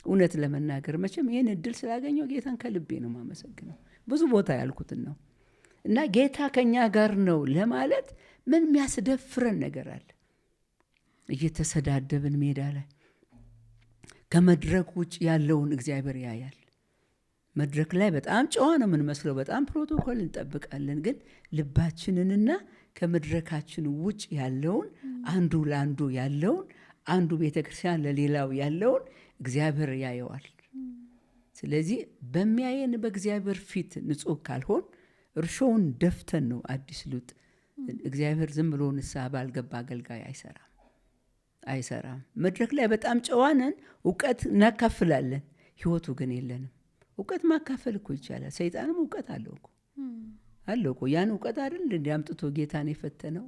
እውነት ለመናገር መቼም ይህን እድል ስላገኘው ጌታን ከልቤ ነው ማመሰግነው። ብዙ ቦታ ያልኩትን ነው። እና ጌታ ከኛ ጋር ነው ለማለት ምን የሚያስደፍረን ነገር አለ? እየተሰዳደብን ሜዳ ላይ ከመድረክ ውጭ ያለውን እግዚአብሔር ያያል። መድረክ ላይ በጣም ጨዋ ነው የምንመስለው፣ በጣም ፕሮቶኮል እንጠብቃለን። ግን ልባችንንና ከመድረካችን ውጭ ያለውን አንዱ ለአንዱ ያለውን አንዱ ቤተክርስቲያን ለሌላው ያለውን እግዚአብሔር ያየዋል። ስለዚህ በሚያየን በእግዚአብሔር ፊት ንጹህ ካልሆን እርሾውን ደፍተን ነው አዲስ ሉጥ። እግዚአብሔር ዝም ብሎ ንስሐ ባልገባ አገልጋይ አይሰራም። መድረክ ላይ በጣም ጨዋነን፣ እውቀት እናካፍላለን፣ ህይወቱ ግን የለንም። እውቀት ማካፈል እኮ ይቻላል። ሰይጣንም እውቀት አለው እኮ ያን እውቀት አይደል እንዲያምጥቶ ጌታን የፈተነው?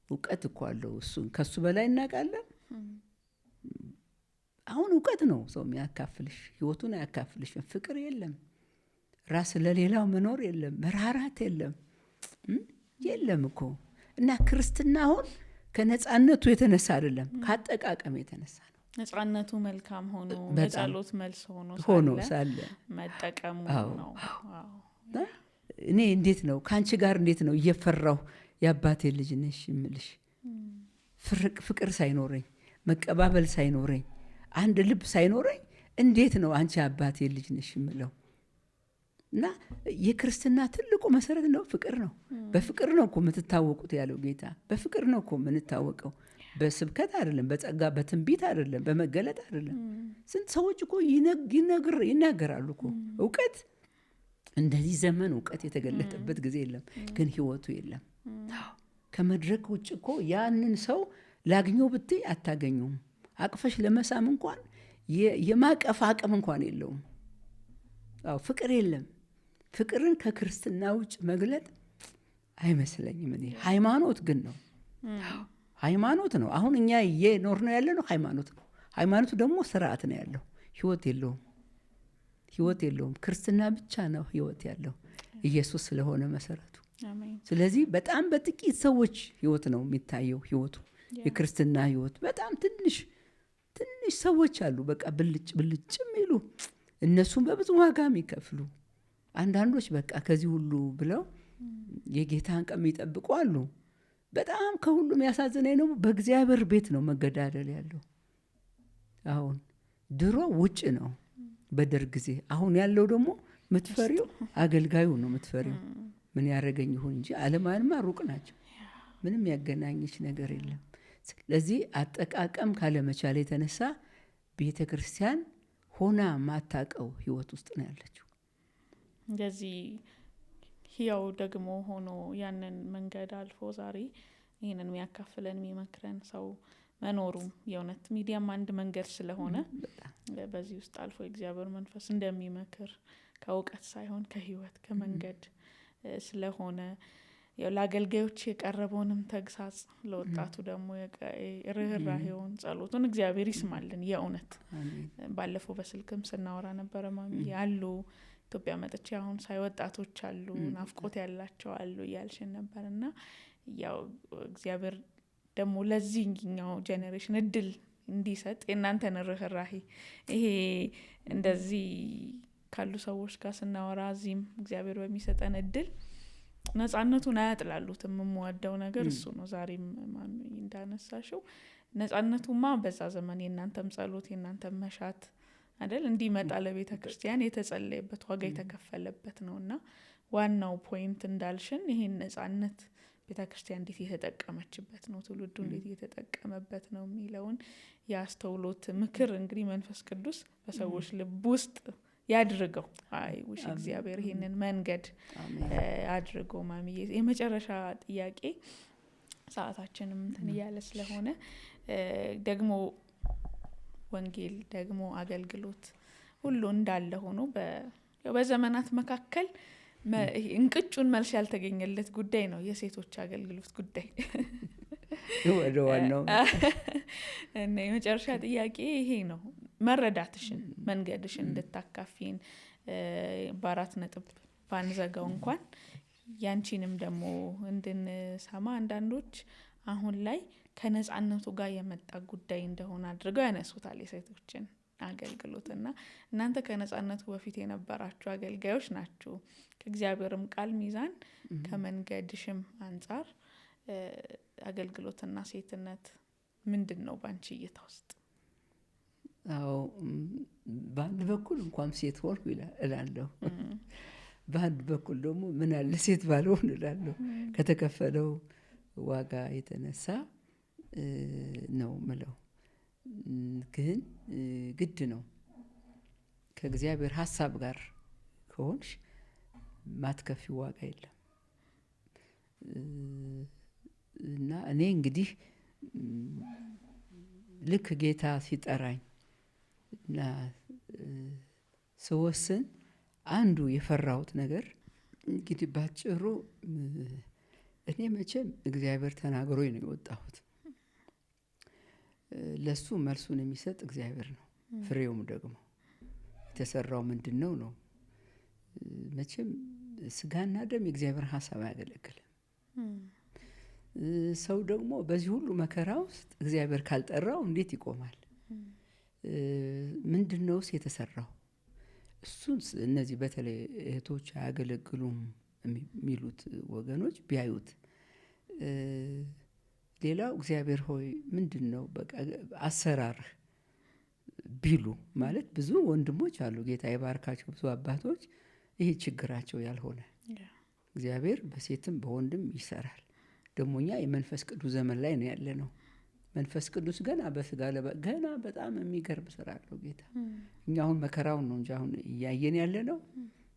እውቀት እኮ አለው። እሱን ከሱ በላይ እናውቃለን። አሁን እውቀት ነው ሰው የሚያካፍልሽ፣ ህይወቱን አያካፍልሽም። ፍቅር የለም፣ ራስ ለሌላው መኖር የለም፣ መራራት የለም እኮ። እና ክርስትና አሁን ከነጻነቱ የተነሳ አይደለም፣ ከአጠቃቀም የተነሳ ነው። ነጻነቱ መልካም ሆኖ የጸሎት መልስ ሆኖ ሳለ መጠቀሙ ነው። እኔ እንዴት ነው ከአንቺ ጋር እንዴት ነው እየፈራሁ የአባቴ ልጅ ነሽ የምልሽ? ፍቅር ሳይኖረኝ፣ መቀባበል ሳይኖረኝ፣ አንድ ልብ ሳይኖረኝ እንዴት ነው አንቺ አባቴ ልጅ ነሽ የምለው? እና የክርስትና ትልቁ መሰረት ነው ፍቅር ነው። በፍቅር ነው እኮ የምትታወቁት ያለው ጌታ። በፍቅር ነው እኮ የምንታወቀው፣ በስብከት አይደለም፣ በጸጋ በትንቢት አይደለም፣ በመገለጥ አይደለም። ስንት ሰዎች እኮ ይናገራሉ እኮ እውቀት። እንደዚህ ዘመን እውቀት የተገለጠበት ጊዜ የለም፣ ግን ህይወቱ የለም። ከመድረክ ውጭ እኮ ያንን ሰው ላግኘው ብትይ አታገኙም። አቅፈሽ ለመሳም እንኳን የማቀፍ አቅም እንኳን የለውም። አዎ ፍቅር የለም። ፍቅርን ከክርስትና ውጭ መግለጥ አይመስለኝም እኔ። ሃይማኖት ግን ነው፣ ሃይማኖት ነው። አሁን እኛ እየኖር ነው ያለ ነው ሃይማኖት ነው። ሃይማኖቱ ደግሞ ስርዓት ነው ያለው፣ ህይወት የለውም። ህይወት የለውም። ክርስትና ብቻ ነው ህይወት ያለው፣ ኢየሱስ ስለሆነ መሰረቱ። ስለዚህ በጣም በጥቂት ሰዎች ህይወት ነው የሚታየው ህይወቱ። የክርስትና ህይወት በጣም ትንሽ ሰዎች አሉ፣ በቃ ብልጭ የሚሉ እነሱም በብዙ ዋጋ የሚከፍሉ። አንዳንዶች በቃ ከዚህ ሁሉ ብለው የጌታን ቀን የሚጠብቁ አሉ። በጣም ከሁሉም ያሳዝነኝ ነው በእግዚአብሔር ቤት ነው መገዳደል ያለው። አሁን ድሮ ውጭ ነው በደርግ ጊዜ፣ አሁን ያለው ደግሞ ምትፈሪው አገልጋዩ ነው ምትፈሪው። ምን ያረገኝ ይሁን እንጂ ዓለማንማ ሩቅ ናቸው፣ ምንም ያገናኝች ነገር የለም። ስለዚህ አጠቃቀም ካለመቻል የተነሳ ቤተ ክርስቲያን ሆና ማታቀው ህይወት ውስጥ ነው ያለችው። እንደዚህ ህያው ደግሞ ሆኖ ያንን መንገድ አልፎ ዛሬ ይህንን የሚያካፍለን የሚመክረን ሰው መኖሩም የእውነት ሚዲያም አንድ መንገድ ስለሆነ በዚህ ውስጥ አልፎ የእግዚአብሔር መንፈስ እንደሚመክር ከእውቀት ሳይሆን ከህይወት ከመንገድ ስለሆነ ለአገልጋዮች የቀረበውንም ተግሳጽ ለወጣቱ ደግሞ ርህራሄውን ጸሎቱን እግዚአብሔር ይስማልን። የእውነት ባለፈው በስልክም ስናወራ ነበረ ማሚ ያሉ ኢትዮጵያ መጥቼ አሁን ሳይ ወጣቶች አሉ ናፍቆት ያላቸው አሉ እያልሽን ነበርና ያው እግዚአብሔር ደግሞ ለዚህኛው ጄኔሬሽን እድል እንዲሰጥ የእናንተን ርህራሄ ይሄ እንደዚህ ካሉ ሰዎች ጋር ስናወራ እዚህም እግዚአብሔር በሚሰጠን እድል ነጻነቱን አያጥላሉትም። የምወደው ነገር እሱ ነው። ዛሬም ማሚ እንዳነሳሽው ነጻነቱማ በዛ ዘመን የእናንተም ጸሎት የእናንተም መሻት አይደል እንዲመጣ ለቤተ ክርስቲያን የተጸለየበት ዋጋ የተከፈለበት ነውና ዋናው ፖይንት እንዳልሽን ይሄን ነጻነት ቤተ ክርስቲያን እንዴት የተጠቀመችበት ነው፣ ትውልዱ እንዴት የተጠቀመበት ነው የሚለውን ያስተውሎት ምክር እንግዲህ መንፈስ ቅዱስ በሰዎች ልብ ውስጥ ያድርገው። አይ ውሽ እግዚአብሔር ይሄንን መንገድ አድርገው። ማሚ የመጨረሻ ጥያቄ ሰዓታችንም እንትን ያለ ስለሆነ ደግሞ ወንጌል ደግሞ አገልግሎት ሁሉ እንዳለ ሆኖ በዘመናት መካከል እንቅጩን መልስ ያልተገኘለት ጉዳይ ነው የሴቶች አገልግሎት ጉዳይ። ወደ ዋናው እና የመጨረሻ ጥያቄ ይሄ ነው። መረዳትሽን መንገድሽን እንድታካፊን በአራት ነጥብ ባንዘጋው እንኳን ያንቺንም ደግሞ እንድንሰማ አንዳንዶች አሁን ላይ ከነጻነቱ ጋር የመጣ ጉዳይ እንደሆነ አድርገው ያነሱታል የሴቶችን አገልግሎትና እናንተ ከነጻነቱ በፊት የነበራችሁ አገልጋዮች ናችሁ። ከእግዚአብሔርም ቃል ሚዛን ከመንገድሽም አንጻር አገልግሎትና ሴትነት ምንድን ነው ባንቺ እይታ ውስጥ? አዎ በአንድ በኩል እንኳን ሴት ሆንኩ እላለሁ፣ በአንድ በኩል ደግሞ ምን አለ ሴት ባልሆን እላለሁ። ከተከፈለው ዋጋ የተነሳ ነው ምለው። ግን ግድ ነው ከእግዚአብሔር ሐሳብ ጋር ከሆንሽ ማትከፊ ዋጋ የለም። እና እኔ እንግዲህ ልክ ጌታ ሲጠራኝ እና ስወስን አንዱ የፈራሁት ነገር እንግዲህ ባጭሩ እኔ መቼም እግዚአብሔር ተናግሮኝ ነው የወጣሁት። ለሱ መልሱን የሚሰጥ እግዚአብሔር ነው። ፍሬውም ደግሞ የተሰራው ምንድነው ነው። መቼም ስጋና ደም የእግዚአብሔር ሐሳብ አያገለግልም። ሰው ደግሞ በዚህ ሁሉ መከራ ውስጥ እግዚአብሔር ካልጠራው እንዴት ይቆማል? ምንድነውስ የተሰራው? እሱን እነዚህ በተለይ እህቶች አያገለግሉም የሚሉት ወገኖች ቢያዩት። ሌላው እግዚአብሔር ሆይ ምንድነው በቃ አሰራርህ ቢሉ ማለት ብዙ ወንድሞች አሉ ጌታ ይባርካቸው፣ ብዙ አባቶች ይሄ ችግራቸው ያልሆነ እግዚአብሔር በሴትም በወንድም ይሰራል። ደሞኛ የመንፈስ ቅዱስ ዘመን ላይ ነው ያለ ነው። መንፈስ ቅዱስ ገና በስጋ ገና በጣም የሚገርም ስራ አለው ጌታ። እኛ አሁን መከራውን ነው እንጂ አሁን እያየን ያለ ነው።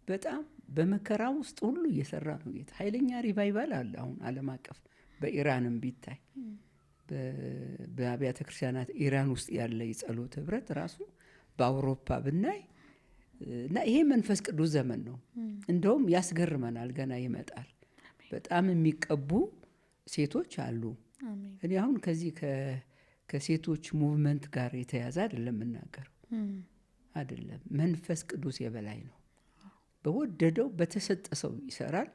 በጣም በመከራ ውስጥ ሁሉ እየሰራ ነው ጌታ። ኃይለኛ ሪቫይቫል አለ አሁን ዓለም አቀፍ በኢራንም ቢታይ በአብያተ ክርስቲያናት ኢራን ውስጥ ያለ የጸሎት ህብረት ራሱ በአውሮፓ ብናይ እና ይሄ መንፈስ ቅዱስ ዘመን ነው። እንደውም ያስገርመናል፣ ገና ይመጣል። በጣም የሚቀቡ ሴቶች አሉ። እኔ አሁን ከዚህ ከሴቶች ሙቭመንት ጋር የተያዘ አይደለም የምናገረው፣ አይደለም። መንፈስ ቅዱስ የበላይ ነው። በወደደው በተሰጠ ሰው ይሰራል፣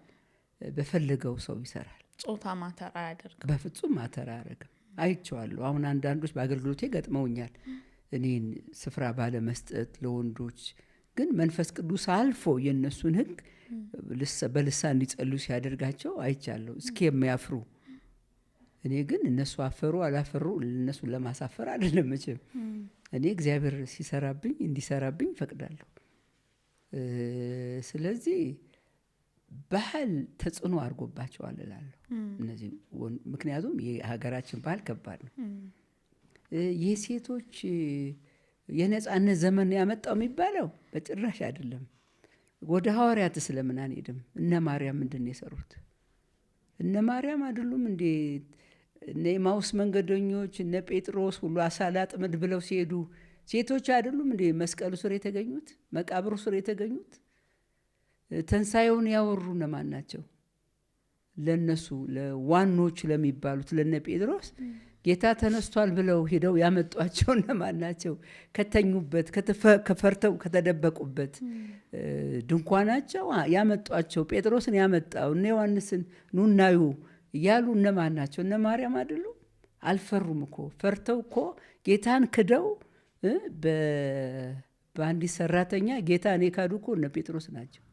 በፈለገው ሰው ይሰራል። ጾታ ማተር አያደርግም፣ በፍጹም ማተር አያደርግም። አይቼዋለሁ። አሁን አንዳንዶች በአገልግሎቴ ገጥመውኛል፣ እኔን ስፍራ ባለመስጠት ለወንዶች። ግን መንፈስ ቅዱስ አልፎ የእነሱን ህግ በልሳን እንዲጸልዩ ሲያደርጋቸው አይቻለሁ፣ እስኪ የሚያፍሩ። እኔ ግን እነሱ አፈሩ አላፈሩ እነሱን ለማሳፈር አይደለም መቼም። እኔ እግዚአብሔር ሲሰራብኝ እንዲሰራብኝ ፈቅዳለሁ። ስለዚህ ባህል ተጽዕኖ አድርጎባቸዋል እላለሁ እነዚህ። ምክንያቱም የሀገራችን ባህል ከባድ ነው። የሴቶች የነጻነት ዘመን ያመጣው የሚባለው በጭራሽ አይደለም። ወደ ሐዋርያት ስለምን አንሄድም? እነ ማርያም ምንድን የሰሩት? እነ ማርያም አይደሉም እንዴ እነ ኤማውስ መንገደኞች እነ ጴጥሮስ ሁሉ አሳ ላጥምድ ብለው ሲሄዱ ሴቶች አይደሉም እንዴ መስቀሉ ስር የተገኙት፣ መቃብሩ ስር የተገኙት? ትንሣኤውን ያወሩ እነማን ናቸው? ለነሱ ለዋኖች ለሚባሉት ለነ ጴጥሮስ ጌታ ተነስቷል ብለው ሄደው ያመጧቸው እነማን ናቸው? ከተኙበት ከፈርተው ከተደበቁበት ድንኳናቸው ያመጧቸው። ጴጥሮስን ያመጣው እነ ዮሐንስን ኑናዩ እያሉ እነማን ናቸው? እነ ማርያም አይደሉም? አልፈሩም እኮ። ፈርተው እኮ ጌታን ክደው በአንዲት ሰራተኛ ጌታን የካዱ እኮ እነ ጴጥሮስ ናቸው።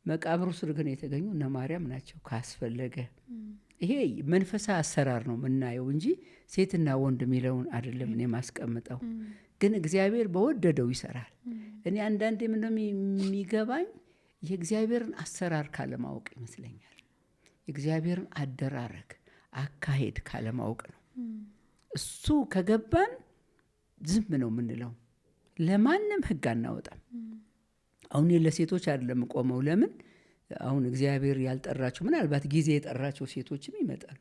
መቃብሩ ስር ግን የተገኙ እነ ማርያም ናቸው። ካስፈለገ ይሄ መንፈሳዊ አሰራር ነው የምናየው እንጂ ሴትና ወንድ የሚለውን አይደለም እኔ ማስቀምጠው። ግን እግዚአብሔር በወደደው ይሰራል። እኔ አንዳንዴ ምንም የሚገባኝ የእግዚአብሔርን አሰራር ካለማወቅ ይመስለኛል። የእግዚአብሔርን አደራረግ አካሄድ ካለማወቅ ነው። እሱ ከገባን ዝም ነው የምንለው። ለማንም ህግ አናወጣም። አሁን ለሴቶች አይደለም ቆመው። ለምን አሁን እግዚአብሔር ያልጠራቸው ምናልባት ጊዜ የጠራቸው ሴቶችም ይመጣሉ።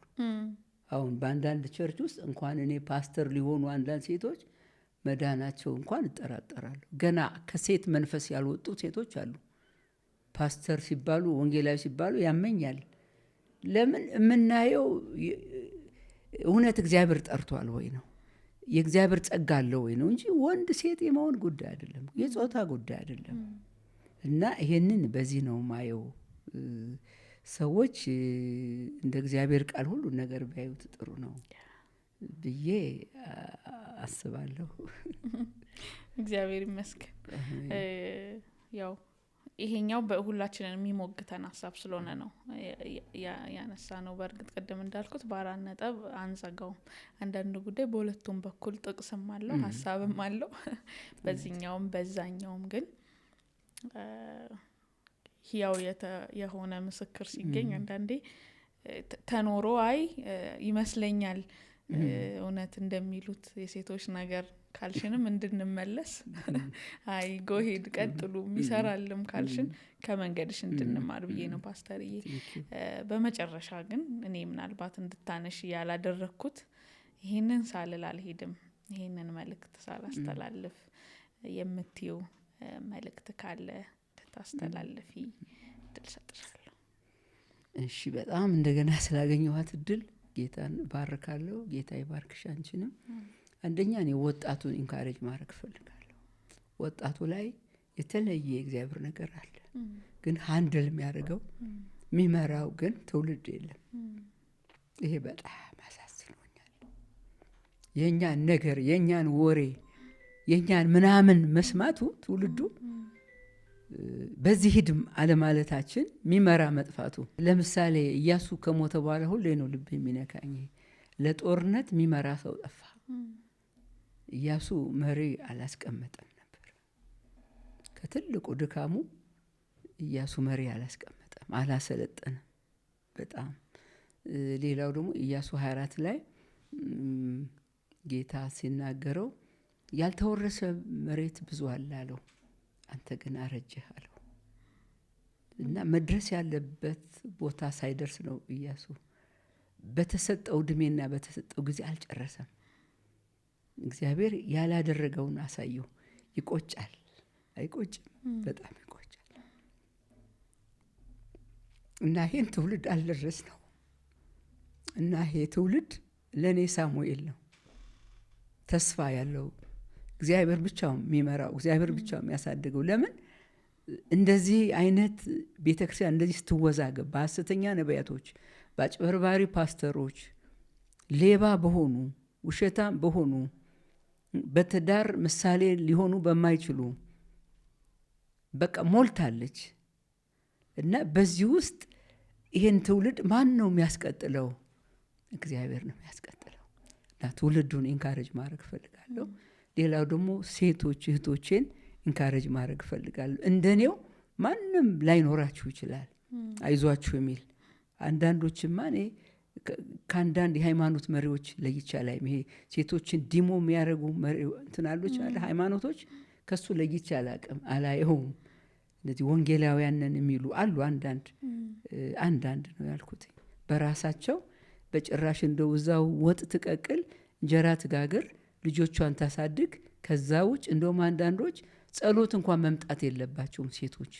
አሁን በአንዳንድ ቸርች ውስጥ እንኳን እኔ ፓስተር ሊሆኑ አንዳንድ ሴቶች መዳናቸው እንኳን እጠራጠራለሁ። ገና ከሴት መንፈስ ያልወጡ ሴቶች አሉ። ፓስተር ሲባሉ ወንጌላዊ ሲባሉ ያመኛል። ለምን የምናየው እውነት እግዚአብሔር ጠርቷል ወይ ነው፣ የእግዚአብሔር ጸጋ አለው ወይ ነው እንጂ ወንድ ሴት የመሆን ጉዳይ አይደለም፣ የጾታ ጉዳይ አይደለም። እና ይሄንን በዚህ ነው ማየው። ሰዎች እንደ እግዚአብሔር ቃል ሁሉ ነገር ቢያዩት ጥሩ ነው ብዬ አስባለሁ። እግዚአብሔር ይመስገን። ያው ይሄኛው በሁላችንን የሚሞግተን ሀሳብ ስለሆነ ነው ያነሳ ነው። በእርግጥ ቅድም እንዳልኩት በአራት ነጥብ አንዘጋውም። አንዳንድ ጉዳይ በሁለቱም በኩል ጥቅስም አለው ሀሳብም አለው በዚህኛውም በዛኛውም። ግን ህያው የሆነ ምስክር ሲገኝ አንዳንዴ ተኖሮ አይ ይመስለኛል እውነት እንደሚሉት የሴቶች ነገር ካልሽንም እንድንመለስ አይ ጎሄድ ቀጥሉ ይሰራልም ካልሽን ከመንገድሽ እንድንማር ብዬ ነው ፓስተርዬ። በመጨረሻ ግን እኔ ምናልባት እንድታነሽ ያላደረኩት ይሄንን ሳልል አልሄድም። ይሄንን መልእክት ሳላስተላልፍ የምትይው መልእክት ካለ ታስተላልፊ እድል ሰጥሻለሁ። እሺ፣ በጣም እንደገና ስላገኘኋት እድል ጌታን ባርካለሁ። ጌታ ይባርክሽ አንቺንም። አንደኛ እኔ ወጣቱን ኢንካሬጅ ማድረግ እፈልጋለሁ። ወጣቱ ላይ የተለየ እግዚአብሔር ነገር አለ፣ ግን ሃንድል የሚያደርገው የሚመራው ግን ትውልድ የለም። ይሄ በጣም አሳዝኖኛል። የእኛን ነገር የእኛን ወሬ የእኛን ምናምን መስማቱ ትውልዱ በዚህ ሂድም አለማለታችን የሚመራ መጥፋቱ። ለምሳሌ ኢያሱ ከሞተ በኋላ ሁሌ ነው ልብ የሚነካኝ። ለጦርነት የሚመራ ሰው ጠፋ። ኢያሱ መሪ አላስቀመጠም ነበር። ከትልቁ ድካሙ ኢያሱ መሪ አላስቀመጠም፣ አላሰለጠንም በጣም። ሌላው ደግሞ ኢያሱ 24 ላይ ጌታ ሲናገረው ያልተወረሰ መሬት ብዙ አለ አለው፣ አንተ ግን አረጀህ አለው። እና መድረስ ያለበት ቦታ ሳይደርስ ነው ኢያሱ በተሰጠው እድሜና በተሰጠው ጊዜ አልጨረሰም። እግዚአብሔር ያላደረገውን አሳየው። ይቆጫል። አይቆጭም? በጣም ይቆጫል። እና ይሄን ትውልድ አልደረስ ነው እና ይሄ ትውልድ ለእኔ ሳሙኤል ነው። ተስፋ ያለው እግዚአብሔር ብቻው የሚመራው፣ እግዚአብሔር ብቻው የሚያሳድገው። ለምን እንደዚህ አይነት ቤተክርስቲያን እንደዚህ ስትወዛገብ በሐሰተኛ ነቢያቶች፣ በአጭበርባሪ ፓስተሮች፣ ሌባ በሆኑ ውሸታም በሆኑ በትዳር ምሳሌ ሊሆኑ በማይችሉ በቃ ሞልታለች። እና በዚህ ውስጥ ይሄን ትውልድ ማን ነው የሚያስቀጥለው? እግዚአብሔር ነው የሚያስቀጥለው። እና ትውልዱን ኢንካሬጅ ማድረግ እፈልጋለሁ። ሌላው ደግሞ ሴቶች እህቶቼን ኢንካሬጅ ማድረግ እፈልጋለሁ። እንደኔው ማንም ላይኖራችሁ ይችላል አይዟችሁ የሚል አንዳንዶችማ እኔ ከአንዳንድ የሃይማኖት መሪዎች ለይቻ ላይ ይሄ ሴቶችን ዲሞ የሚያደርጉ እንትናሎች አለ ሃይማኖቶች ከሱ ለይቻ አላየውም። እነዚህ ወንጌላውያንን የሚሉ አሉ። አንዳንድ ነው ያልኩት። በራሳቸው በጭራሽ እንደው እዛው ወጥ ትቀቅል እንጀራ ትጋግር ልጆቿን ታሳድግ። ከዛ ውጭ እንደውም አንዳንዶች ጸሎት እንኳን መምጣት የለባቸውም። ሴቶች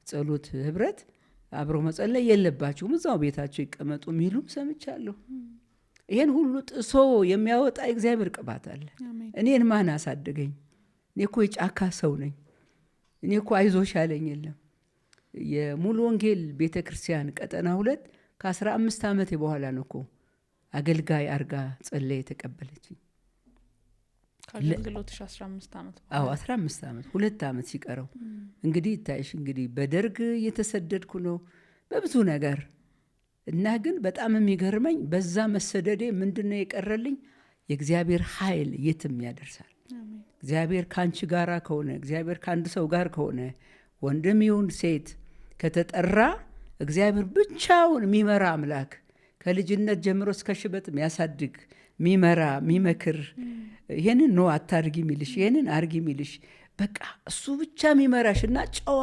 ጸሎት ህብረት አብሮ መጸለይ የለባቸውም፣ እዛው ቤታቸው ይቀመጡ የሚሉም ሰምቻለሁ። ይሄን ሁሉ ጥሶ የሚያወጣ እግዚአብሔር ቅባት አለ። እኔን ማን አሳደገኝ? እኔ እኮ የጫካ ሰው ነኝ። እኔ እኮ አይዞሽ ያለኝ የለም። የሙሉ ወንጌል ቤተክርስቲያን ቀጠና 2 ከ15 ዓመት በኋላ ነው እኮ አገልጋይ አርጋ ጸለይ የተቀበለችኝ። ከአገልግሎትሽ 15 ዓመት? አዎ 15 ዓመት 2 ዓመት ሲቀረው እንግዲህ ታይሽ እንግዲህ በደርግ እየተሰደድኩ ነው በብዙ ነገር እና ግን በጣም የሚገርመኝ በዛ መሰደዴ ምንድነው የቀረልኝ? የእግዚአብሔር ኃይል የትም ያደርሳል። እግዚአብሔር ካንቺ ጋራ ከሆነ እግዚአብሔር ካንድ ሰው ጋር ከሆነ ወንድም ይሁን ሴት ከተጠራ እግዚአብሔር ብቻውን የሚመራ አምላክ ከልጅነት ጀምሮ እስከ ሽበት የሚያሳድግ ሚመራ ሚመክር ይሄንን ነው አታርጊ ሚልሽ ይሄንን አርጊ ሚልሽ በቃ እሱ ብቻ ሚመራሽና ጨዋ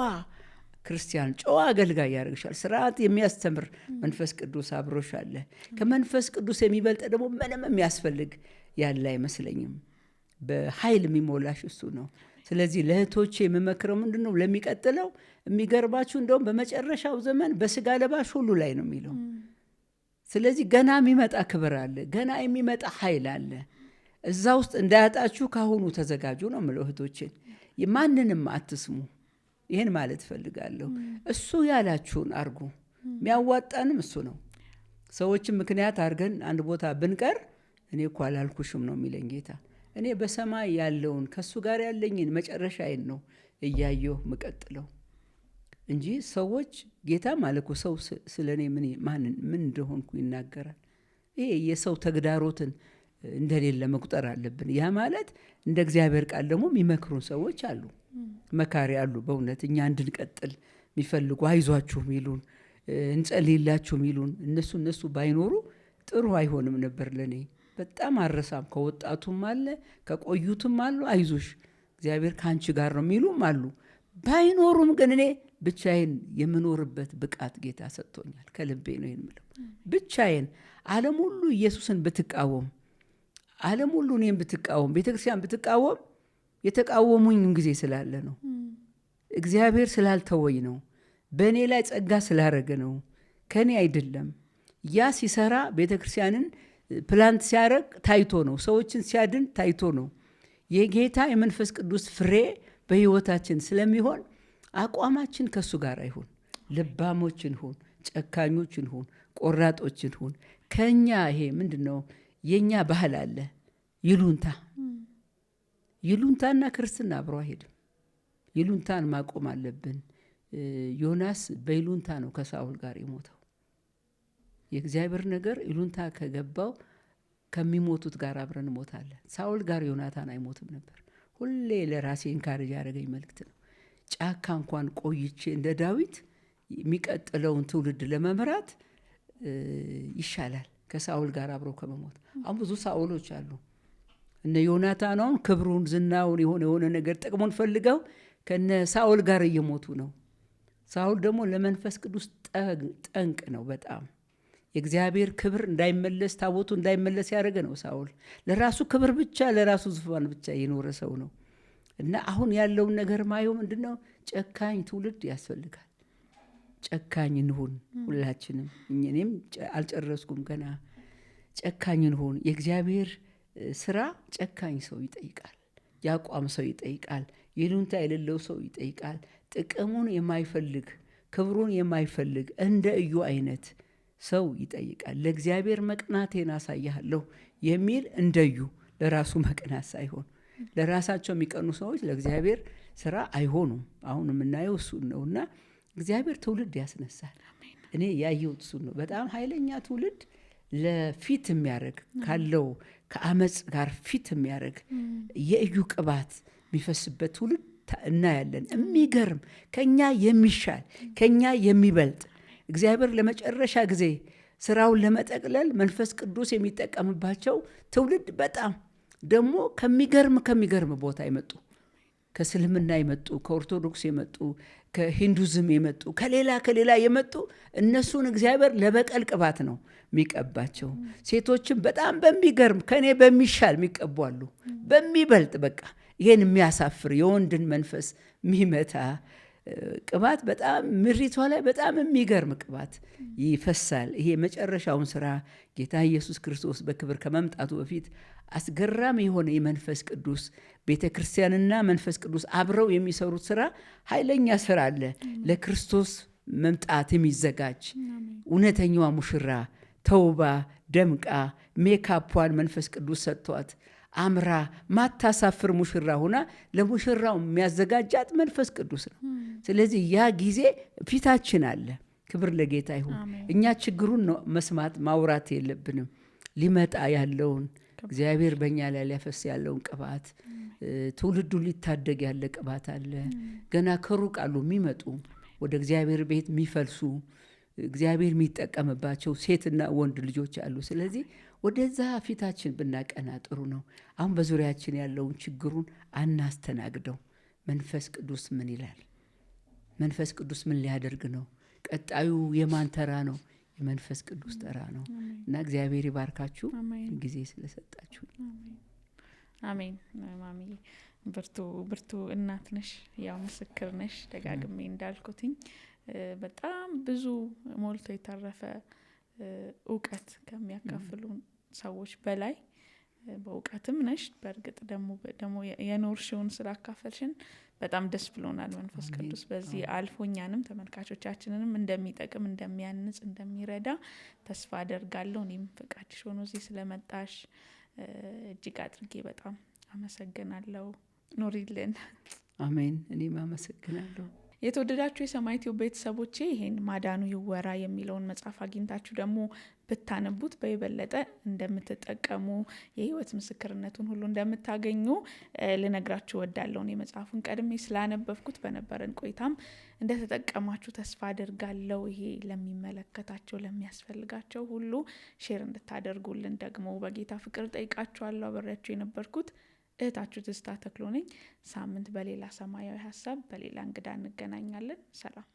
ክርስቲያን ጨዋ አገልጋይ ያደርግሻል። ስርዓት የሚያስተምር መንፈስ ቅዱስ አብሮሽ አለ። ከመንፈስ ቅዱስ የሚበልጥ ደግሞ ምንም የሚያስፈልግ ያለ አይመስለኝም። በኃይል የሚሞላሽ እሱ ነው። ስለዚህ ለእህቶቼ የምመክረው ምንድነው? ለሚቀጥለው የሚገርባችሁ እንደውም በመጨረሻው ዘመን በስጋ ለባሽ ሁሉ ላይ ነው የሚለው። ስለዚህ ገና የሚመጣ ክብር አለ፣ ገና የሚመጣ ኃይል አለ። እዛ ውስጥ እንዳያጣችሁ ካሁኑ ተዘጋጁ ነው የምለው። እህቶችን ማንንም አትስሙ። ይሄን ማለት ፈልጋለሁ። እሱ ያላችሁን አርጉ። የሚያዋጣንም እሱ ነው። ሰዎችን ምክንያት አርገን አንድ ቦታ ብንቀር እኔ እኮ አላልኩሽም ነው የሚለኝ ጌታ። እኔ በሰማይ ያለውን ከሱ ጋር ያለኝን መጨረሻዬን ነው እያየሁ ምቀጥለው እንጂ ሰዎች ጌታ ማለኩ ሰው ስለኔ ምን እንደሆንኩ ይናገራል። ይሄ የሰው ተግዳሮትን እንደሌለ መቁጠር አለብን። ያ ማለት እንደ እግዚአብሔር ቃል ደግሞ የሚመክሩን ሰዎች አሉ፣ መካሪ አሉ። በእውነት እኛ እንድንቀጥል የሚፈልጉ አይዟችሁ ሚሉን እንጸልይላችሁ ሚሉን እነሱ ባይኖሩ ጥሩ አይሆንም ነበር ለኔ። በጣም አረሳም። ከወጣቱም አለ ከቆዩትም አሉ አይዞሽ እግዚአብሔር ካንቺ ጋር ነው ሚሉም አሉ። ባይኖሩም ግን እኔ ብቻዬን የምኖርበት ብቃት ጌታ ሰጥቶኛል። ከልቤ ነው የምለው። ብቻዬን ዓለም ሁሉ ኢየሱስን ብትቃወም፣ ዓለም ሁሉ እኔን ብትቃወም፣ ቤተክርስቲያን ብትቃወም የተቃወሙኝ ጊዜ ስላለ ነው። እግዚአብሔር ስላልተወኝ ነው። በእኔ ላይ ጸጋ ስላረገ ነው። ከኔ አይደለም። ያ ሲሰራ ቤተክርስቲያንን ፕላንት ሲያረግ ታይቶ ነው። ሰዎችን ሲያድን ታይቶ ነው። የጌታ የመንፈስ ቅዱስ ፍሬ በህይወታችን ስለሚሆን አቋማችን ከሱ ጋር አይሁን። ልባሞችን ሁን፣ ጨካኞችን ሁን፣ ቆራጦችን ሁን። ከኛ ይሄ ምንድነው የኛ ባህል አለ ይሉንታና ክርስትና አብሮ አይሄድም። ይሉንታን ማቆም አለብን። ዮናስ በይሉንታ ነው ከሳውል ጋር የሞተው። የእግዚአብሔር ነገር ይሉንታ ከገባው ከሚሞቱት ጋር አብረን ሞታለን። ሳውል ጋር ዮናታን አይሞትም ነበር። ሁሌ ለራሴ ኢንካሬጅ ያደረገኝ መልእክት ነው። ጫካ እንኳን ቆይቼ እንደ ዳዊት የሚቀጥለውን ትውልድ ለመምራት ይሻላል ከሳውል ጋር አብረው ከመሞት። አሁን ብዙ ሳውሎች አሉ። እነ ዮናታን አሁን ክብሩን ዝናውን የሆነ ነገር ጥቅሙን ፈልገው ከነ ሳውል ጋር እየሞቱ ነው። ሳውል ደግሞ ለመንፈስ ቅዱስ ጠንቅ ነው በጣም የእግዚአብሔር ክብር እንዳይመለስ ታቦቱ እንዳይመለስ ያደረገ ነው ሳኦል። ለራሱ ክብር ብቻ ለራሱ ዙፋን ብቻ የኖረ ሰው ነው። እና አሁን ያለውን ነገር ማየው ምንድነው? ጨካኝ ትውልድ ያስፈልጋል። ጨካኝ እንሁን ሁላችንም። እኔም አልጨረስኩም ገና። ጨካኝ እንሁን። የእግዚአብሔር ስራ ጨካኝ ሰው ይጠይቃል። ያቋም ሰው ይጠይቃል። ይሉንታ የሌለው ሰው ይጠይቃል። ጥቅሙን የማይፈልግ ክብሩን የማይፈልግ እንደ እዩ አይነት ሰው ይጠይቃል። ለእግዚአብሔር መቅናቴን አሳያለሁ የሚል እንደዩ ለራሱ መቅናት ሳይሆን ለራሳቸው የሚቀኑ ሰዎች ለእግዚአብሔር ስራ አይሆኑም። አሁን የምናየው እሱን ነውና እግዚአብሔር ትውልድ ያስነሳል። እኔ ያየሁት እሱን ነው። በጣም ኃይለኛ ትውልድ ለፊት የሚያደርግ ካለው ከአመፅ ጋር ፊት የሚያደርግ የእዩ ቅባት የሚፈስበት ትውልድ እናያለን። የሚገርም ከኛ የሚሻል ከኛ የሚበልጥ እግዚአብሔር ለመጨረሻ ጊዜ ስራውን ለመጠቅለል መንፈስ ቅዱስ የሚጠቀምባቸው ትውልድ በጣም ደግሞ ከሚገርም ቦታ የመጡ ከእስልምና የመጡ ከኦርቶዶክስ የመጡ ከሂንዱዝም የመጡ ከሌላ የመጡ እነሱን እግዚአብሔር ለበቀል ቅባት ነው የሚቀባቸው። ሴቶችም በጣም በሚገርም ከኔ በሚሻል የሚቀቡ አሉ። በሚበልጥ በቃ ይሄን የሚያሳፍር የወንድን መንፈስ የሚመታ ቅባት በጣም ምሪቷ ላይ በጣም የሚገርም ቅባት ይፈሳል። ይሄ መጨረሻውን ስራ ጌታ ኢየሱስ ክርስቶስ በክብር ከመምጣቱ በፊት አስገራሚ የሆነ የመንፈስ ቅዱስ ቤተ ክርስቲያንና መንፈስ ቅዱስ አብረው የሚሰሩት ስራ ኃይለኛ ስራ አለ። ለክርስቶስ መምጣት የሚዘጋጅ እውነተኛዋ ሙሽራ ተውባ ደምቃ ሜካፑን መንፈስ ቅዱስ ሰጥቷት አምራ ማታሳፍር ሙሽራ ሆና ለሙሽራው የሚያዘጋጃት መንፈስ ቅዱስ ነው። ስለዚህ ያ ጊዜ ፊታችን አለ። ክብር ለጌታ ይሁን። እኛ ችግሩን ነው መስማት ማውራት የለብንም። ሊመጣ ያለውን እግዚአብሔር በእኛ ላይ ሊያፈስ ያለውን ቅባት ትውልዱ ሊታደግ ያለ ቅባት አለ። ገና ከሩቅ አሉ የሚመጡ ወደ እግዚአብሔር ቤት የሚፈልሱ እግዚአብሔር የሚጠቀምባቸው ሴትና ወንድ ልጆች አሉ። ስለዚህ ወደዛ ፊታችን ብናቀና ጥሩ ነው። አሁን በዙሪያችን ያለውን ችግሩን አናስተናግደው። መንፈስ ቅዱስ ምን ይላል? መንፈስ ቅዱስ ምን ሊያደርግ ነው? ቀጣዩ የማን ተራ ነው? የመንፈስ ቅዱስ ተራ ነው። እና እግዚአብሔር ይባርካችሁ ጊዜ ስለሰጣችሁ። አሜን። ማሚዬ ብርቱ እናት ነሽ፣ ያው ምስክር ነሽ። ደጋግሜ እንዳልኩትኝ በጣም ብዙ ሞልቶ የተረፈ እውቀት ከሚያካፍሉ ሰዎች በላይ በእውቀትም ነሽ። በእርግጥ ደግሞ የኖርሽውን ስላካፈልሽን በጣም ደስ ብሎናል። መንፈስ ቅዱስ በዚህ አልፎኛንም ተመልካቾቻችንንም እንደሚጠቅም እንደሚያንጽ እንደሚረዳ ተስፋ አደርጋለሁ። እኔም ፈቃድሽ ሆኖ እዚህ ስለመጣሽ እጅግ አድርጌ በጣም አመሰግናለሁ። ኑሪልን። አሜን። እኔም አመሰግናለሁ። የተወደዳችሁ የሰማይ ቲዩብ ቤተሰቦቼ ይሄን ማዳኑ ይወራ የሚለውን መጽሐፍ አግኝታችሁ ደግሞ ብታነቡት በይበለጠ እንደምትጠቀሙ የህይወት ምስክርነቱን ሁሉ እንደምታገኙ ልነግራችሁ ወዳለሁ። እኔ መጽሐፉን ቀድሜ ስላነበብኩት በነበረን ቆይታም እንደተጠቀማችሁ ተስፋ አደርጋለሁ። ይሄ ለሚመለከታቸው ለሚያስፈልጋቸው ሁሉ ሼር እንድታደርጉልን ደግሞ በጌታ ፍቅር ጠይቃችኋለሁ። አብሬያችሁ የነበርኩት እህታችሁ ትዝታ ተክሎ ነኝ። ሳምንት በሌላ ሰማያዊ ሀሳብ በሌላ እንግዳ እንገናኛለን። ሰላም።